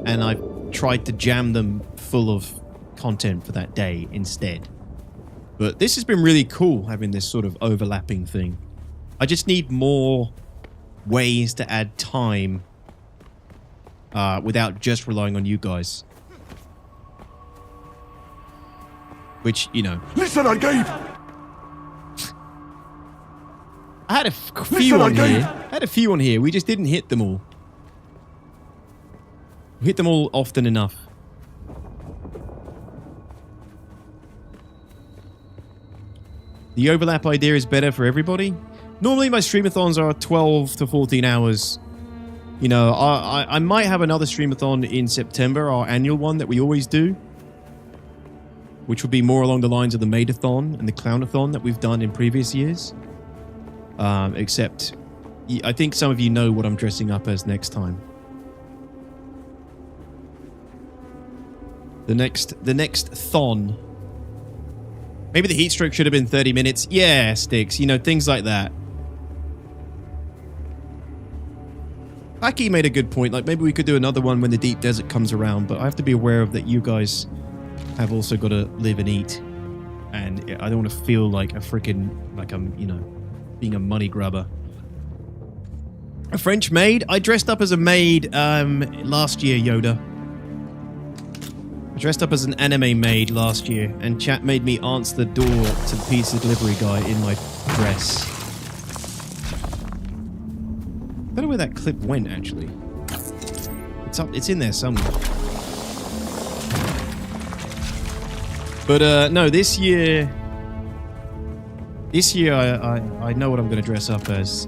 and I've tried to jam them full of content for that day instead. But this has been really cool, having this sort of overlapping thing. I just need more ways to add time without just relying on you guys. Which, you know... Listen, I gave! I had a few on here. I had a few on here. We just didn't hit them all. We hit them all often enough. The overlap idea is better for everybody. Normally my streamathons are 12 to 14 hours. You know, I might have another streamathon in September, our annual one that we always do. Which would be more along the lines of the Maidathon and the Clownathon that we've done in previous years. Except, I think some of you know what I'm dressing up as next time. The next thon. Maybe the heat stroke should have been 30 minutes. Yeah, Sticks. You know, things like that. Aki made a good point. Like, maybe we could do another one when the deep desert comes around. But I have to be aware of that you guys have also got to live and eat. And I don't want to feel like a freaking... Like I'm, you know, being a money grubber. A French maid? I dressed up as a maid last year, Yoda. I dressed up as an anime maid last year, and chat made me answer the door to the pizza delivery guy in my dress. I don't know where that clip went, actually. It's in there somewhere. But no, this year I know what I'm going to dress up as.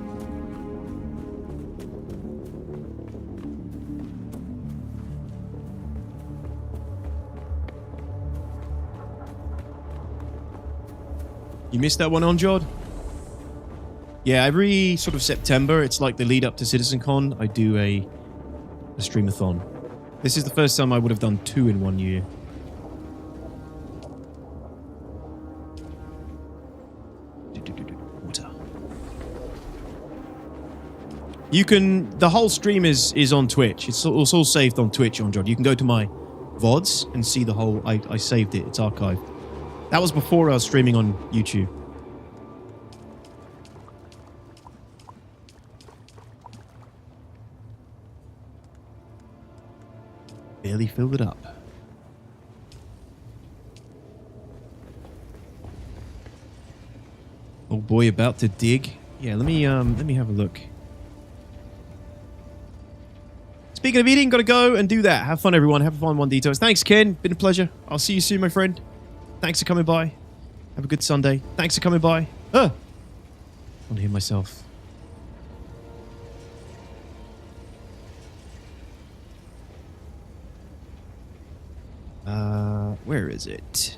You missed that one on, Jod? Yeah, every sort of September, it's like the lead up to CitizenCon, I do a streamathon. This is the first time I would have done 2 in 1 year. Water. You can... The whole stream is on Twitch. It's all saved on Twitch, on Jod. You can go to my VODs and see the whole... I saved it. It's archived. That was before I was streaming on YouTube. Barely filled it up. Oh boy, about to dig. Yeah, let me have a look. Speaking of eating, gotta go and do that. Have fun, everyone. Have fun, One Details. Thanks, Ken. Been a pleasure. I'll see you soon, my friend. Thanks for coming by. Have a good Sunday. Thanks for coming by. I want to hear myself. Where is it?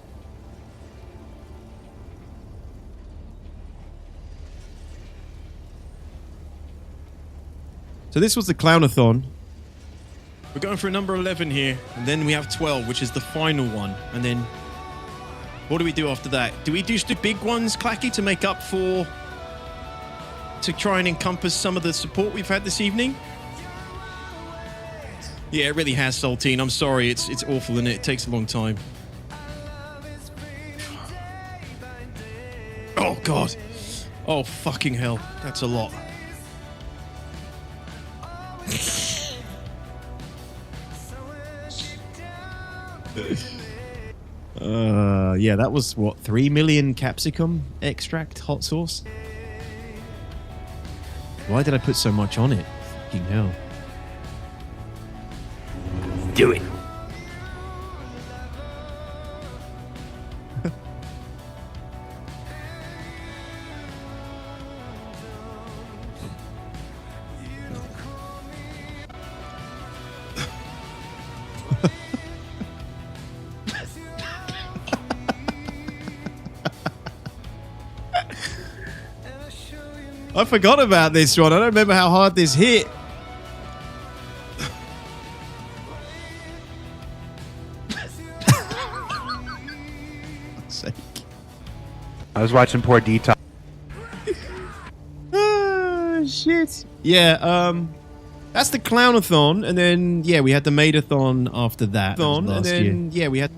So this was the Clownathon. We're going for a number 11 here, and then we have 12, which is the final one, and then What do we do after that? Do we just do big ones, Clacky, to make up for... to try and encompass some of the support we've had this evening? Yeah, it really has, Saltine. I'm sorry. It's awful, and it takes a long time. Oh, God. Oh, fucking hell. That's a lot. Yeah, that was, what, 3 million capsicum extract hot sauce? Why did I put so much on it? Fucking hell. Do it. I forgot about this one. I don't remember how hard this hit. Sake. I was watching poor Detox. Ah, shit. Yeah, that's the Clownathon, and then, yeah, we had the Maidathon after that. And then, yeah, we had...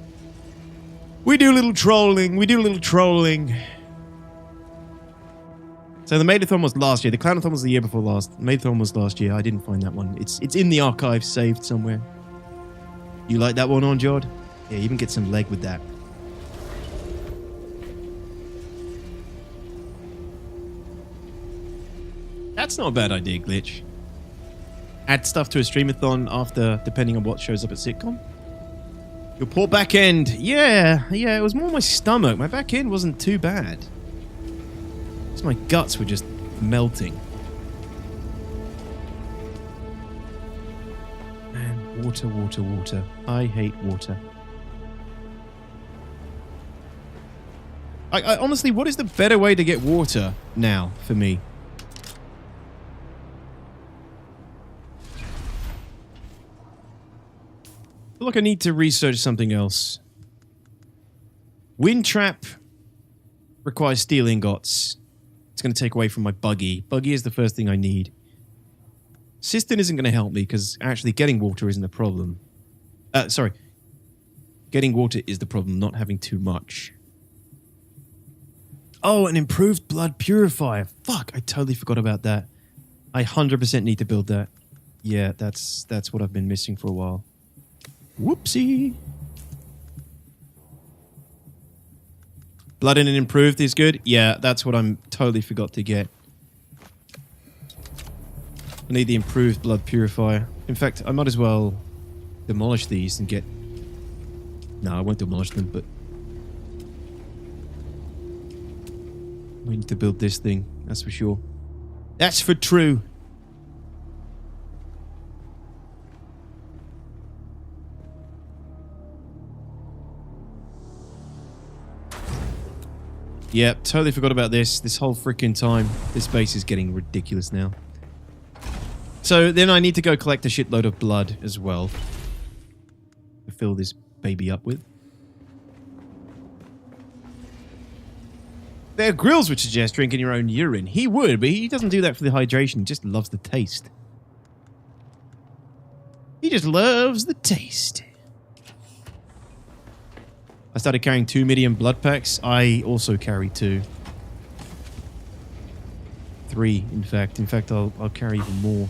We do a little trolling. So the Maidathon was last year. The Clownathon was the year before last. Maidathon was last year. I didn't find that one. It's in the archive, saved somewhere. You like that one on, Jod? Yeah, you even get some leg with that. That's not a bad idea, Glitch. Add stuff to a streamathon after, depending on what shows up at Sitcom. Your poor back end. Yeah, it was more my stomach. My back end wasn't too bad. Just my guts were just melting. Man, water. I hate water. I honestly, what is the better way to get water now for me? I feel like I need to research something else. Wind trap requires steel ingots. It's going to take away from my buggy. Buggy is the first thing I need. Cistern isn't going to help me because actually getting water isn't a problem. Sorry. Getting water is the problem, not having too much. Oh, an improved blood purifier. Fuck, I totally forgot about that. I 100% need to build that. Yeah, that's what I've been missing for a while. Whoopsie. Blood in and improved is good. Yeah, that's what I'm totally forgot to get. I need the improved blood purifier. In fact, I might as well demolish these and get... No, I won't demolish them, but... we need to build this thing, that's for sure. That's for true. Yeah, totally forgot about this whole freaking time. This base is getting ridiculous now. So then I need to go collect a shitload of blood as well to fill this baby up with. Bear Grylls would suggest drinking your own urine. He would, but he doesn't do that for the hydration. He just loves the taste. He just loves the taste. I started carrying 2 medium blood packs. I also carry 2. 3, in fact. In fact, I'll carry even more.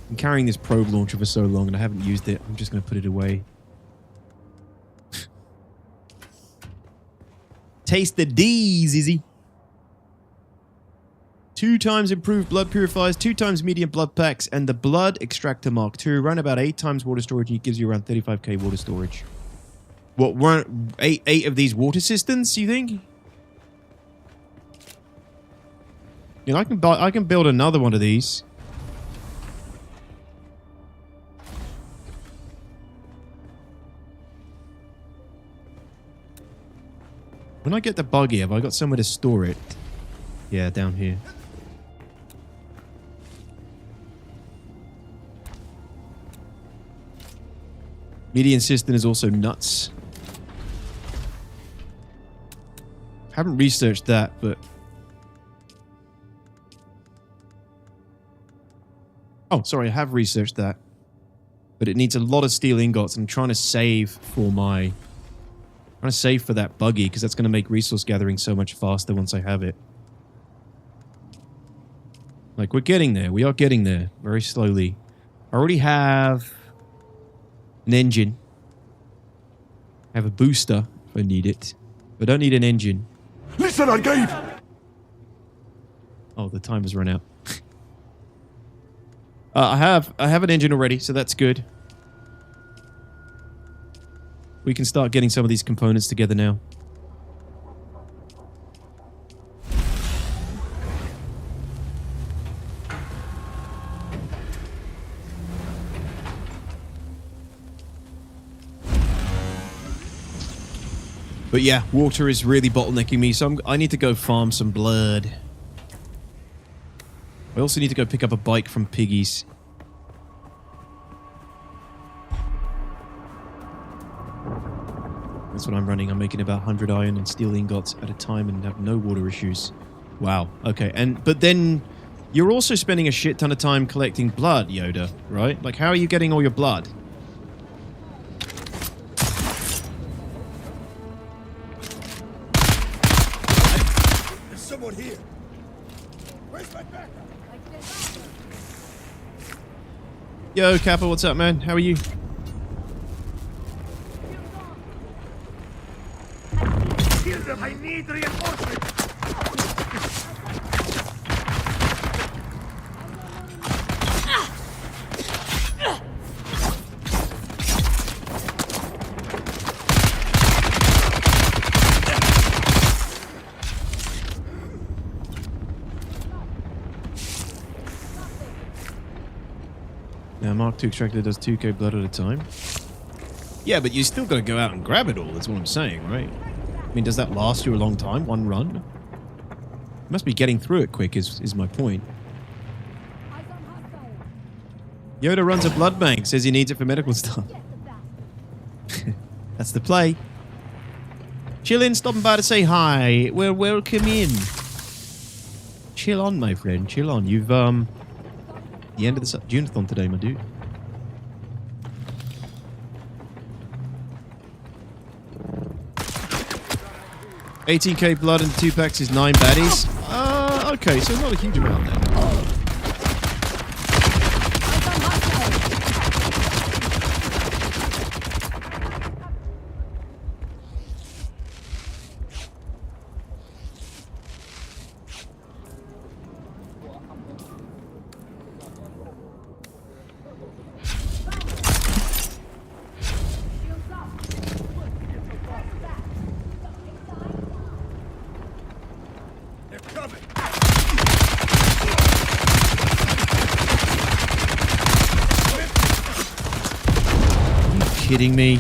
I'm carrying this probe launcher for so long and I haven't used it. I'm just going to put it away. Taste the D's, Izzy. 2 times improved blood purifiers, 2 times medium blood packs, and the blood extractor Mark II. Run about 8 times water storage, and it gives you around 35k water storage. What, run 8 of these water cisterns, you think? You know, I can build another one of these. When I get the buggy? Have I got somewhere to store it? Yeah, down here. Median cistern is also nuts. Haven't researched that, but... Oh, sorry, I have researched that. But it needs a lot of steel ingots. I'm trying to save for my... trying to save for that buggy, because that's going to make resource gathering so much faster once I have it. Like, we're getting there. We are getting there. Very slowly. I already have... an engine. I have a booster if I need it. But I don't need an engine. Listen, I gave. Oh, the timer's run out. I have an engine already, so that's good. We can start getting some of these components together now. But yeah, water is really bottlenecking me, so I need to go farm some blood. I also need to go pick up a bike from Piggy's. That's what I'm running. I'm making about 100 iron and steel ingots at a time and have no water issues. Wow. Okay. But then you're also spending a shit ton of time collecting blood, Yoda, right? Like, how are you getting all your blood? There's someone here. Where's my backup? Yo, Kappa, what's up, man? How are you? Kill them. I need reinforcements. Now, Mark II extractor does 2k blood at a time. Yeah, but you still got to go out and grab it all, that's what I'm saying, right? I mean, does that last you a long time? One run? You must be getting through it quick, is my point. Yoda runs a blood bank, says he needs it for medical stuff. That's the play. Chillin', stopping by to say hi. Well, welcome in. Chill on, my friend, chill on. You've, the end of the Dune A-THON today, my dude. $18k blood and 2 packs is 9 baddies. Okay, so not a huge amount then. Kidding me?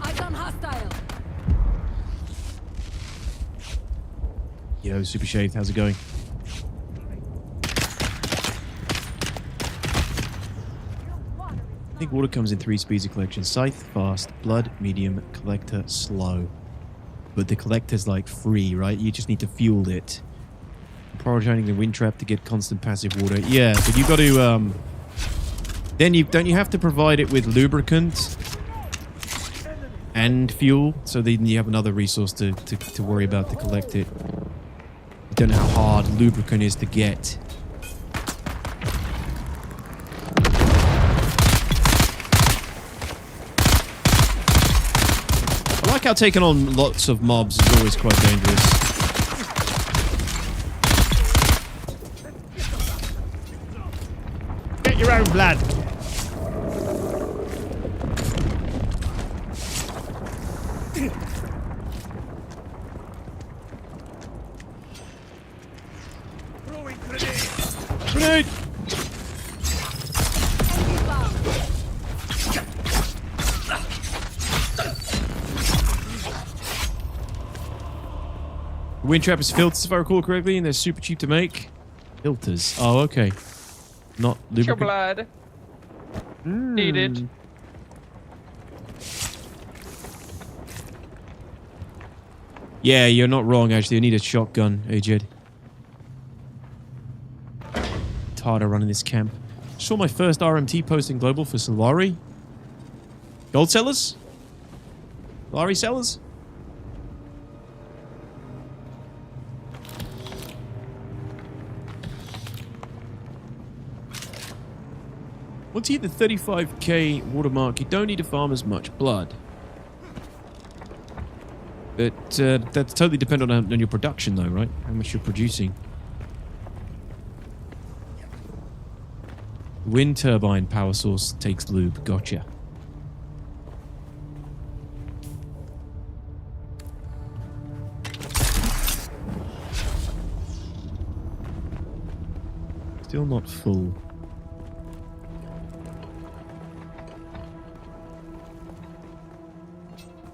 Icon hostile. Yo, Super Shaved, how's it going? I think water comes in 3 speeds of collection. Scythe, fast, blood, medium, collector, slow. But the collector's like free, right? You just need to fuel it. Prioritizing the wind trap to get constant passive water. Yeah, but you got to then don't you have to provide it with lubricant and fuel, so then you have another resource to worry about to collect it. I don't know how hard lubricant is to get. I like how taking on lots of mobs is always quite dangerous. Get your own blood. Throwing grenade. Grenade! Wind trap is filters, if I recall correctly, and they're super cheap to make. Filters. Oh, okay. Not Your lubricant. blood. Needed. Yeah, you're not wrong, actually. I need a shotgun, Ajed. Tired of running this camp. Saw my first RMT posting global for Solari. Gold sellers? Solari sellers? Once you hit the 35k watermark, you don't need to farm as much blood. But that's totally dependent on your production, though, right? How much you're producing. Wind turbine power source takes lube. Gotcha. Still not full.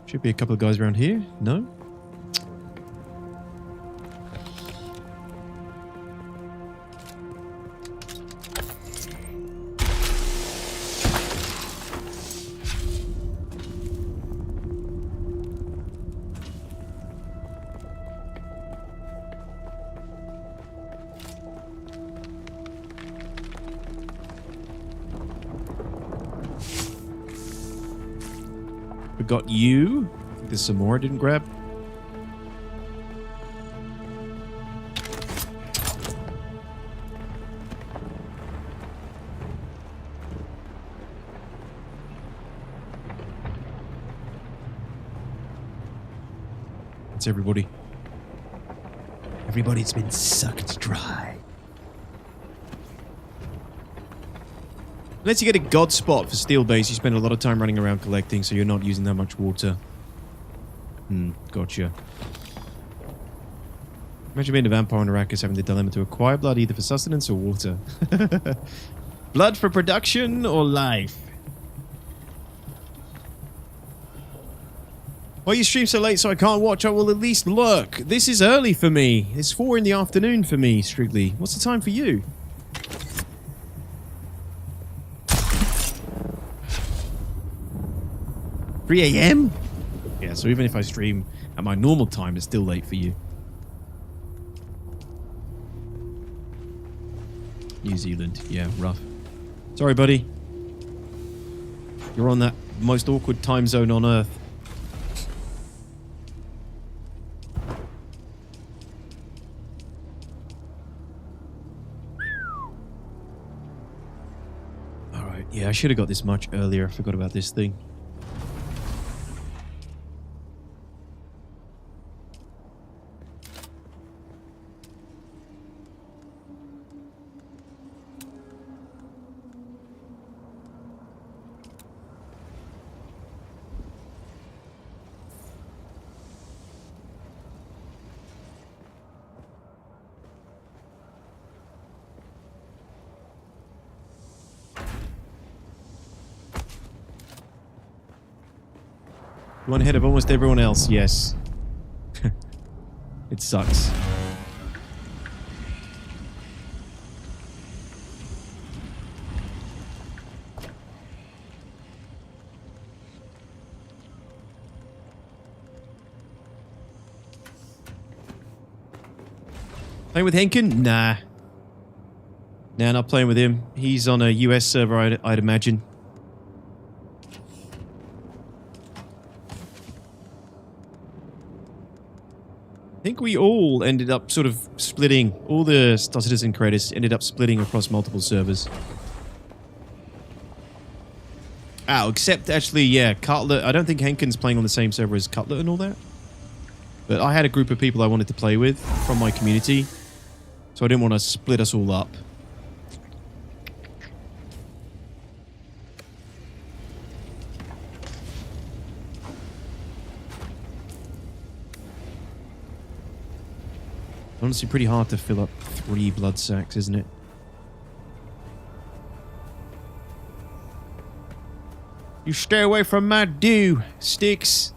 Should be a couple of guys around here. No? Got you. I think there's some more I didn't grab. That's everybody. Everybody's been sucked dry. Unless you get a god spot for steel base, you spend a lot of time running around collecting, so you're not using that much water. Gotcha. Imagine being a vampire in Arrakis having the dilemma to acquire blood either for sustenance or water. Blood for production or life? Why you stream so late so I can't watch? I will at least lurk. This is early for me. It's 4 in the afternoon for me, strictly. What's the time for you? 3 a.m.? Yeah, so even if I stream at my normal time, it's still late for you. New Zealand. Yeah, rough. Sorry, buddy. You're on that most awkward time zone on Earth. Alright, yeah, I should have got this much earlier. I forgot about this thing. One ahead of almost everyone else, yes. It sucks. Playing with Henkin? Nah. Nah, not playing with him. He's on a US server, I'd imagine. I think we all ended up sort of splitting. All the Star Citizen creators ended up splitting across multiple servers. Oh, except actually, yeah, Cutler. I don't think Henkin's playing on the same server as Cutler and all that. But I had a group of people I wanted to play with from my community. So I didn't want to split us all up. Honestly, pretty hard to fill up 3 blood sacks, isn't it? You stay away from my dew, Sticks.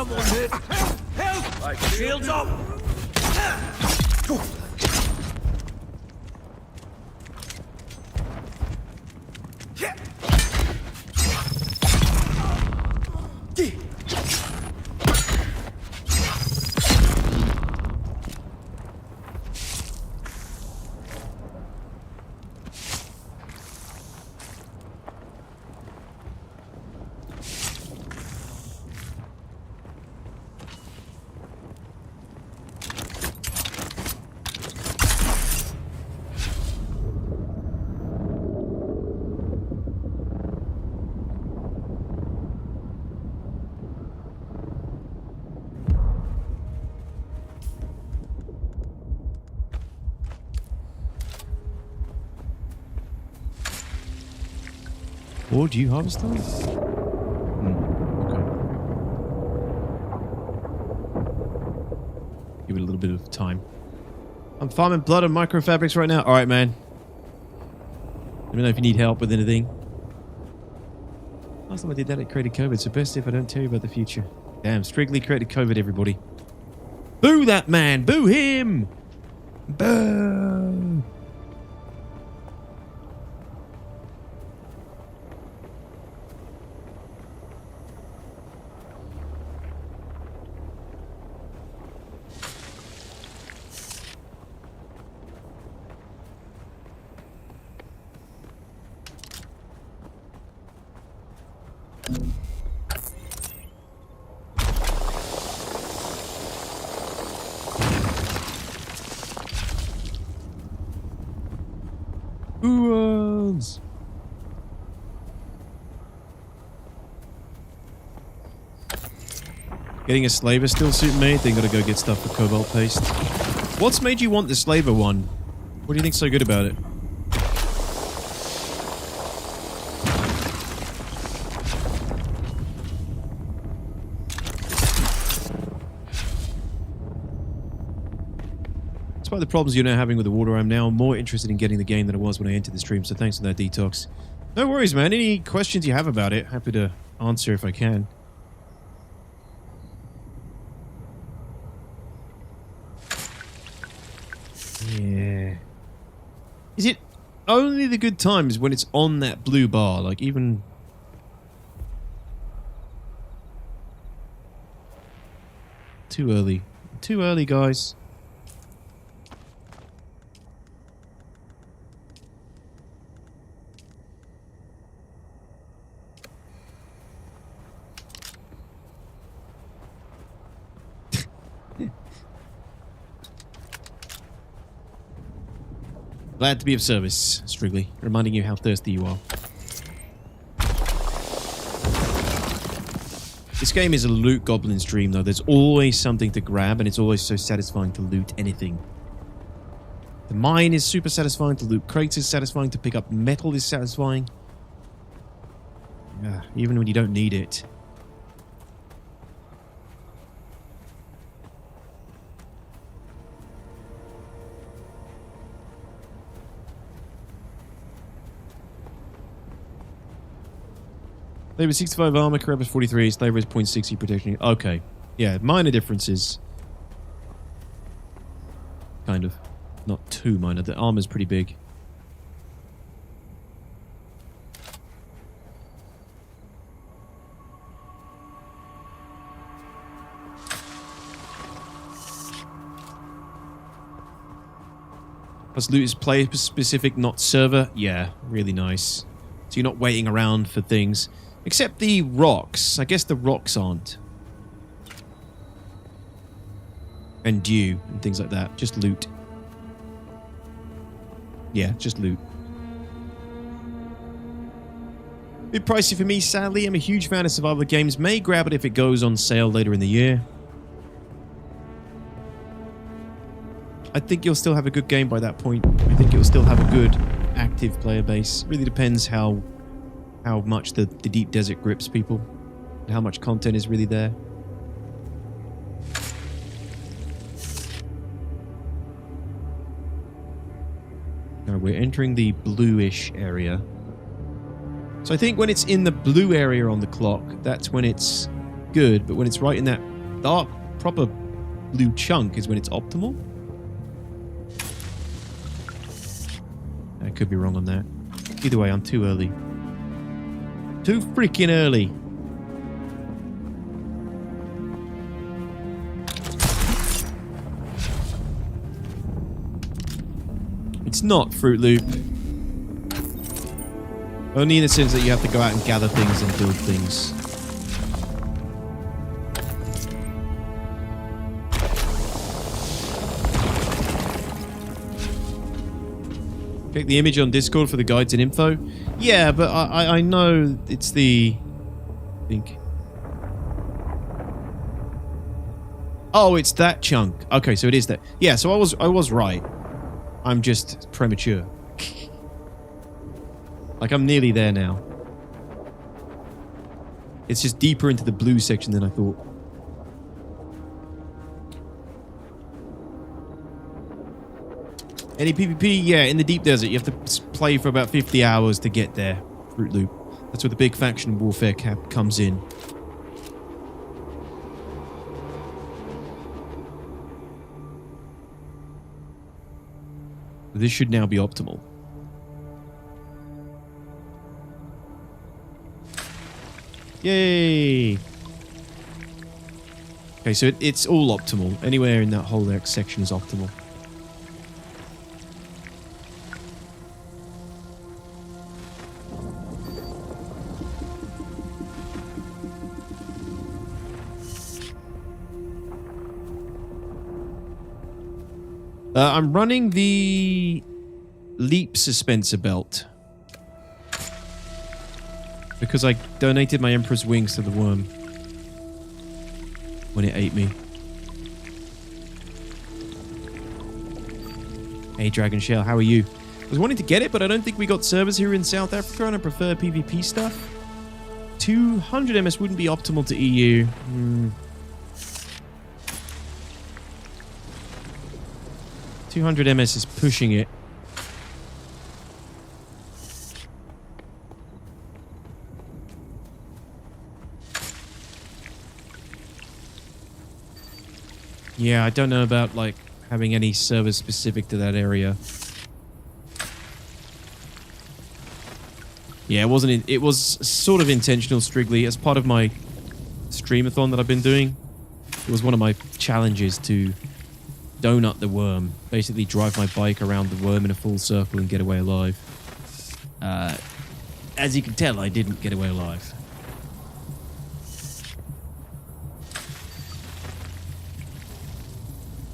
Someone hit. Help! Right, shields up! Or do you harvest those? Okay. Give it a little bit of time. I'm farming blood and microfabrics right now. Alright, man. Let me know if you need help with anything. Last time I did that, it created COVID, so best if I don't tell you about the future. Damn, Strigley created COVID, everybody. Boo that man! Boo him! Boo! Ooh-ahs. Getting a slaver still suit me? Then gotta go get stuff for cobalt paste. What's made you want the slaver one? What do you think's so good about it? Despite the problems you're now having with the water, I'm now more interested in getting the game than I was when I entered the stream, so thanks for that, Detox. No worries, man. Any questions you have about it, happy to answer if I can. Yeah. Is it only the good times when it's on that blue bar? Like, even... Too early. Too early, guys. Glad to be of service, Strigley, reminding you how thirsty you are. This game is a loot goblin's dream, though. There's always something to grab, and it's always so satisfying to loot anything. The mine is super satisfying, to loot crates is satisfying, to pick up metal is satisfying. Yeah, even when you don't need it. Slaver 65 armor, Carabas 43, Slaver is 0.60 protection. Okay. Yeah, minor differences. Kind of. Not too minor. The armor's pretty big. Plus loot is player specific, not server. Yeah, really nice. So you're not waiting around for things. Except the rocks. I guess the rocks aren't. And dew and things like that. Just loot. Yeah, just loot. Bit pricey for me, sadly. I'm a huge fan of survival games. May grab it if it goes on sale later in the year. I think you'll still have a good game by that point. I think you'll still have a good active player base. Really depends how much the deep desert grips people and how much content is really there. Now we're entering the bluish area. So I think when it's in the blue area on the clock, that's when it's good, but when it's right in that dark, proper blue chunk is when it's optimal. I could be wrong on that. Either way, I'm too early. Too freaking early. It's not Fruit Loop. Only in the sense that you have to go out and gather things and build things. Check the image on Discord for the guides and info. Yeah, but I know it's the... I think... Oh, it's that chunk. Okay, so it is that. Yeah, so I was right. I'm just premature. Like, I'm nearly there now. It's just deeper into the blue section than I thought. Any PvP? Yeah, in the deep desert. You have to play for about 50 hours to get there. Fruit Loop. That's where the big faction warfare cap comes in. This should now be optimal. Yay! Okay, so it's all optimal. Anywhere in that whole X section is optimal. I'm running the Leap Suspensor Belt. Because I donated my Emperor's Wings to the worm. When it ate me. Hey Dragon Shell, how are you? I was wanting to get it, but I don't think we got servers here in South Africa and I prefer PvP stuff. 200 MS wouldn't be optimal to EU. 200 MS is pushing it. Yeah, I don't know about like having any servers specific to that area. Yeah, it wasn't. It was sort of intentional, Striggly, as part of my streamathon that I've been doing. It was one of my challenges to donut the worm, basically drive my bike around the worm in a full circle and get away alive. As you can tell, I didn't get away alive.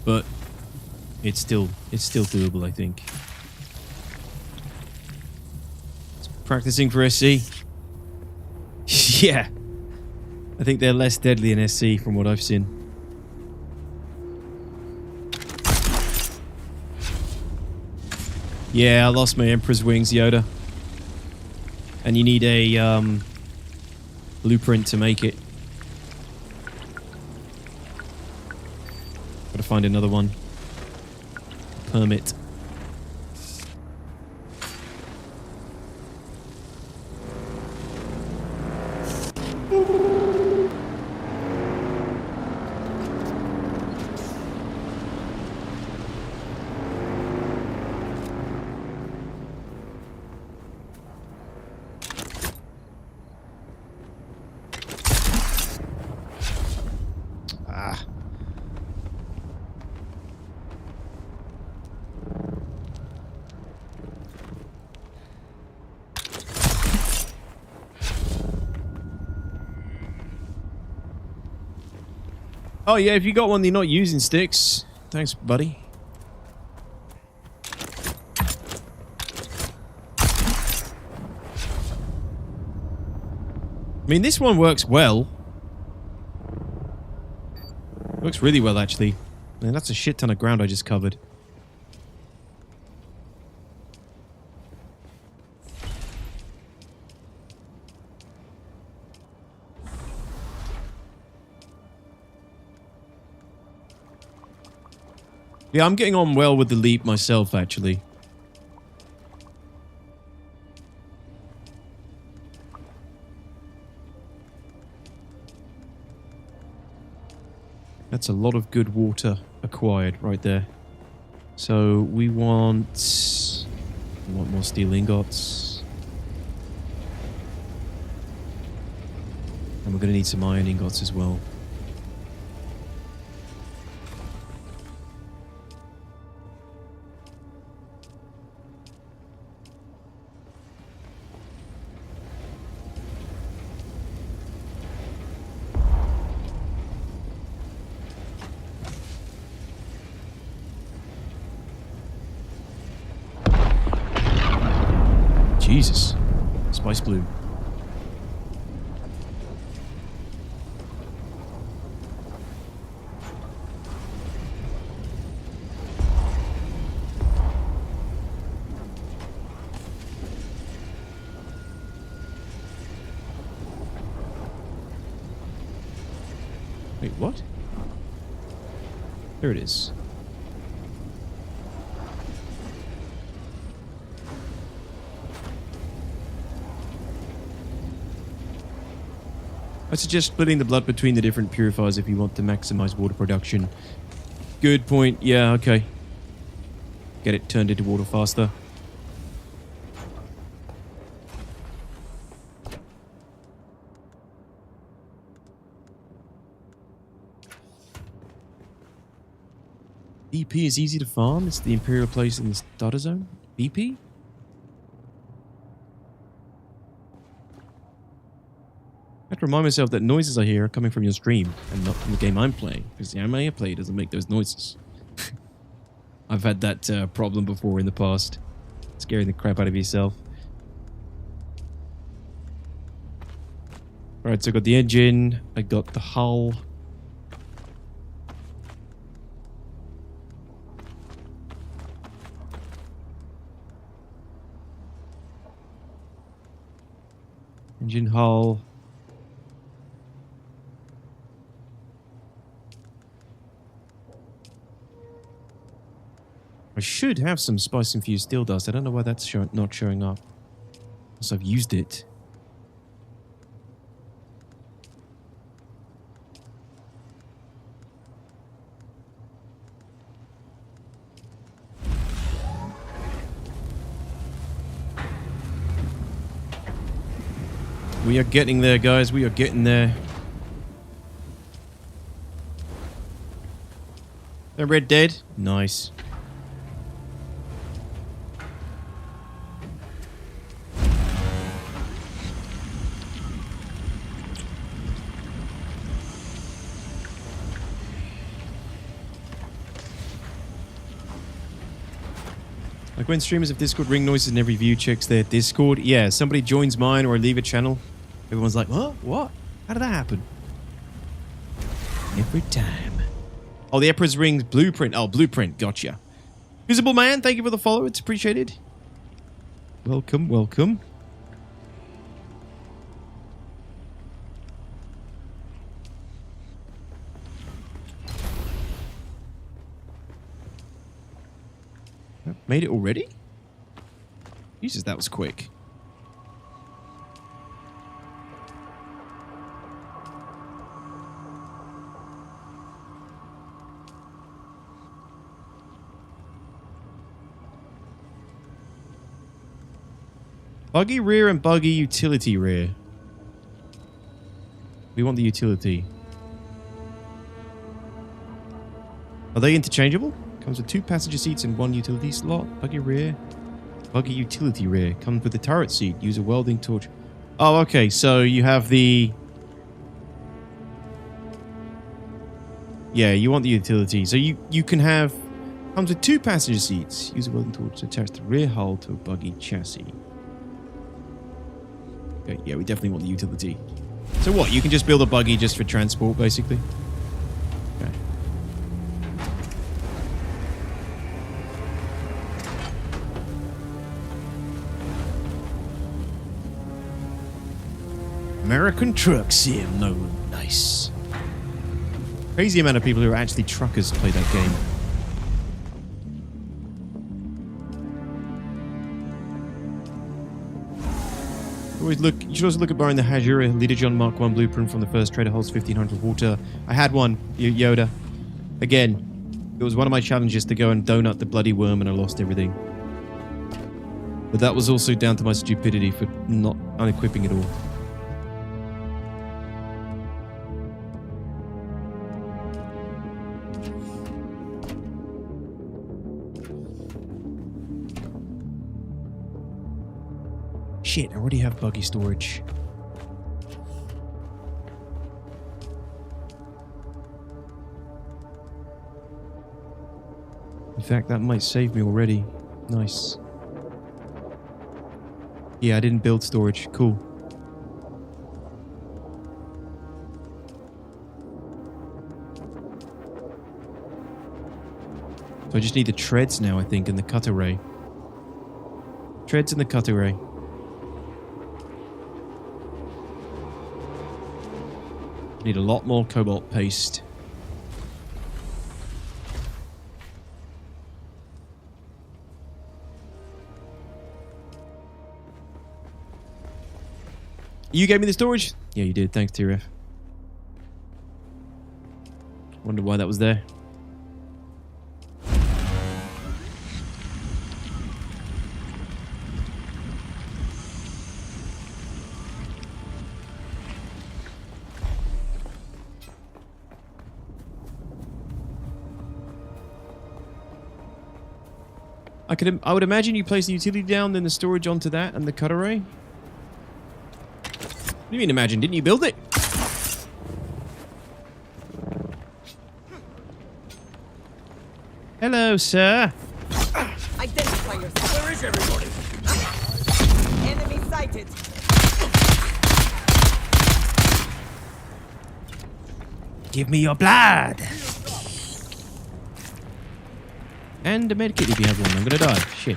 But it's still doable, I think. Practicing for SC. Yeah, I think they're less deadly in SC from what I've seen. Yeah, I lost my Emperor's Wings, Yoda. And you need a blueprint to make it. Gotta find another one. Permit. Oh yeah, if you got one you're not using sticks. Thanks, buddy. I mean, this one works well. Works really well, actually. Man, that's a shit ton of ground I just covered. Yeah, I'm getting on well with the leap myself, actually. That's a lot of good water acquired right there. So we want more steel ingots. And we're going to need some iron ingots as well. Jesus. Spice bloom. Wait, what? There it is. I suggest splitting the blood between the different purifiers if you want to maximize water production. Good point. Yeah, okay. Get it turned into water faster. BP is easy to farm. It's the Imperial place in the starter zone. BP? I have to remind myself that noises I hear are coming from your stream and not from the game I'm playing, because the game I play doesn't make those noises. I've had that problem before in the past. Scaring the crap out of yourself. Alright, so I got the engine, I got the hull. Engine hull. I should have some spice-infused steel dust. I don't know why that's not showing up. Unless I've used it. We are getting there, guys. We are getting there. The Red Dead? Nice. Like when streamers have Discord ring noises and every view checks their Discord. Yeah, somebody joins mine or I leave a channel. Everyone's like, what? What? How did that happen? Every time. Oh, the Emperor's Ring's blueprint. Oh, blueprint. Gotcha. Visible Man, thank you for the follow. It's appreciated. Welcome, welcome. Made it already? Jesus, that was quick. Buggy rear and buggy utility rear. We want the utility. Are they interchangeable? Comes with 2 passenger seats and 1 utility slot. Buggy rear. Buggy utility rear. Comes with a turret seat. Use a welding torch. Oh, okay. So you have the... Yeah, you want the utility. So you can have... Comes with 2 passenger seats. Use a welding torch to attach the rear hull to a buggy chassis. Okay, yeah, we definitely want the utility. So what? You can just build a buggy just for transport, basically? Okay. American Truck Sim. No, nice. Crazy amount of people who are actually truckers play that game. You should also look at borrowing the Hajura Leader John Mark 1 blueprint from the first trader holds 1500 water. I had one, Yoda. Again, it was one of my challenges to go and donut the bloody worm and I lost everything. But that was also down to my stupidity for not unequipping it all. Shit, I already have buggy storage. In fact, that might save me already. Nice. Yeah, I didn't build storage. Cool. So I just need the treads now, I think, and the cut array. Treads and the cut array. Need a lot more cobalt paste. You gave me the storage? Yeah, you did. Thanks, TRF. Wonder why that was there. I would imagine you place the utility down, then the storage onto that, and the cut array. What do you mean imagine? Didn't you build it? Hello, sir. Identify yourself. Where is everybody? Enemy sighted. Give me your blood. And a medkit if you have one. I'm gonna die. Shit.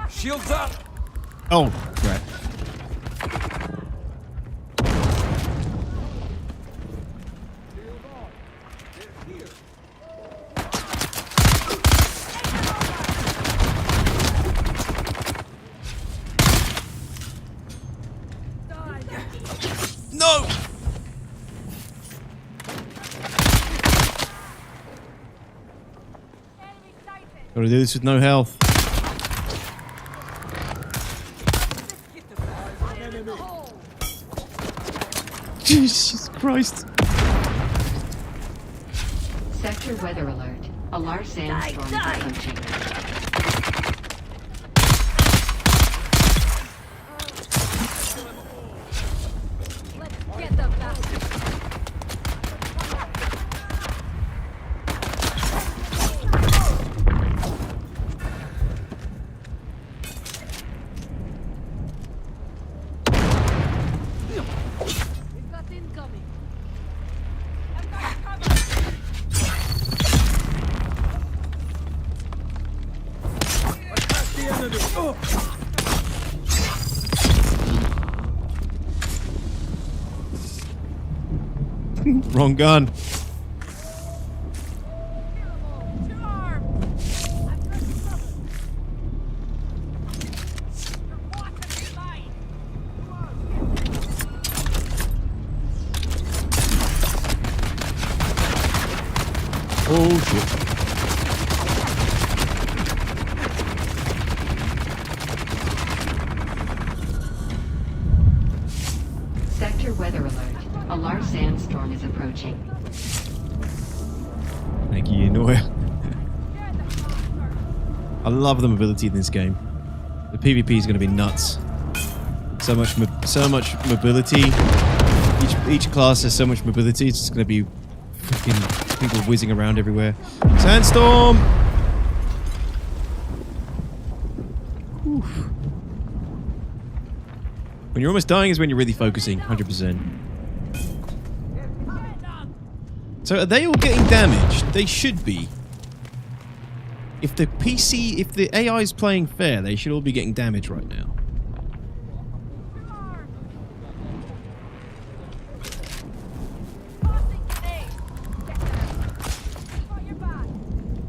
Shields up. Oh, crap. No! Gotta do this with no health. Jesus Christ. Sector weather alert. A large sandstorm is approaching. Let's get the bastard. We've got incoming. Wrong gun. Oh shit. Sector weather alert. A large sandstorm is approaching. Thank you, Noya. I love the mobility in this game. The PvP is going to be nuts. So much mobility. Each class has so much mobility. It's just going to be freaking people whizzing around everywhere. Sandstorm. Oof. When you're almost dying is when you're really focusing. 100%. So are they all getting damaged? They should be. If the PC, if the AI is playing fair, they should all be getting damage right now.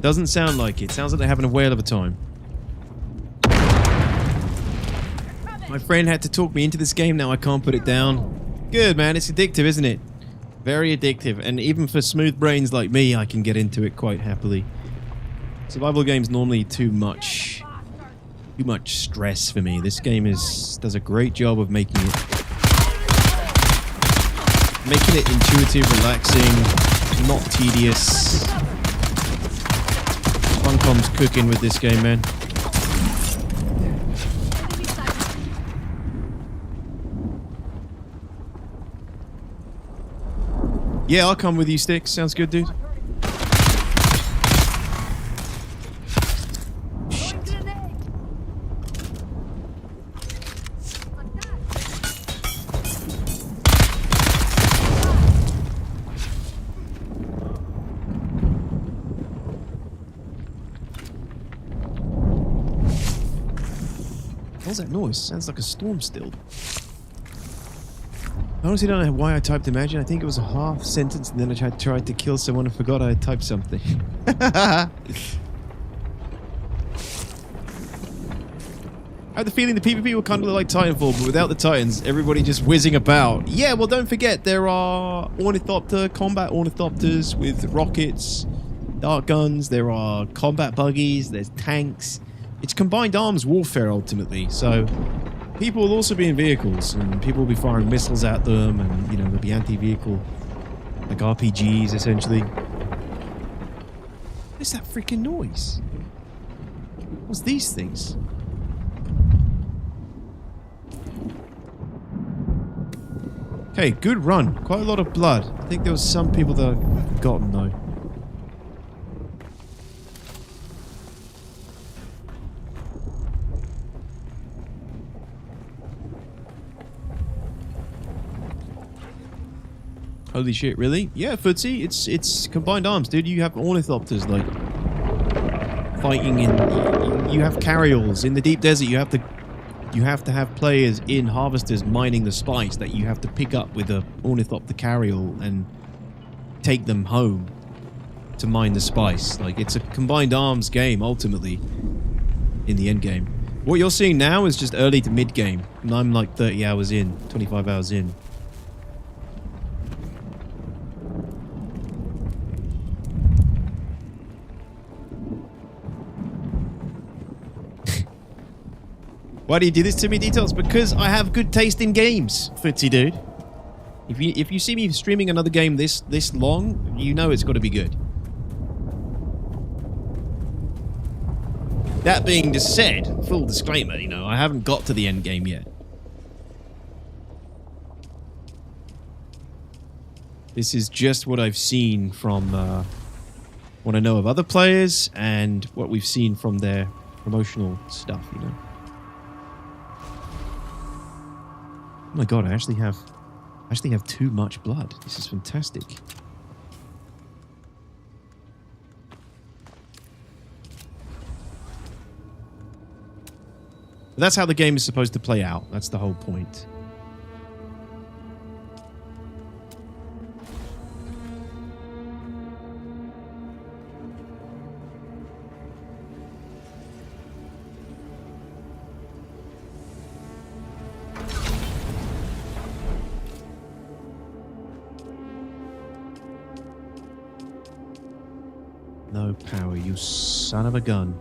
Doesn't sound like it. Sounds like they're having a whale of a time. My friend had to talk me into this game. Now I can't put it down. Good, man. It's addictive, isn't it? Very addictive. And even for smooth brains like me, I can get into it quite happily. Survival games normally too much stress for me. This game does a great job of making it intuitive, relaxing, not tedious. Funcom's cooking with this game, man. Yeah, I'll come with you, Sticks. Sounds good, dude. What's that noise? Sounds like a storm still. I honestly don't know why I typed imagine. I think it was a half sentence and then I tried to kill someone and forgot I had typed something. I have the feeling the PvP will kind of look like Titanfall, but without the Titans, everybody just whizzing about. Yeah, well, don't forget, there are combat ornithopters with rockets, dart guns, there are combat buggies, there's tanks. It's combined arms warfare, ultimately, so people will also be in vehicles, and people will be firing missiles at them, and, you know, there'll be anti-vehicle, like RPGs, essentially. What is that freaking noise? What's these things? Okay, good run. Quite a lot of blood. I think there was some people that I've forgotten, though. Holy shit, really? Yeah, Footsie, it's combined arms, dude. You have ornithopters, like, fighting in... You have carryalls. In the deep desert, you have to have players in harvesters mining the spice that you have to pick up with a ornithopter carryall and take them home to mine the spice. Like, it's a combined arms game, ultimately, in the end game. What you're seeing now is just early to mid game, and I'm like 30 hours in, 25 hours in. Why do you do this to me, Details? Because I have good taste in games, Footsie dude. If you see me streaming another game this long, you know it's got to be good. That being just said, full disclaimer, you know, I haven't got to the end game yet. This is just what I've seen from what I know of other players and what we've seen from their promotional stuff, you know. Oh my god, I actually have too much blood. This is fantastic. But that's how the game is supposed to play out. That's the whole point. No power, you son of a gun.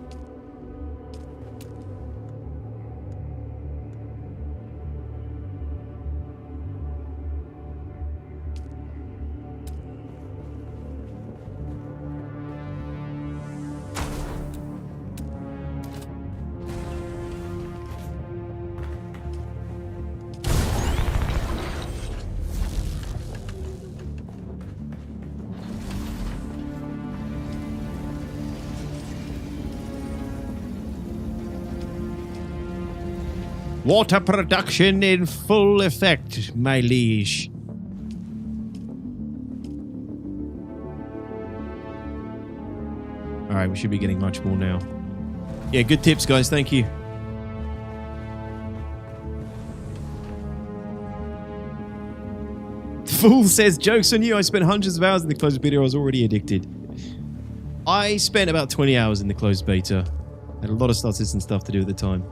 Water production in full effect, my liege. Alright, we should be getting much more now. Yeah, good tips, guys. Thank you. Fool says, jokes on you. I spent hundreds of hours in the closed beta. I was already addicted. I spent about 20 hours in the closed beta. Had a lot of starters and stuff to do at the time.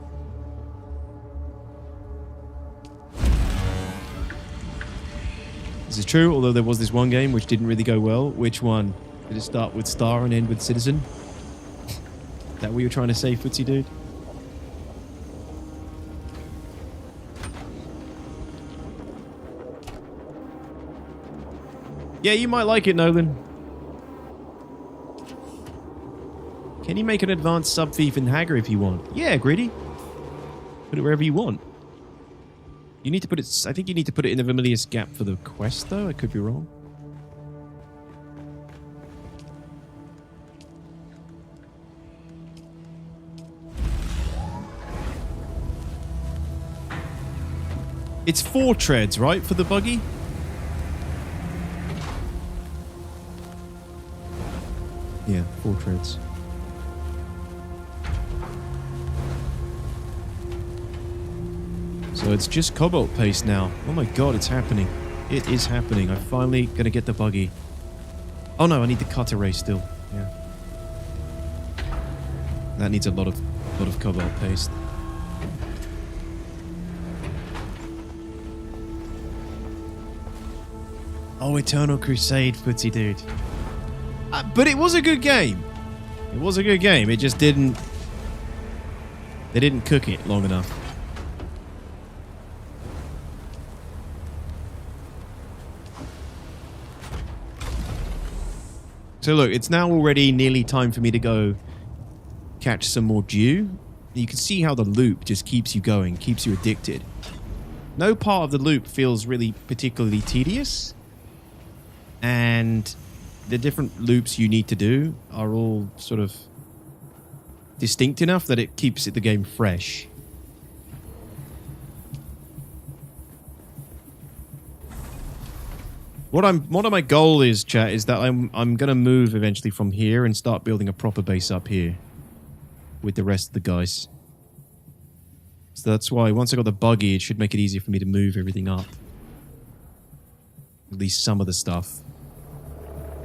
This is true, although there was this one game which didn't really go well. Which one? Did it start with Star and end with Citizen? Is that what you were trying to say, Footsie Dude? Yeah, you might like it, Nolan. Can you make an advanced sub-thief in Hagar if you want? Yeah, Gritty. Put it wherever you want. You need to put it... I think you need to put it in the Vermilius Gap for the quest, though. I could be wrong. It's 4 treads, right, for the buggy? Yeah, 4 treads. So it's just cobalt paste now. Oh my god, it's happening. It is happening. I'm finally gonna get the buggy. Oh no, I need the cutter ray still. Yeah. That needs a lot of cobalt paste. Oh, Eternal Crusade, Footsie Dude. But it was a good game. It was a good game. It just didn't... They didn't cook it long enough. So look, it's now already nearly time for me to go catch some more dew. You can see how the loop just keeps you going, keeps you addicted. No part of the loop feels really particularly tedious. And the different loops you need to do are all sort of distinct enough that it keeps the game fresh. What my goal is, chat, is that I'm gonna move eventually from here and start building a proper base up here with the rest of the guys. So that's why once I got the buggy, it should make it easier for me to move everything up. At least some of the stuff.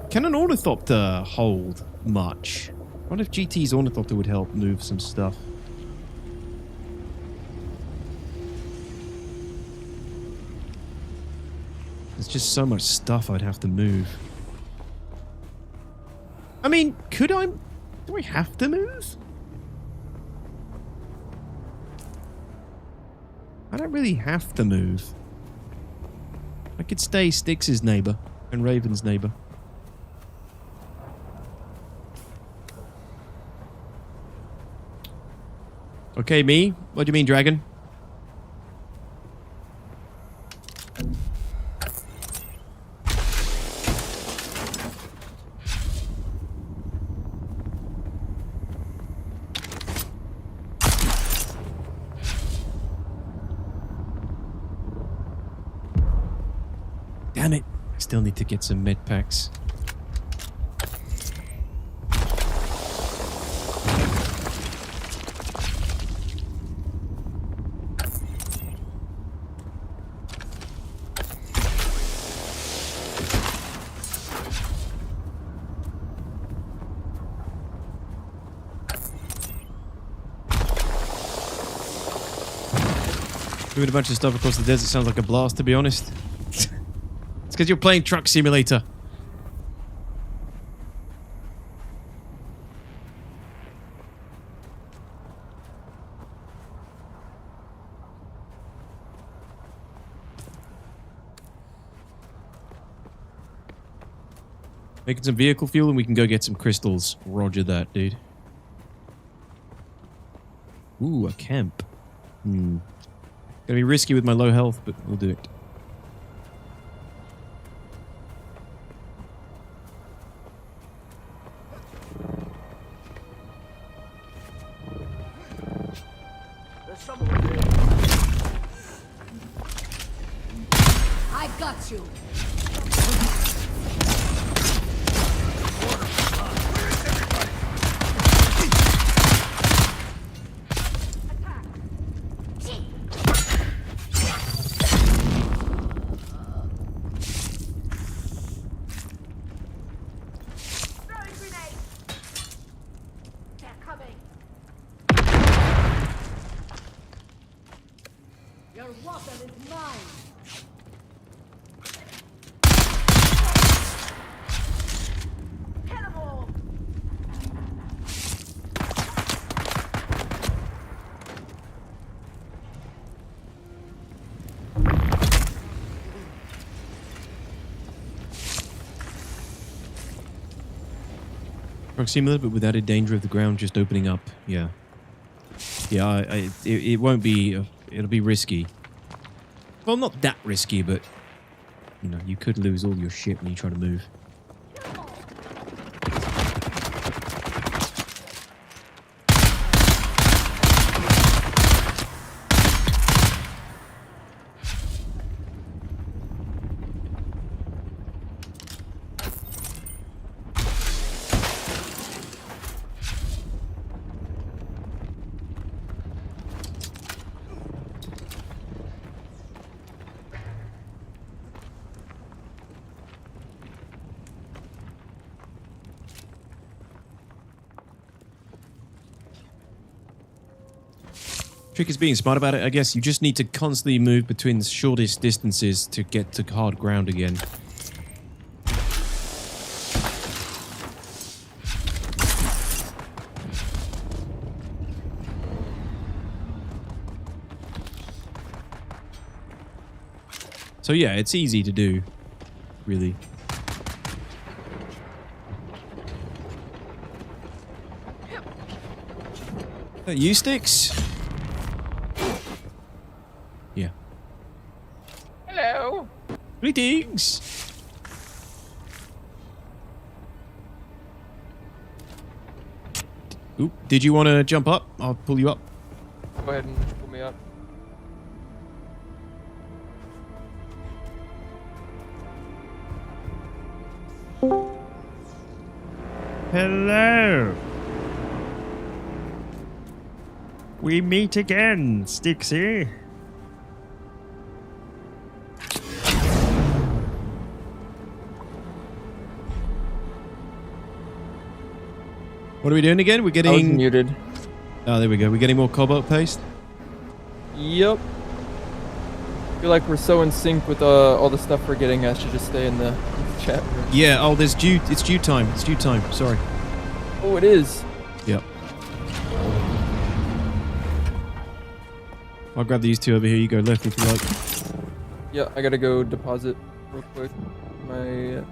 Can an ornithopter hold much? What if GT's ornithopter would help move some stuff? There's just so much stuff I'd have to move. I mean, could I... Do I have to move? I don't really have to move. I could stay Styx's neighbor and Raven's neighbor. Okay, me? What do you mean, dragon? Damn it. I still need to get some med packs. Moving a bunch of stuff across the desert sounds like a blast, to be honest. It's because you're playing Truck Simulator. Making some vehicle fuel and we can go get some crystals. Roger that, dude. Ooh, a camp. Gonna be risky with my low health, but we'll do it. I got you. is mine. Cannibal! Proxima, but without a danger of the ground just opening up. Yeah. Yeah, it won't be... it'll be risky. Well, not that risky, but... You know, you could lose all your shit when you try to move. Trick is being smart about it, I guess. You just need to constantly move between the shortest distances to get to hard ground again. So yeah, it's easy to do, really. You sticks? Yeah. Hello. Greetings. Oop, did you want to jump up? I'll pull you up. Go ahead and pull me up. Hello. We meet again, Stixie. What are we doing again? We're I was getting... muted. Oh, there we go. We're getting more cobalt paste. Yep. I feel like we're so in sync with all the stuff we're getting. I should just stay in the chat room. Yeah, oh, it's due time. It's due time. Sorry. Oh, it is. Yep. I'll grab these two over here. You go left if you like. Yeah, I gotta go deposit real quick. My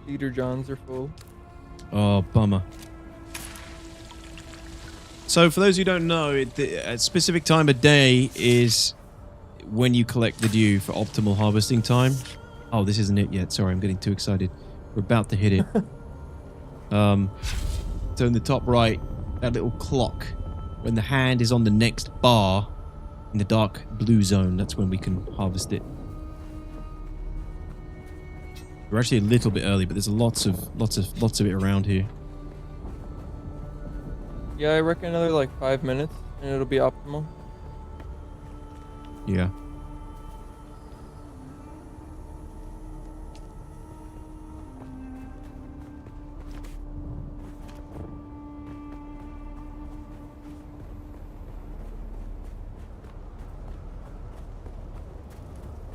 leader johns are full. Oh, bummer. So, for those who don't know, a specific time of day is when you collect the dew for optimal harvesting time. Oh, this isn't it yet. Sorry, I'm getting too excited. We're about to hit it. So in the top right, that little clock, when the hand is on the next bar in the dark blue zone, that's when we can harvest it. We're actually a little bit early, but there's lots of it around here. Yeah, I reckon another like 5 minutes and it'll be optimal. Yeah.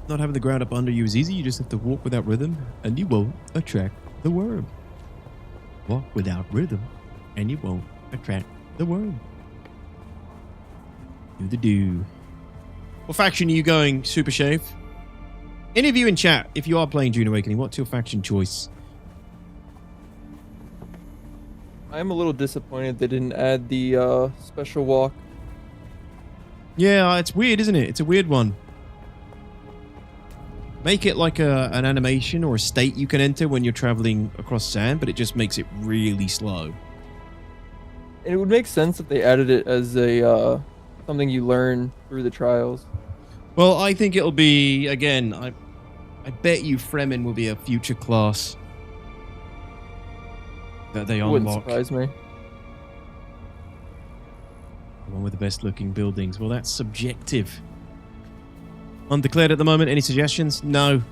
Not having the ground up under you is easy. You just have to walk without rhythm, and you won't attract the worm. Walk without rhythm, and you won't attract the worm. Do the do. What faction are you going, Super Shave? Any of you in chat, if you are playing Dune Awakening, what's your faction choice? I'm a little disappointed they didn't add the special walk. Yeah, it's weird, isn't it? It's a weird one. Make it like an animation or a state you can enter when you're traveling across sand, but it just makes it really slow. It would make sense if they added it as a something you learn through the trials. Well, I think it'll be, again, I bet you Fremen will be a future class that they unlock. Wouldn't surprise me. The one with the best looking buildings. Well, that's subjective. Undeclared at the moment. Any suggestions? No.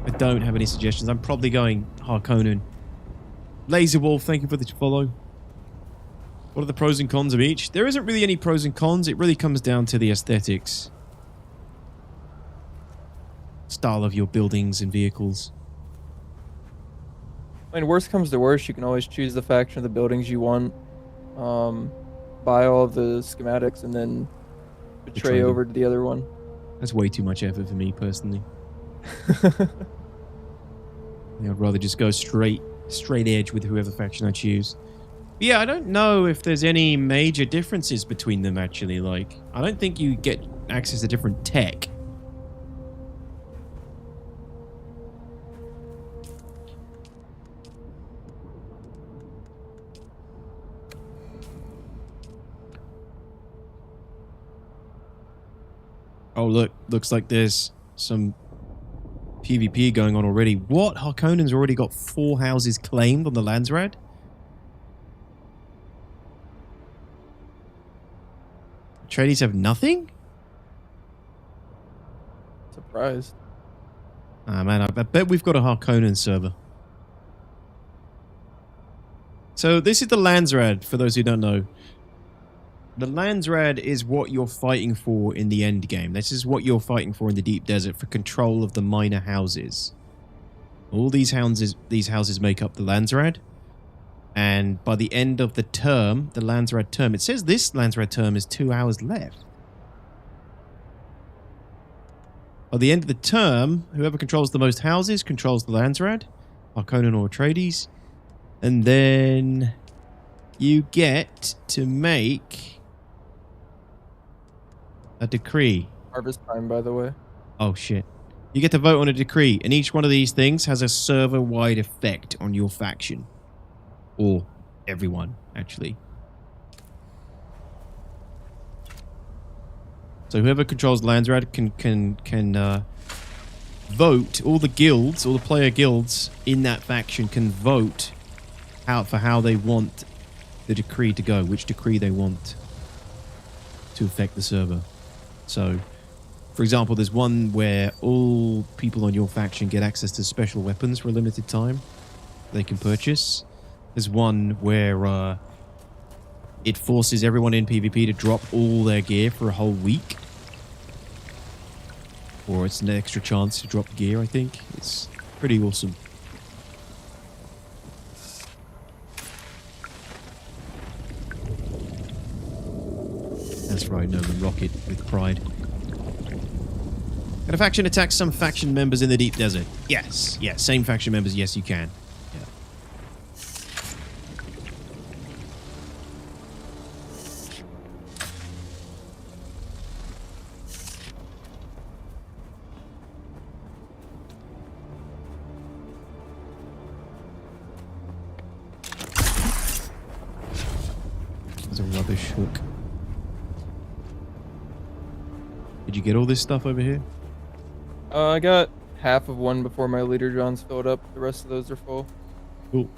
I don't have any suggestions. I'm probably going Harkonnen. Laser Wolf, thank you for the follow. What are the pros and cons of each? There isn't really any pros and cons. It really comes down to the aesthetics. style of your buildings and vehicles. I mean, worst comes to worst, you can always choose the faction of the buildings you want, buy all of the schematics, and then betray them. over to the other one. That's way too much effort for me personally. I'd rather just go straight edge with whoever faction I choose. But yeah, I don't know if there's any major differences between them actually. Like, I don't think you get access to different tech. Oh, look. Looks like there's some PvP going on already. What? Harkonnen's already got 4 houses claimed on the Landsrad? Atreides have nothing? Surprised. Ah, man, I bet we've got a Harkonnen server. So this is the Landsrad, for those who don't know. The Landsrad is what you're fighting for in the end game. This is what you're fighting for in the deep desert, for control of the minor houses. All these houses make up the Landsrad. And by the end of the term, the Landsrad term, it says this Landsrad term is 2 hours left. By the end of the term, whoever controls the most houses controls the Landsrad, Harkonnen or Atreides. And then you get to make a decree. Harvest time, by the way. Oh, shit. You get to vote on a decree, and each one of these things has a server-wide effect on your faction. Or everyone, actually. So whoever controls Landsrad can vote. All the guilds, all the player guilds in that faction can vote out for how they want the decree to go, which decree they want to affect the server. So, for example, there's one where all people on your faction get access to special weapons for a limited time they can purchase. There's one where it forces everyone in PvP to drop all their gear for a whole week. Or it's an extra chance to drop gear, I think. It's pretty awesome. That's right, Nolan Rocket with pride. Can a faction attack some faction members in the deep desert? Yes. Yeah, same faction members, yes you can. Yeah. There's a rubbish hook. Did you get all this stuff over here? I got half of one before my leader John's filled up. The rest of those are full. Cool.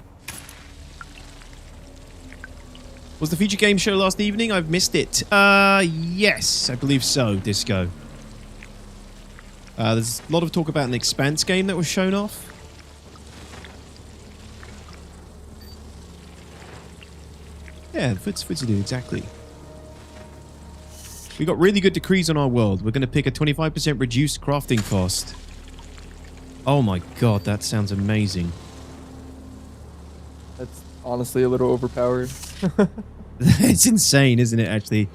Was the feature game show last evening? I've missed it. Yes, I believe so, Disco. There's a lot of talk about an Expanse game that was shown off. Yeah, Footsy do, exactly. We got really good decrees on our world. We're going to pick a 25% reduced crafting cost. Oh my god, that sounds amazing. That's honestly a little overpowered. It's insane, isn't it, actually?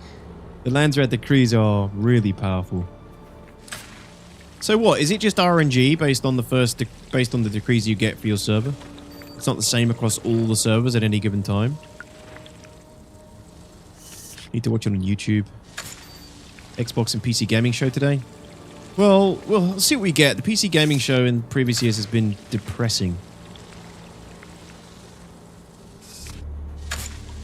The Landsrad decrees are really powerful. So what, is it just RNG based on the decrees you get for your server? It's not the same across all the servers at any given time? Need to watch it on YouTube. Xbox and PC gaming show today? Well, we'll see what we get. The PC gaming show in previous years has been depressing.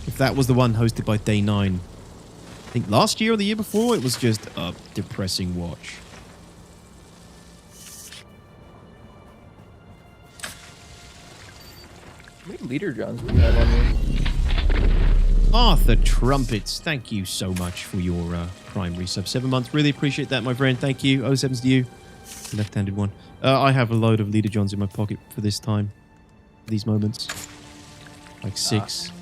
If that was the one hosted by Day 9. I think last year or the year before, it was just a depressing watch. How many leader Johns do we have on here? Arthur Trumpets, thank you so much for your Prime resub. 7 months, really appreciate that, my friend. Thank you. 07's to you. The left-handed one. I have a load of Leader Johns in my pocket for this time. For these moments. Like 6.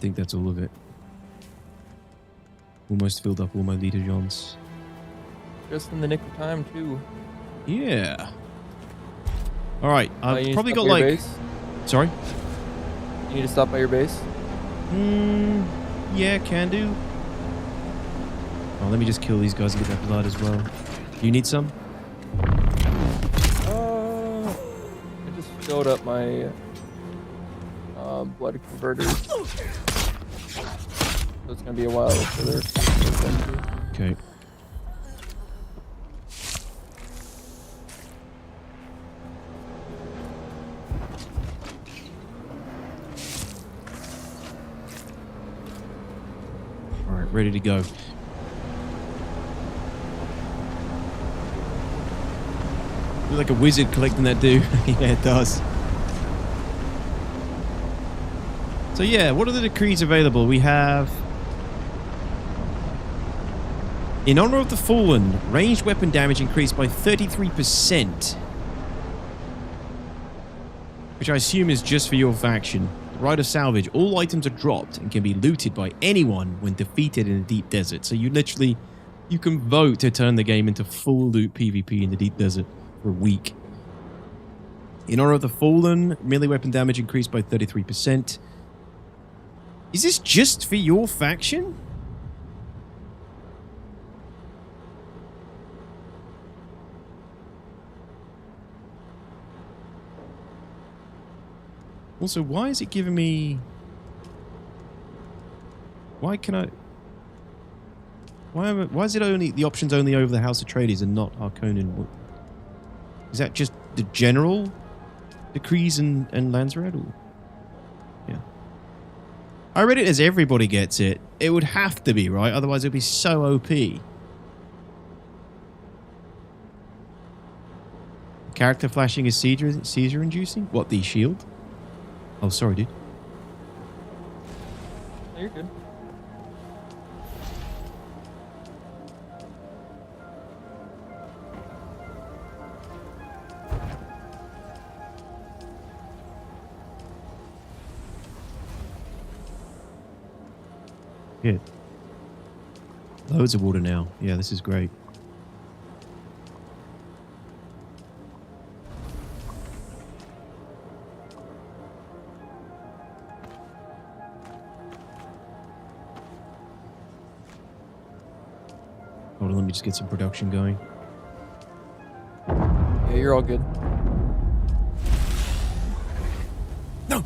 think that's all of it. Almost filled up all my liter johns. Just in the nick of time, too. Yeah. All right, You I've need to probably stop got by your like. base? Sorry. You need to stop by your base. Yeah, can do. Oh, let me just kill these guys and get that blood as well. You need some? I just filled up my blood converter. So it's gonna be a while for there. Okay. All right, ready to go. Look like a wizard collecting that dude. Yeah, it does. So yeah, what are the decrees available? We have... In honor of the fallen, ranged weapon damage increased by 33%. Which I assume is just for your faction. The right of salvage. All items are dropped and can be looted by anyone when defeated in the deep desert. So you literally... You can vote to turn the game into full loot PvP in the deep desert for a week. In honor of the fallen, melee weapon damage increased by 33%. Is this just for your faction? Also, why is it giving me... Why can I... Why is it only... The option's only over the House of Atreides and not Harkonnen? Is that just the general decrees and Landsred? Or... Yeah. I read it as everybody gets it. It would have to be, right? Otherwise it would be so OP. Character flashing is seizure inducing? What, the shield? Oh, sorry, dude. No, you're good. Good. Loads of water now. Yeah, this is great. Hold on, let me just get some production going. Yeah, you're all good. No.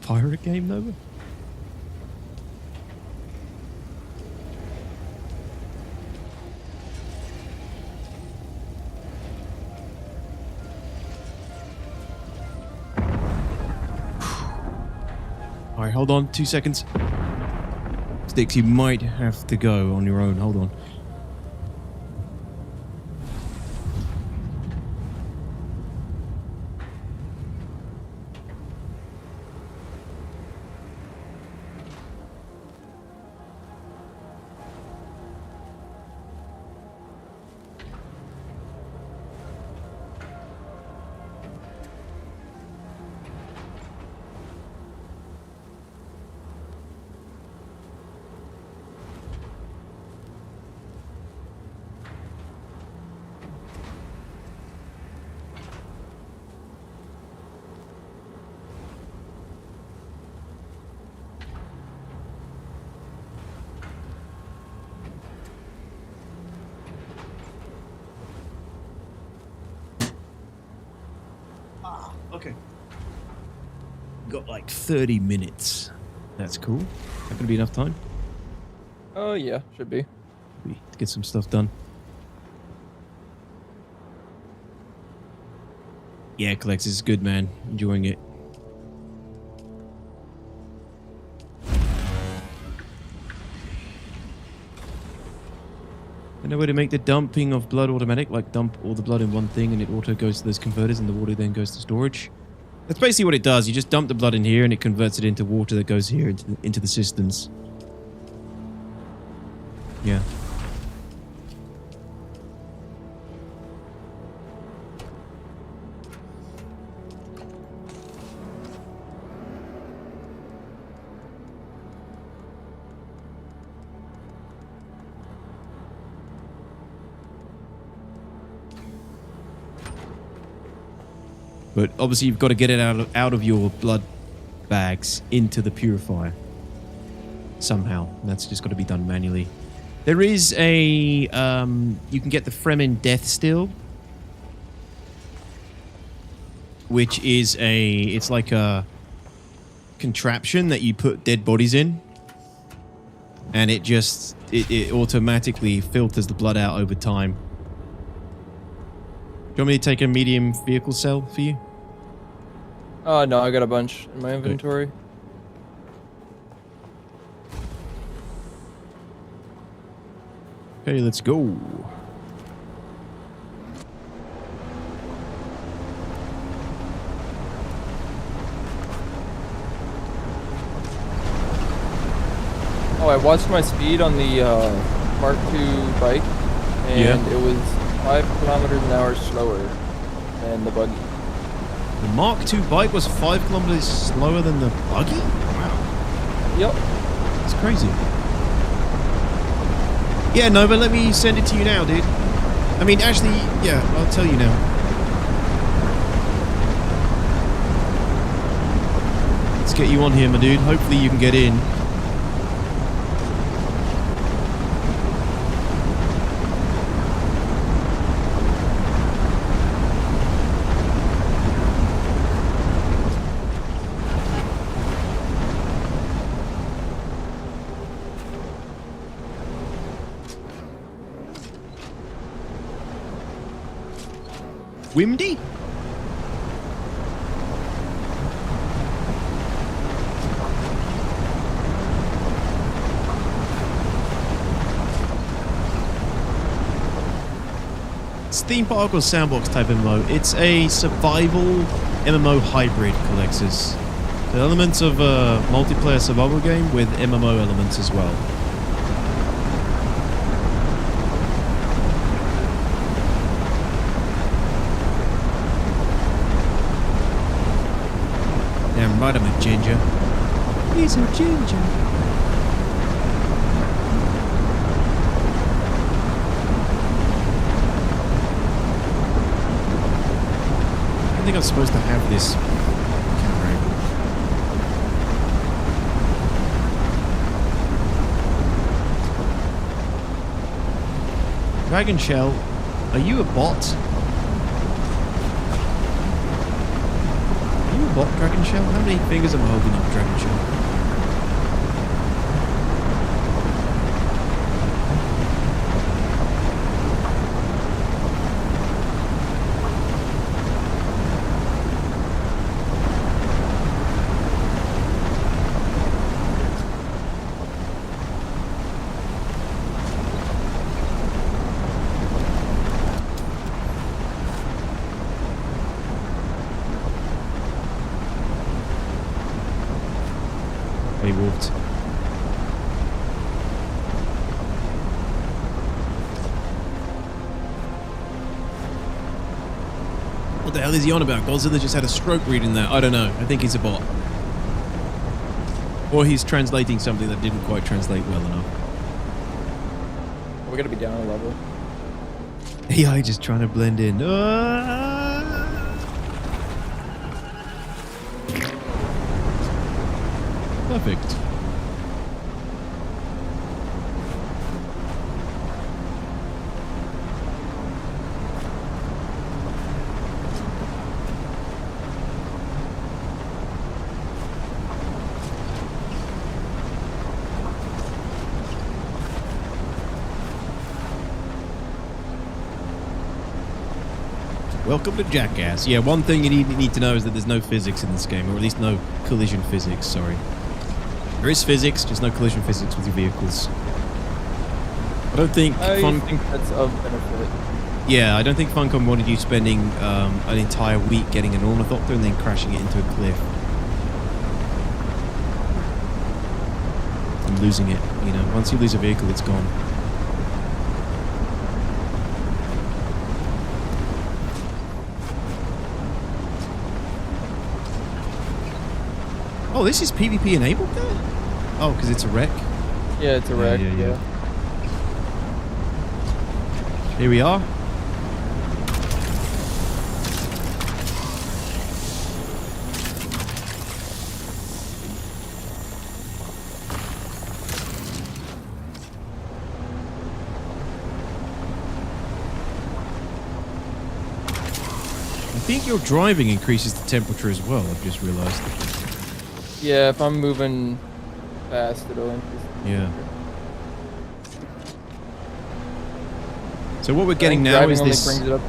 Pirate game, Nova? Alright, hold on. 2 seconds. Sticks, you might have to go on your own. Hold on. Okay. Got like 30 minutes. That's cool. That gonna be enough time? Oh yeah, should be. To get some stuff done. Yeah, Collex is good, man. Enjoying it. No way to make the dumping of blood automatic, like dump all the blood in one thing and it auto goes to those converters and the water then goes to storage. That's basically what it does. You just dump the blood in here and it converts it into water that goes here into the cisterns. Yeah. But obviously you've got to get it out of your blood bags into the purifier. Somehow. That's just got to be done manually. There is a... you can get the Fremen Death Still. Which is a... It's like a contraption that you put dead bodies in. And it just... It automatically filters the blood out over time. Do you want me to take a medium vehicle cell for you? No, I got a bunch in my inventory. Okay, let's go. Oh, I watched my speed on the Mark II bike, and it was 5 kilometers an hour slower than the buggy. The Mark II bike was 5 kilometers slower than the buggy? Wow. Yep. That's crazy. Yeah, no, but let me send it to you now, dude. I mean, actually, yeah, I'll tell you now. Let's get you on here, my dude. Hopefully you can get in. Windy? It's theme park or sandbox type MMO. It's a survival MMO hybrid, Colexus. The elements of a multiplayer survival game with MMO elements as well. Damn right, I'm a ginger. He's a ginger. I think I'm supposed to have this camera. Dragon Shell, are you a bot? What, Dragon Shell? How many fingers am I holding up, Dragon Shell? They walked. What the hell is he on about? Godzilla just had a stroke reading that. I don't know. I think he's a bot. Or he's translating something that didn't quite translate well enough. We're gonna be down a level. AI just trying to blend in. Perfect. Welcome to Jackass. Yeah, one thing you need to know is that there's no physics in this game, or at least no collision physics, sorry. There is physics, just no collision physics with your vehicles. I don't think I think that's of benefit. Yeah, I don't think Funcom wanted you spending an entire week getting an ornithopter and then crashing it into a cliff. And losing it, you know. Once you lose a vehicle, it's gone. Oh, this is PvP enabled there? Oh, because it's a wreck? Yeah, it's a wreck. Yeah. Here we are. I think your driving increases the temperature as well, I've just realized. Yeah, if I'm moving fast, it'll increase. Yeah. So what we're getting now driving is only this... brings it up to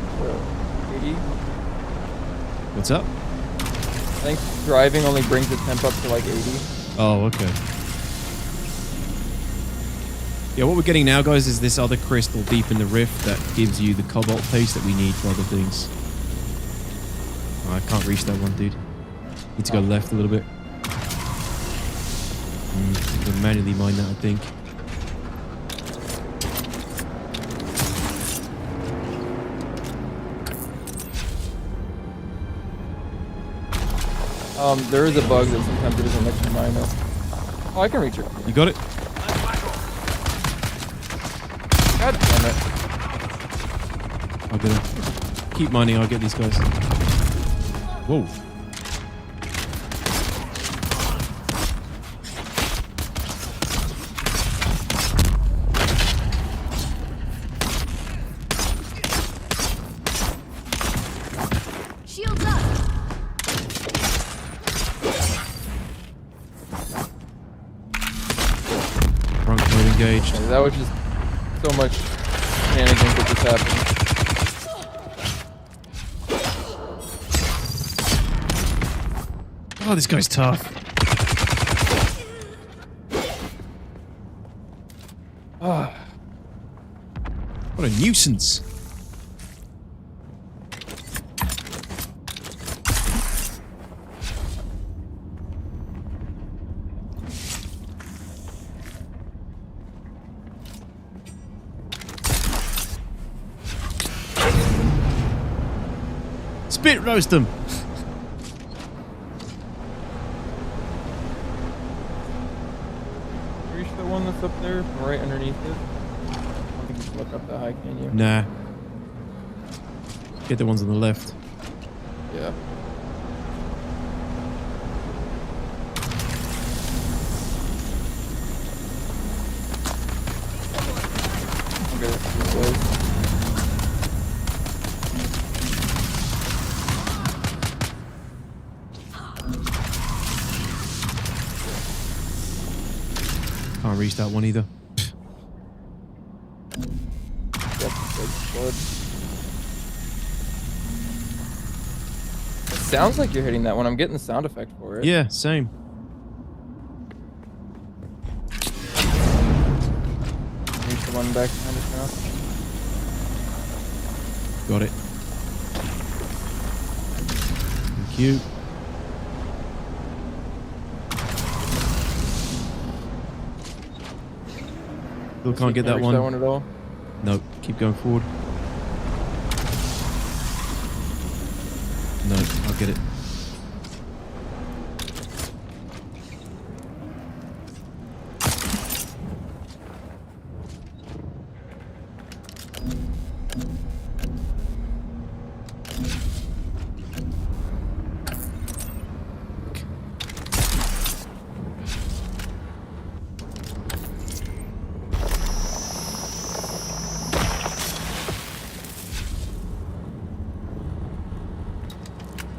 80. What's up? I think driving only brings the temp up to like 80. Oh, okay. Yeah, what we're getting now, guys, is this other crystal deep in the rift that gives you the cobalt paste that we need for other things. Oh, I can't reach that one, dude. Need to go left a little bit. I'm gonna manually mine that, I think. There is a bug that sometimes it doesn't let you mine it. Oh, I can reach it. You got it? God damn it. I'll get it. Keep mining, I'll get these guys. Whoa. Shields up. Front mode engaged. Yeah, that was just so much shenanigans that just happened. Oh, this guy's tough. Ah. What a nuisance. Spit roast them. Reach the one that's up there, right underneath it. I don't think you can look up that high, can you? Nah. Get the ones on the left. Yeah. Okay, this way. Can't reach that one either. Yep, blood. It sounds like you're hitting that one. I'm getting the sound effect for it. Yeah, same. Reach the one back behind us now. Got it. Thank you. Still can't get that reach one. that one at all. No, keep going forward. No, I'll get it.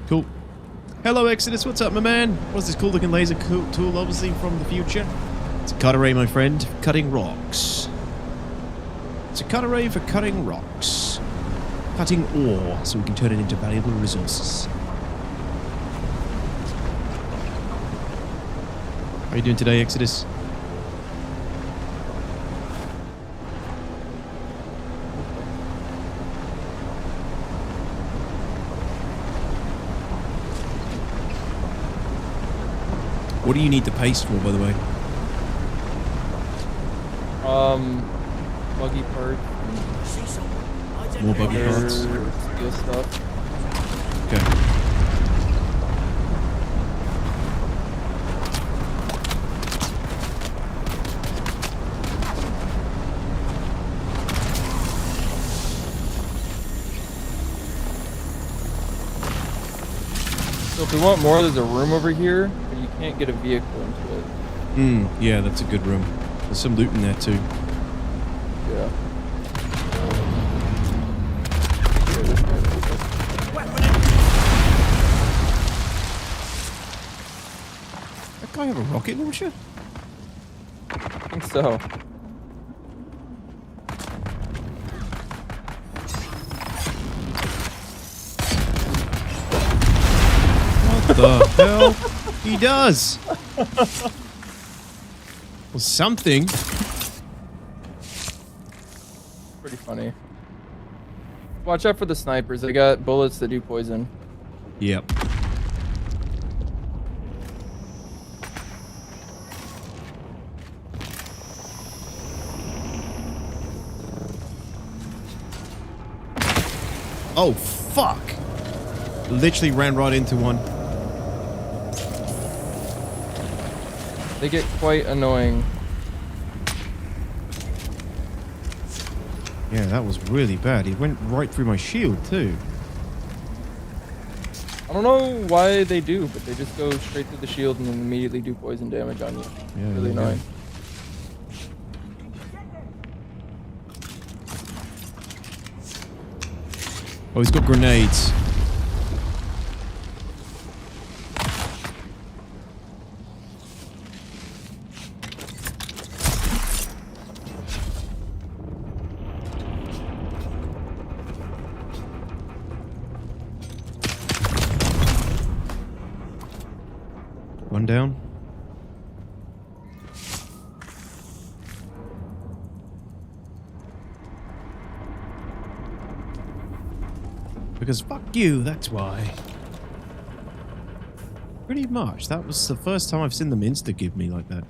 Cool. Hello, Exodus. What's up, my man? What's this cool looking laser tool? Obviously from the future. It's a cut array, my friend. Cutting rocks. It's a cut array for cutting rocks. Cutting ore so we can turn it into valuable resources. How are you doing today, Exodus? What do you need the paste for, by the way? Buggy parts. More buggy and parts. Steel stuff. Okay. So if we want more, there's a room over here, but you can't get a vehicle into it. Yeah, that's a good room. There's some loot in there too. Yeah. That guy have a rocket launcher? I think so. What the hell? He does! Well, something. Pretty funny. Watch out for the snipers. They got bullets that do poison. Yep. Oh, fuck! Literally ran right into one. They get quite annoying. Yeah, that was really bad. He went right through my shield, too. I don't know why they do, but they just go straight through the shield and then immediately do poison damage on you. Yeah, Really yeah. annoying. Oh, he's got grenades. One down. Because fuck you, that's why. Pretty much. That was the first time I've seen them insta-give me like that.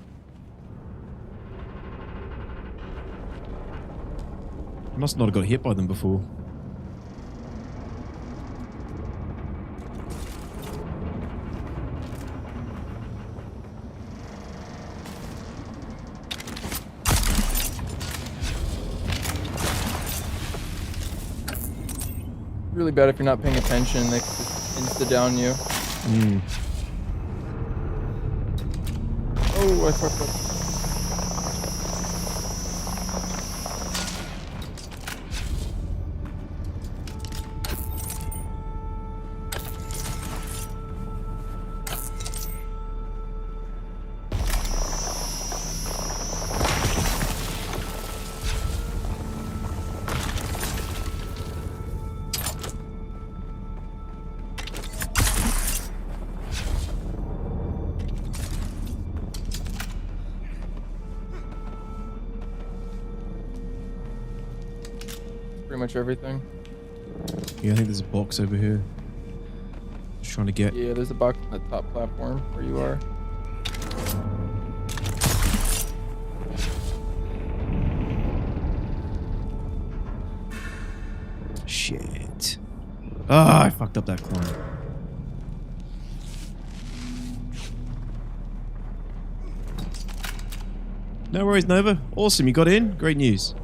I must not have got hit by them before. Really bad if you're not paying attention. They just insta down you. Oh, I fucked up. Pretty much everything. Yeah, I think there's a box over here. Just trying to get. Yeah, there's a box on the top platform where you are. Shit. Ah, I fucked up that climb. No worries, Nova. Awesome, you got in. Great news.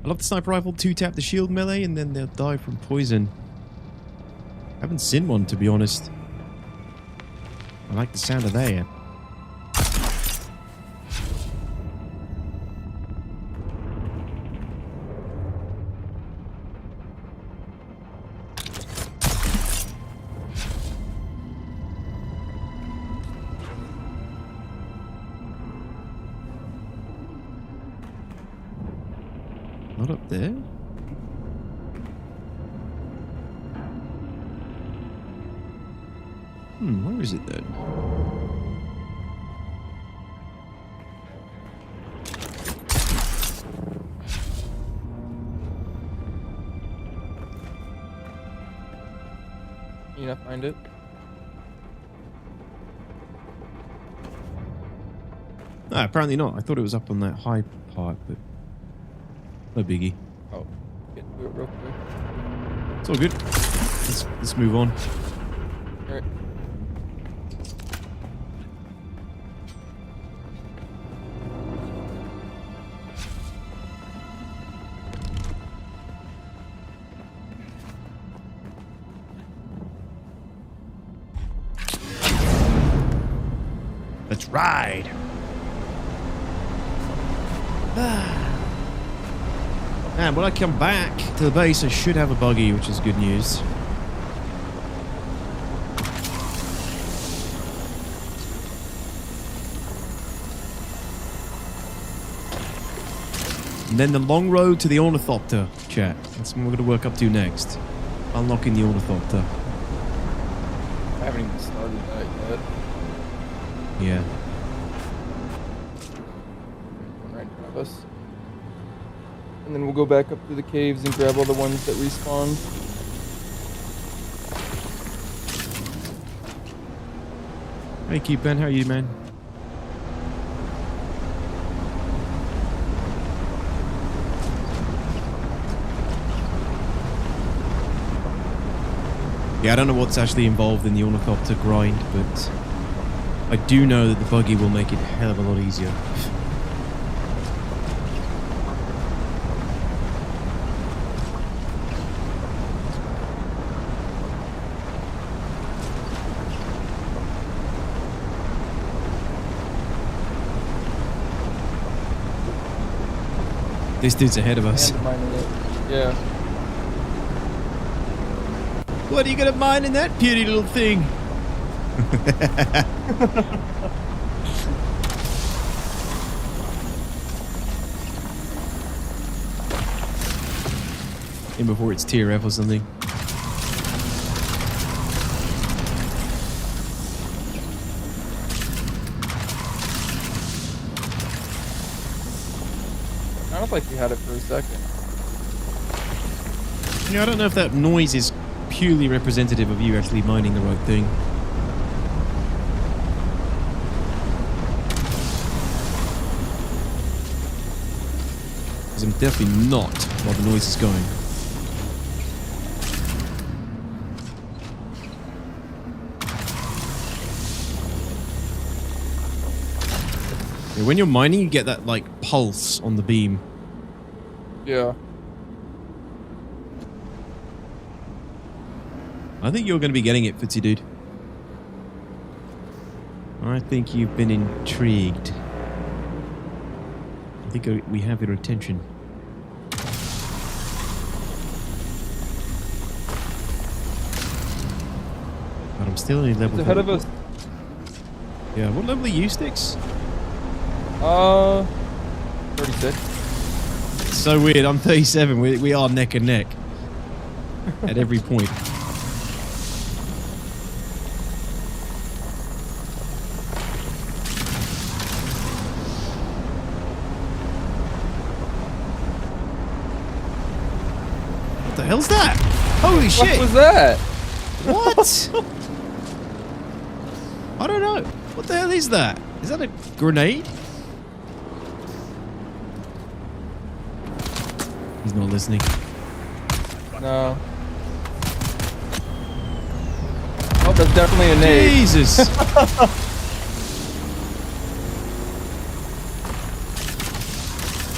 I love the sniper rifle. 2-tap the shield melee and then they'll die from poison. Haven't seen one, to be honest. I like the sound of that. Not up there. Where is it then? Can you not find it? Ah, apparently not. I thought it was up on that high part, but no biggie. Oh, get to it real quick. It's all good. Let's move on. All right. Let's ride. And when I come back to the base, I should have a buggy, which is good news. And then the long road to the Ornithopter, chat. That's what we're going to work up to next. Unlocking the Ornithopter. I haven't even started that yet. Yeah. One right in front of us. And then we'll go back up to the caves and grab all the ones that respawned. Hey, Keep Ben, how are you, man? Yeah, I don't know what's actually involved in the Ornithopter grind, but I do know that the buggy will make it a hell of a lot easier. This dude's ahead of us. Yeah. What are you gonna mine in that pretty little thing? In before it's TRF or something. I don't think you had it for a second. Yeah, I don't know if that noise is purely representative of you actually mining the right thing. Because I'm definitely not while the noise is going. Yeah, when you're mining, you get that like pulse on the beam. Yeah. I think you're going to be getting it, Fitzy dude. I think you've been intrigued. I think we have your attention. But I'm still only level. It's ahead of us. Yeah, what level are you, Sticks? 36. It's so weird. I'm 37. We are neck and neck at every point. What the hell's that? Holy shit! What was that? What? I don't know. What the hell is that? Is that a grenade? He's not listening. No. Oh, that's definitely a nade. Jesus!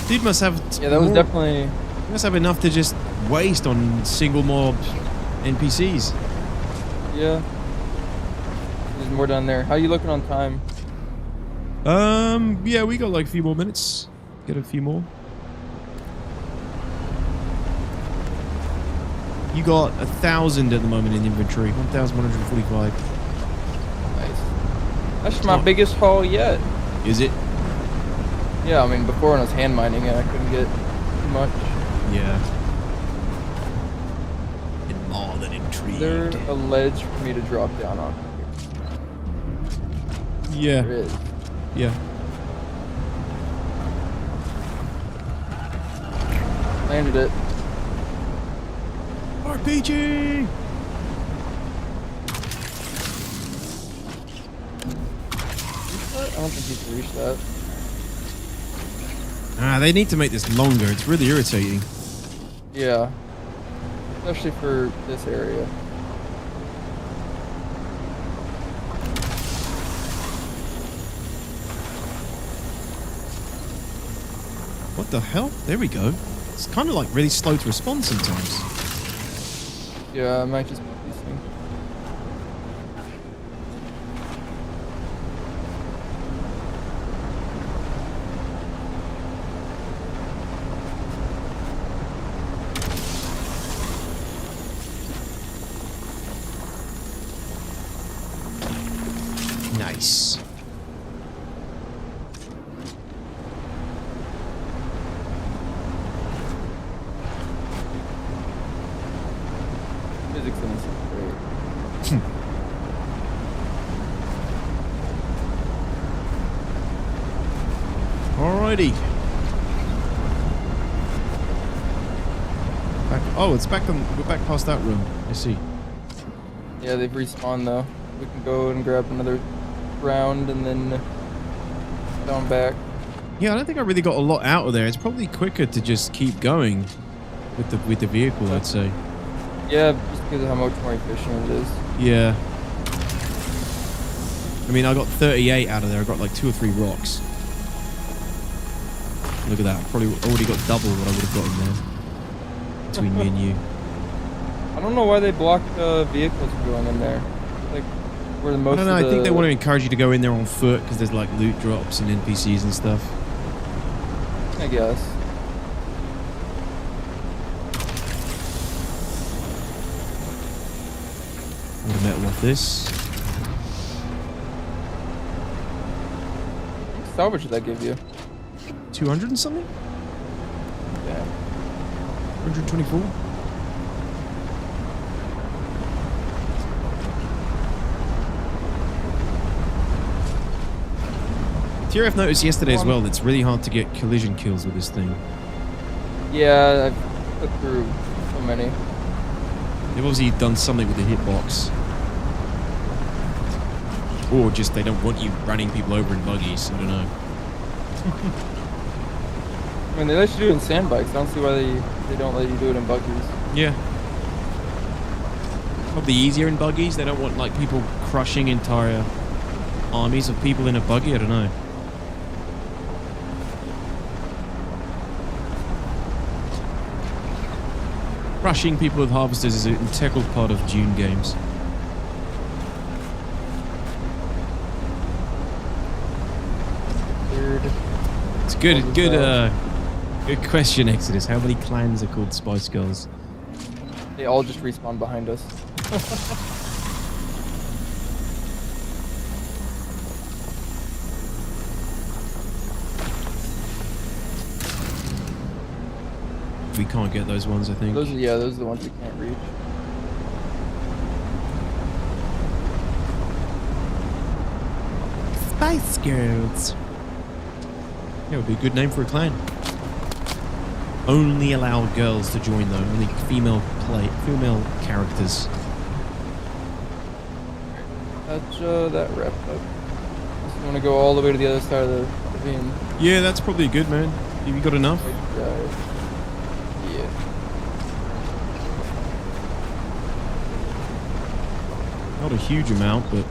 Dude must have. Yeah, that was definitely. He must have enough to just waste on single mob NPCs. Yeah. There's more down there. How you looking on time? Yeah, we got like a few more minutes. Get a few more. You got 1,000 at the moment in inventory. 1,145. Nice. That's my biggest haul yet. Is it? Yeah, I mean, before when I was hand mining it, I couldn't get too much. Yeah. And more than intrigued. Is there a ledge for me to drop down on? Yeah. There is. Yeah. Landed it. RPG! I don't think you can reach that. They need to make this longer. It's really irritating. Yeah. Especially for this area. What the hell? There we go. It's kind of like really slow to respond sometimes. Yeah, I might just put these things. Nice. Physics in this is great. Alrighty. Oh, it's back on. We're back past that room. I see. Yeah, they've respawned though. We can go and grab another round and then down back. Yeah, I don't think I really got a lot out of there. It's probably quicker to just keep going with the vehicle, I'd say. Yeah, just because of how much more efficient it is. Yeah. I mean, I got 38 out of there. I got like 2 or 3 rocks. Look at that. Probably already got double what I would have gotten there. Between me and you. I don't know why they blocked vehicles from going in there. Like, where the most I don't know. of I think they want to encourage you to go in there on foot because there's like loot drops and NPCs and stuff. I guess. What metal off this? What salvage did that give you? 200 and something? Yeah. 124? TRF noticed yesterday as well that it's really hard to get collision kills with this thing. Yeah, I've put through so many. They've obviously done something with the hitbox. Or just they don't want you running people over in buggies, I don't know. I mean, they let you do it in sandbikes. I don't see why they don't let you do it in buggies. Yeah. Probably easier in buggies. They don't want like people crushing entire armies of people in a buggy, I don't know. Crushing people with harvesters is an integral part of Dune games. It's good. Good question, Exodus. How many clans are called Spice Girls? They all just respawn behind us. We can't get those ones, I think. Those are the ones we can't reach. Spice Girls. Yeah, would be a good name for a clan. Only allow girls to join though. Only female characters. That's that wrapped up. Just want to go all the way to the other side of the ravine. Yeah, that's probably good, man. Have you got enough? Yeah. Not a huge amount, but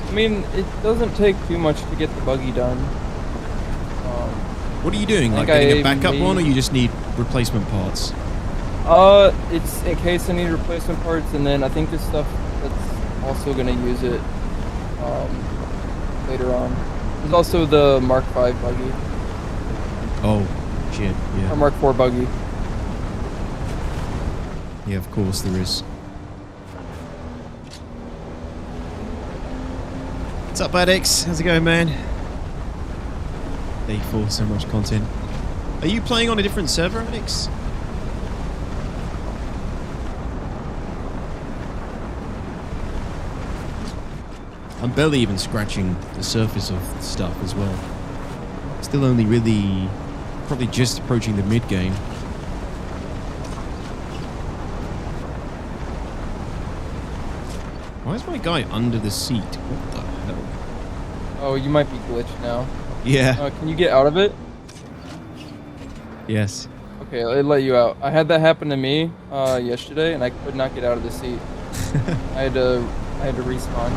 I mean, it doesn't take too much to get the buggy done. what are you doing? Like getting a backup one, or you just need replacement parts? It's in case I need replacement parts, and then I think there's stuff that's also gonna use it later on. There's also the Mark V buggy. Oh, shit! Yeah. Or Mark IV buggy. Yeah, of course there is. What's up, Addicts? How's it going, man? Day 4, so much content. Are you playing on a different server, Addicts? I'm barely even scratching the surface of stuff as well. Still only really, probably just approaching the mid game. Why is my guy under the seat? What the hell? Oh, you might be glitched now. Yeah. Can you get out of it? Yes. Okay, I'll let you out. I had that happen to me yesterday, and I could not get out of the seat. I had to respawn.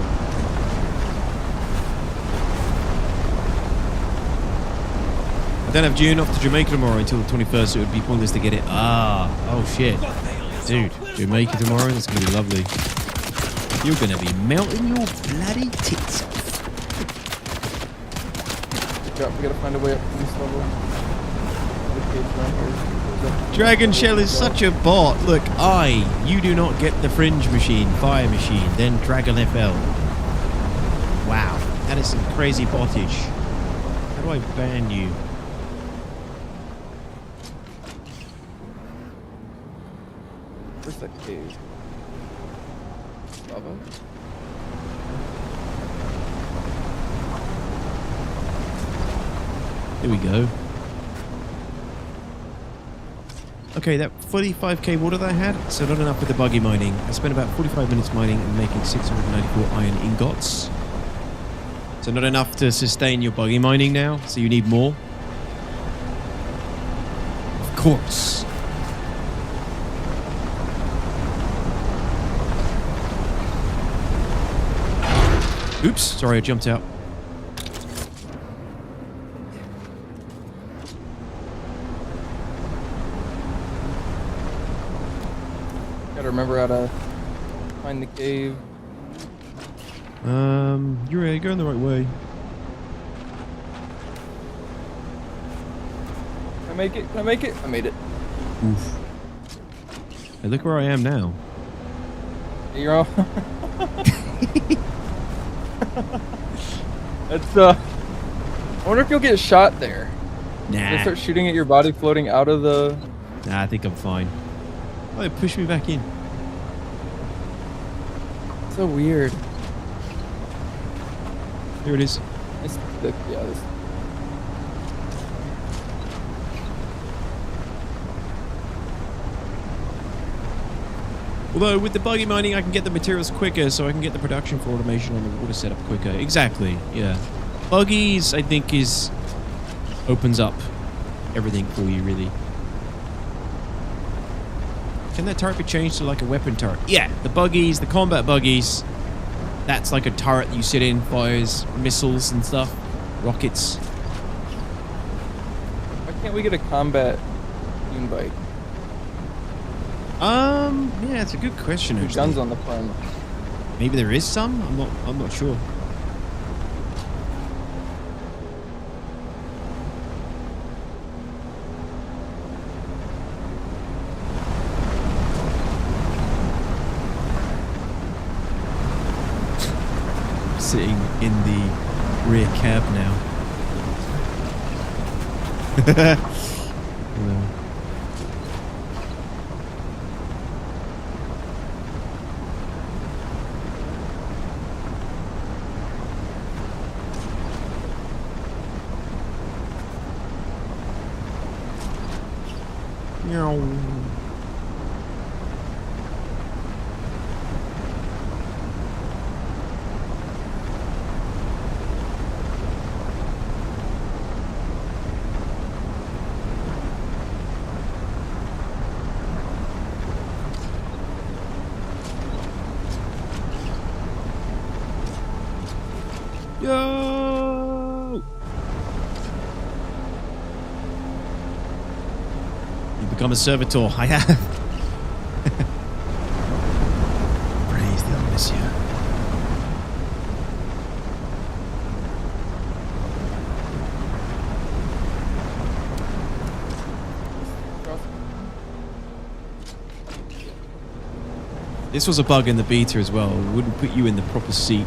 I don't have Dune off to Jamaica tomorrow until the 21st, so it would be pointless to get it. Oh shit. Dude, Jamaica tomorrow, that's gonna be lovely. You're gonna be melting your bloody tits off. We gotta find a way up to this level. Dragon Shell is such a bot. Look, you do not get the fringe machine, fire machine, then Dragon FL. Wow, that is some crazy bottage. How do I ban you? Where's that cave? Lava? Here we go. Okay, that 45k water that I had, so not enough with the buggy mining. I spent about 45 minutes mining and making 694 iron ingots. So not enough to sustain your buggy mining now, so you need more. Of course. Oops, sorry, I jumped out. Gotta remember how to find the cave. You're going the right way. Can I make it? Can I make it? I made it. Oof. Hey, look where I am now. You're all. That's I wonder if you'll get shot there. Nah. They start shooting at your body floating out of the. Nah, I think I'm fine. Oh, they pushed me back in. So weird. Here it is. Yeah, this. Although with the buggy mining, I can get the materials quicker, so I can get the production for automation on the water setup quicker. Exactly, yeah. Buggies, I think, opens up everything for you, really. Can that turret be changed to like a weapon turret? Yeah, the buggies, the combat buggies. That's like a turret you sit in, fires missiles and stuff, rockets. Why can't we get a combat dune bike? Yeah, it's a good question. With guns on the front. Maybe there is some. I'm not sure. Sitting in the rear cab now. No. Yo! You become a servitor. I have. Praise the Omniscient. This was a bug in the beta as well. It wouldn't put you in the proper seat.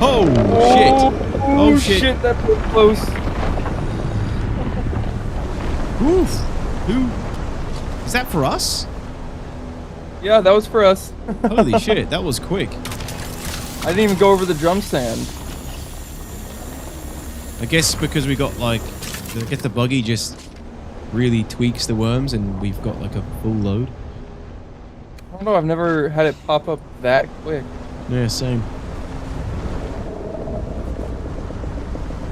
Oh, shit! Oh shit! That was close. Oof! Who? Is that for us? Yeah, that was for us. Holy shit! That was quick. I didn't even go over the drum sand. I guess because we got like, I guess the buggy just really tweaks the worms, and we've got like a full load. I don't know. I've never had it pop up that quick. Yeah, same.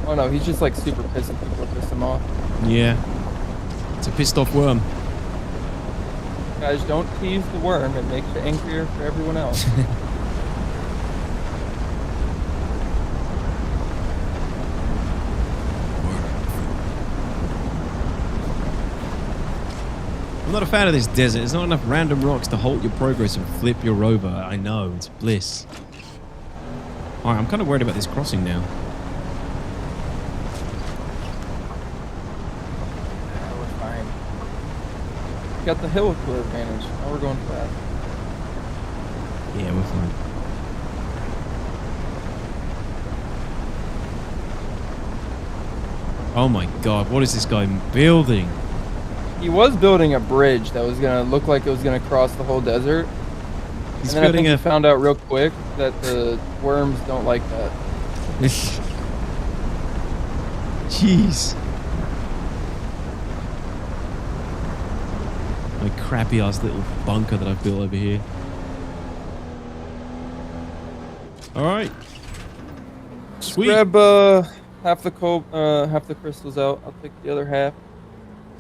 Oh no, he's just like super pissed and people piss him off. Yeah. It's a pissed off worm. Guys, don't tease the worm. It makes you angrier for everyone else. I'm not a fan of this desert. There's not enough random rocks to halt your progress and flip your rover. I know, it's bliss. Alright, I'm kind of worried about this crossing now. We're fine. We got the hill clear advantage. Now we're going fast. Yeah, we're fine. Oh my god, what is this guy building? He was building a bridge that was gonna look like it was gonna cross the whole desert. He's and then building I think he found out real quick that the worms don't like that. Jeez. My crappy ass little bunker that I've built over here. Alright. Sweet. Grab half the crystals out. I'll take the other half.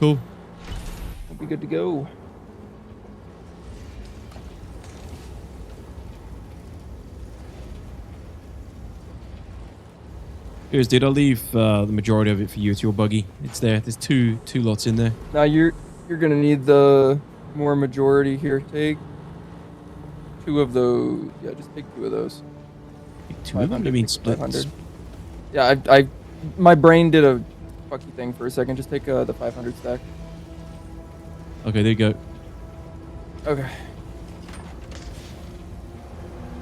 Cool. We'll be good to go. Here's, dude. I'll leave the majority of it for you. It's your buggy. It's there. There's two lots in there. Now you're gonna need the more majority here. Take 2 of those. Yeah, just take 2 of those. Take 2 of them? I mean split. 500. Yeah, my brain did a fucky thing for a second. Just take the 500 stack. Okay, there you go. Okay.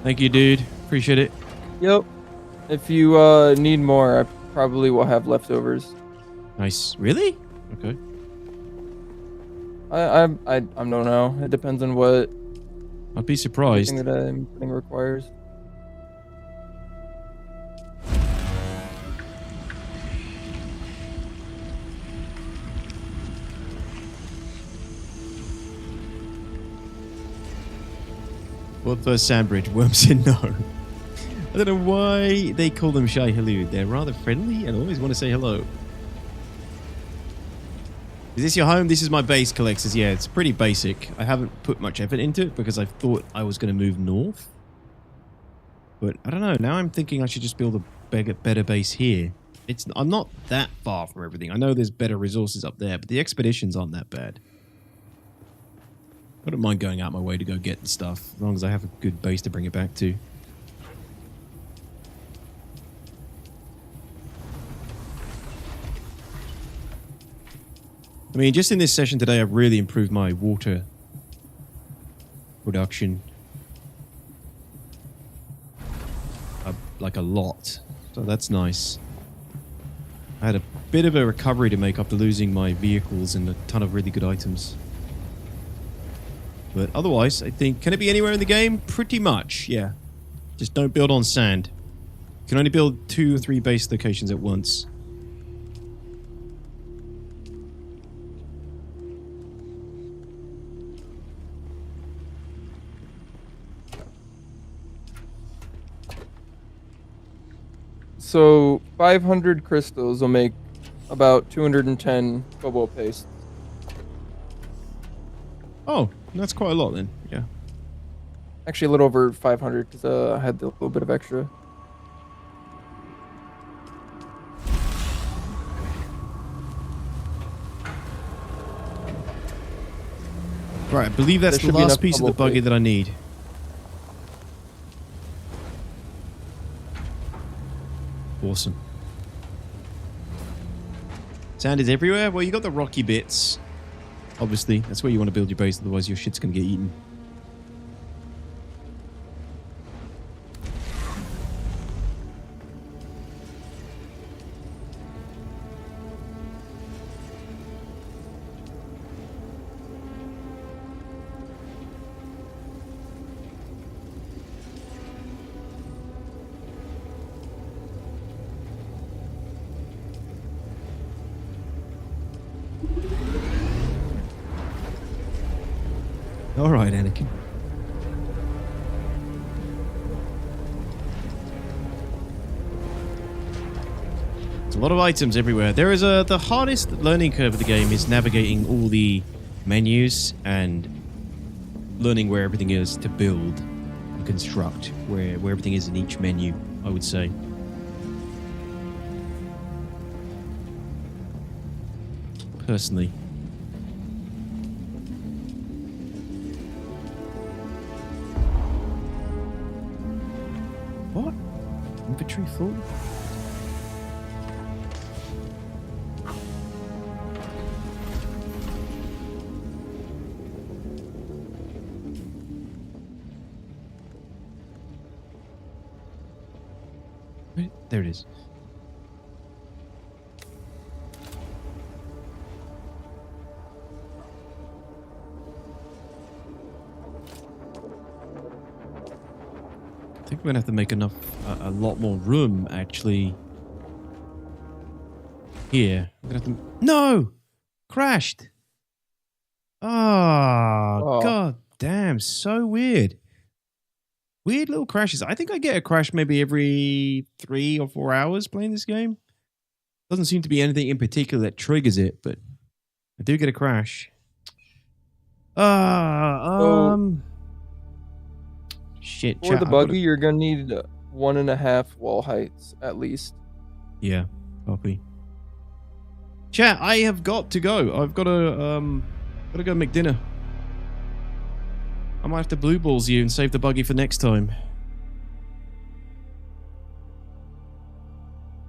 Thank you, dude. Appreciate it. Yep. If you need more, I probably will have leftovers. Nice. Really? Okay. I don't know. It depends on what. I'd be surprised. Everything that I'm putting requires. What first sandbridge? Worms in no. I don't know why they call them Shy Hello. They're rather friendly and always want to say hello. Is this your home? This is my base, collectors. Yeah, it's pretty basic. I haven't put much effort into it because I thought I was going to move north. But I don't know. Now I'm thinking I should just build a better base here. I'm not that far from everything. I know there's better resources up there, but the expeditions aren't that bad. I don't mind going out my way to go get stuff, as long as I have a good base to bring it back to. I mean, just in this session today, I've really improved my water production. Like a lot. So that's nice. I had a bit of a recovery to make after losing my vehicles and a ton of really good items. But otherwise, I think... Can it be anywhere in the game? Pretty much, yeah. Just don't build on sand. You can only build 2 or 3 base locations at once. So 500 crystals will make about 210 cobalt paste. Oh, that's quite a lot then. Yeah. Actually, a little over 500 because I had a little bit of extra. Right, I believe that's the last piece of the buggy that I need. Awesome. Sand is everywhere? Well, you got the rocky bits. Obviously, that's where you want to build your base, otherwise your shit's going to get eaten. Alright, Anakin. That's a lot of items everywhere. There is the hardest learning curve of the game is navigating all the menus and learning where everything is to build and construct, where everything is in each menu, I would say. Personally. What? Inventory full? There it is. I think we're gonna have to make enough, a lot more room actually. Here, we're gonna have to. No, crashed. Oh, god damn, so weird. Weird little crashes. I think I get a crash maybe every 3 or 4 hours playing this game. Doesn't seem to be anything in particular that triggers it, but I do get a crash. Shit. For the buggy, you're gonna need 1.5 wall heights at least. Yeah, copy. Chat, I have got to go. I've got to go make dinner. I might have to blue balls you and save the buggy for next time.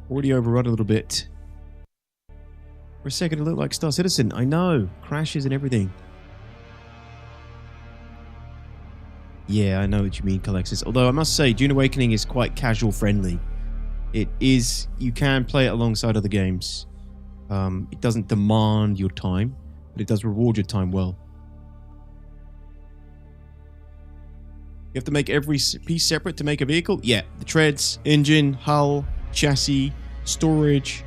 Already overrun a little bit. For a second, it looked like Star Citizen. I know. Crashes and everything. Yeah, I know what you mean, Calexis. Although I must say, Dune Awakening is quite casual friendly. It is... You can play it alongside other games. It doesn't demand your time, but it does reward your time well. You have to make every piece separate to make a vehicle? Yeah. The treads, engine, hull, chassis, storage.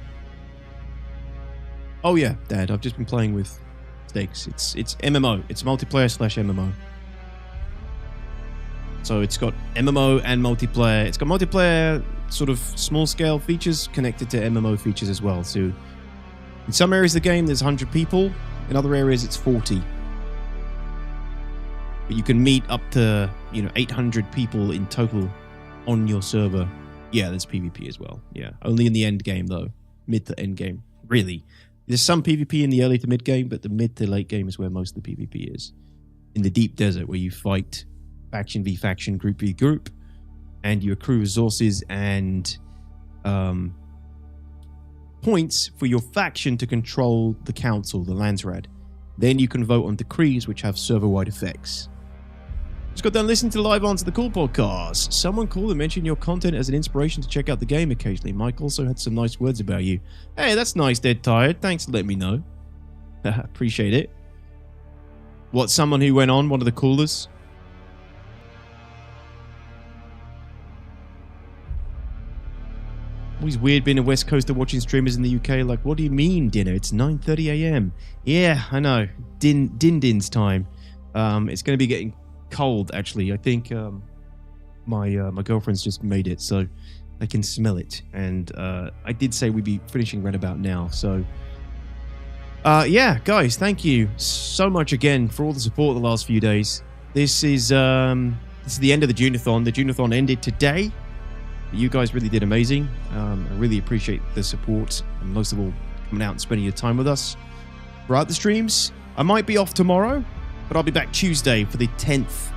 Oh yeah, Dad, I've just been playing with stakes. It's MMO. It's multiplayer / MMO. So it's got MMO and multiplayer. It's got multiplayer sort of small scale features connected to MMO features as well. So in some areas of the game there's 100 people. In other areas it's 40. But you can meet up to, 800 people in total on your server. Yeah, there's PvP as well. Yeah, only in the end game though. Mid to end game. Really. There's some PvP in the early to mid game, but the mid to late game is where most of the PvP is. In the deep desert where you fight faction v faction, group v group, and you accrue resources and points for your faction to control the council, the Landsrad. Then you can vote on decrees which have server-wide effects. Just got done listening to the Live Answer the Call podcast. Someone called and mentioned your content as an inspiration to check out the game occasionally. Mike also had some nice words about you. Hey, that's nice, Dead Tired. Thanks for letting me know. Appreciate it. What, someone who went on, one of the callers? Always weird being a West Coaster watching streamers in the UK. Like, what do you mean dinner? It's 9:30 a.m. Yeah, I know. Din's time. It's going to be getting cold, actually. I think my girlfriend's just made it, so I can smell it. And I did say we'd be finishing right about now. So, yeah, guys, thank you so much again for all the support the last few days. This is the end of the Dune-A-thon. The Dune-A-thon ended today. You guys really did amazing. I really appreciate the support, and most of all, coming out and spending your time with us throughout the streams. I might be off tomorrow, but I'll be back Tuesday for the 10th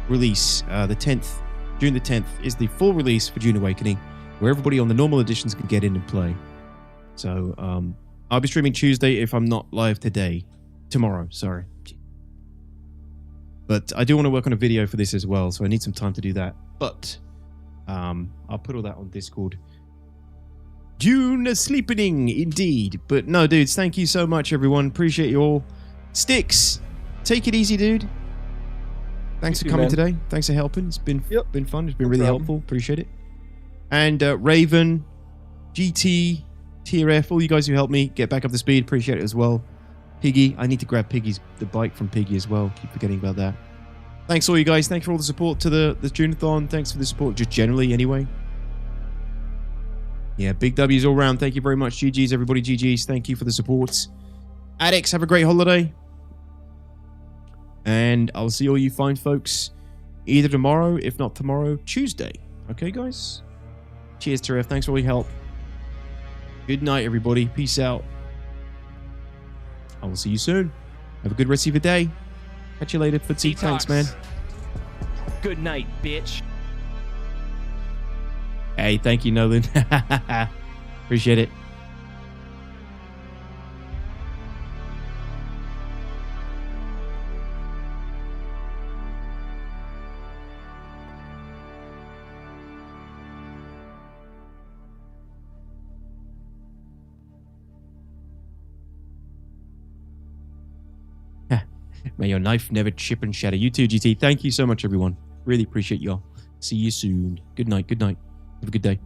release. The 10th, June the 10th, is the full release for Dune Awakening, where everybody on the normal editions can get in and play. So I'll be streaming Tuesday if I'm not live tomorrow, sorry. But I do want to work on a video for this as well, so I need some time to do that. But I'll put all that on Discord. Dune Sleepening, indeed. But no, dudes, thank you so much, everyone. Appreciate you all. Sticks, take it easy, dude. Thanks for coming today. Thanks for helping. It's been fun. It's been really helpful. Appreciate it. And Raven, GT, TRF, all you guys who helped me get back up to speed. Appreciate it as well. Piggy, I need to grab the bike from Piggy as well. Keep forgetting about that. Thanks all you guys. Thanks for all the support to the Dune-A-thon. Thanks for the support just generally anyway. Yeah, big W's all round. Thank you very much. GG's, everybody. GG's. Thank you for the support. Addicts, have a great holiday. And I'll see all you fine folks either tomorrow, if not tomorrow, Tuesday. Okay, guys? Cheers, Teref. Thanks for all your help. Good night, everybody. Peace out. I will see you soon. Have a good rest of your day. Catch you later. Footsie. Thanks, man. Good night, bitch. Hey, thank you, Nolan. Appreciate it. May your knife never chip and shatter. You too, GT. Thank you so much, everyone. Really appreciate y'all. See you soon. Good night. Good night. Have a good day.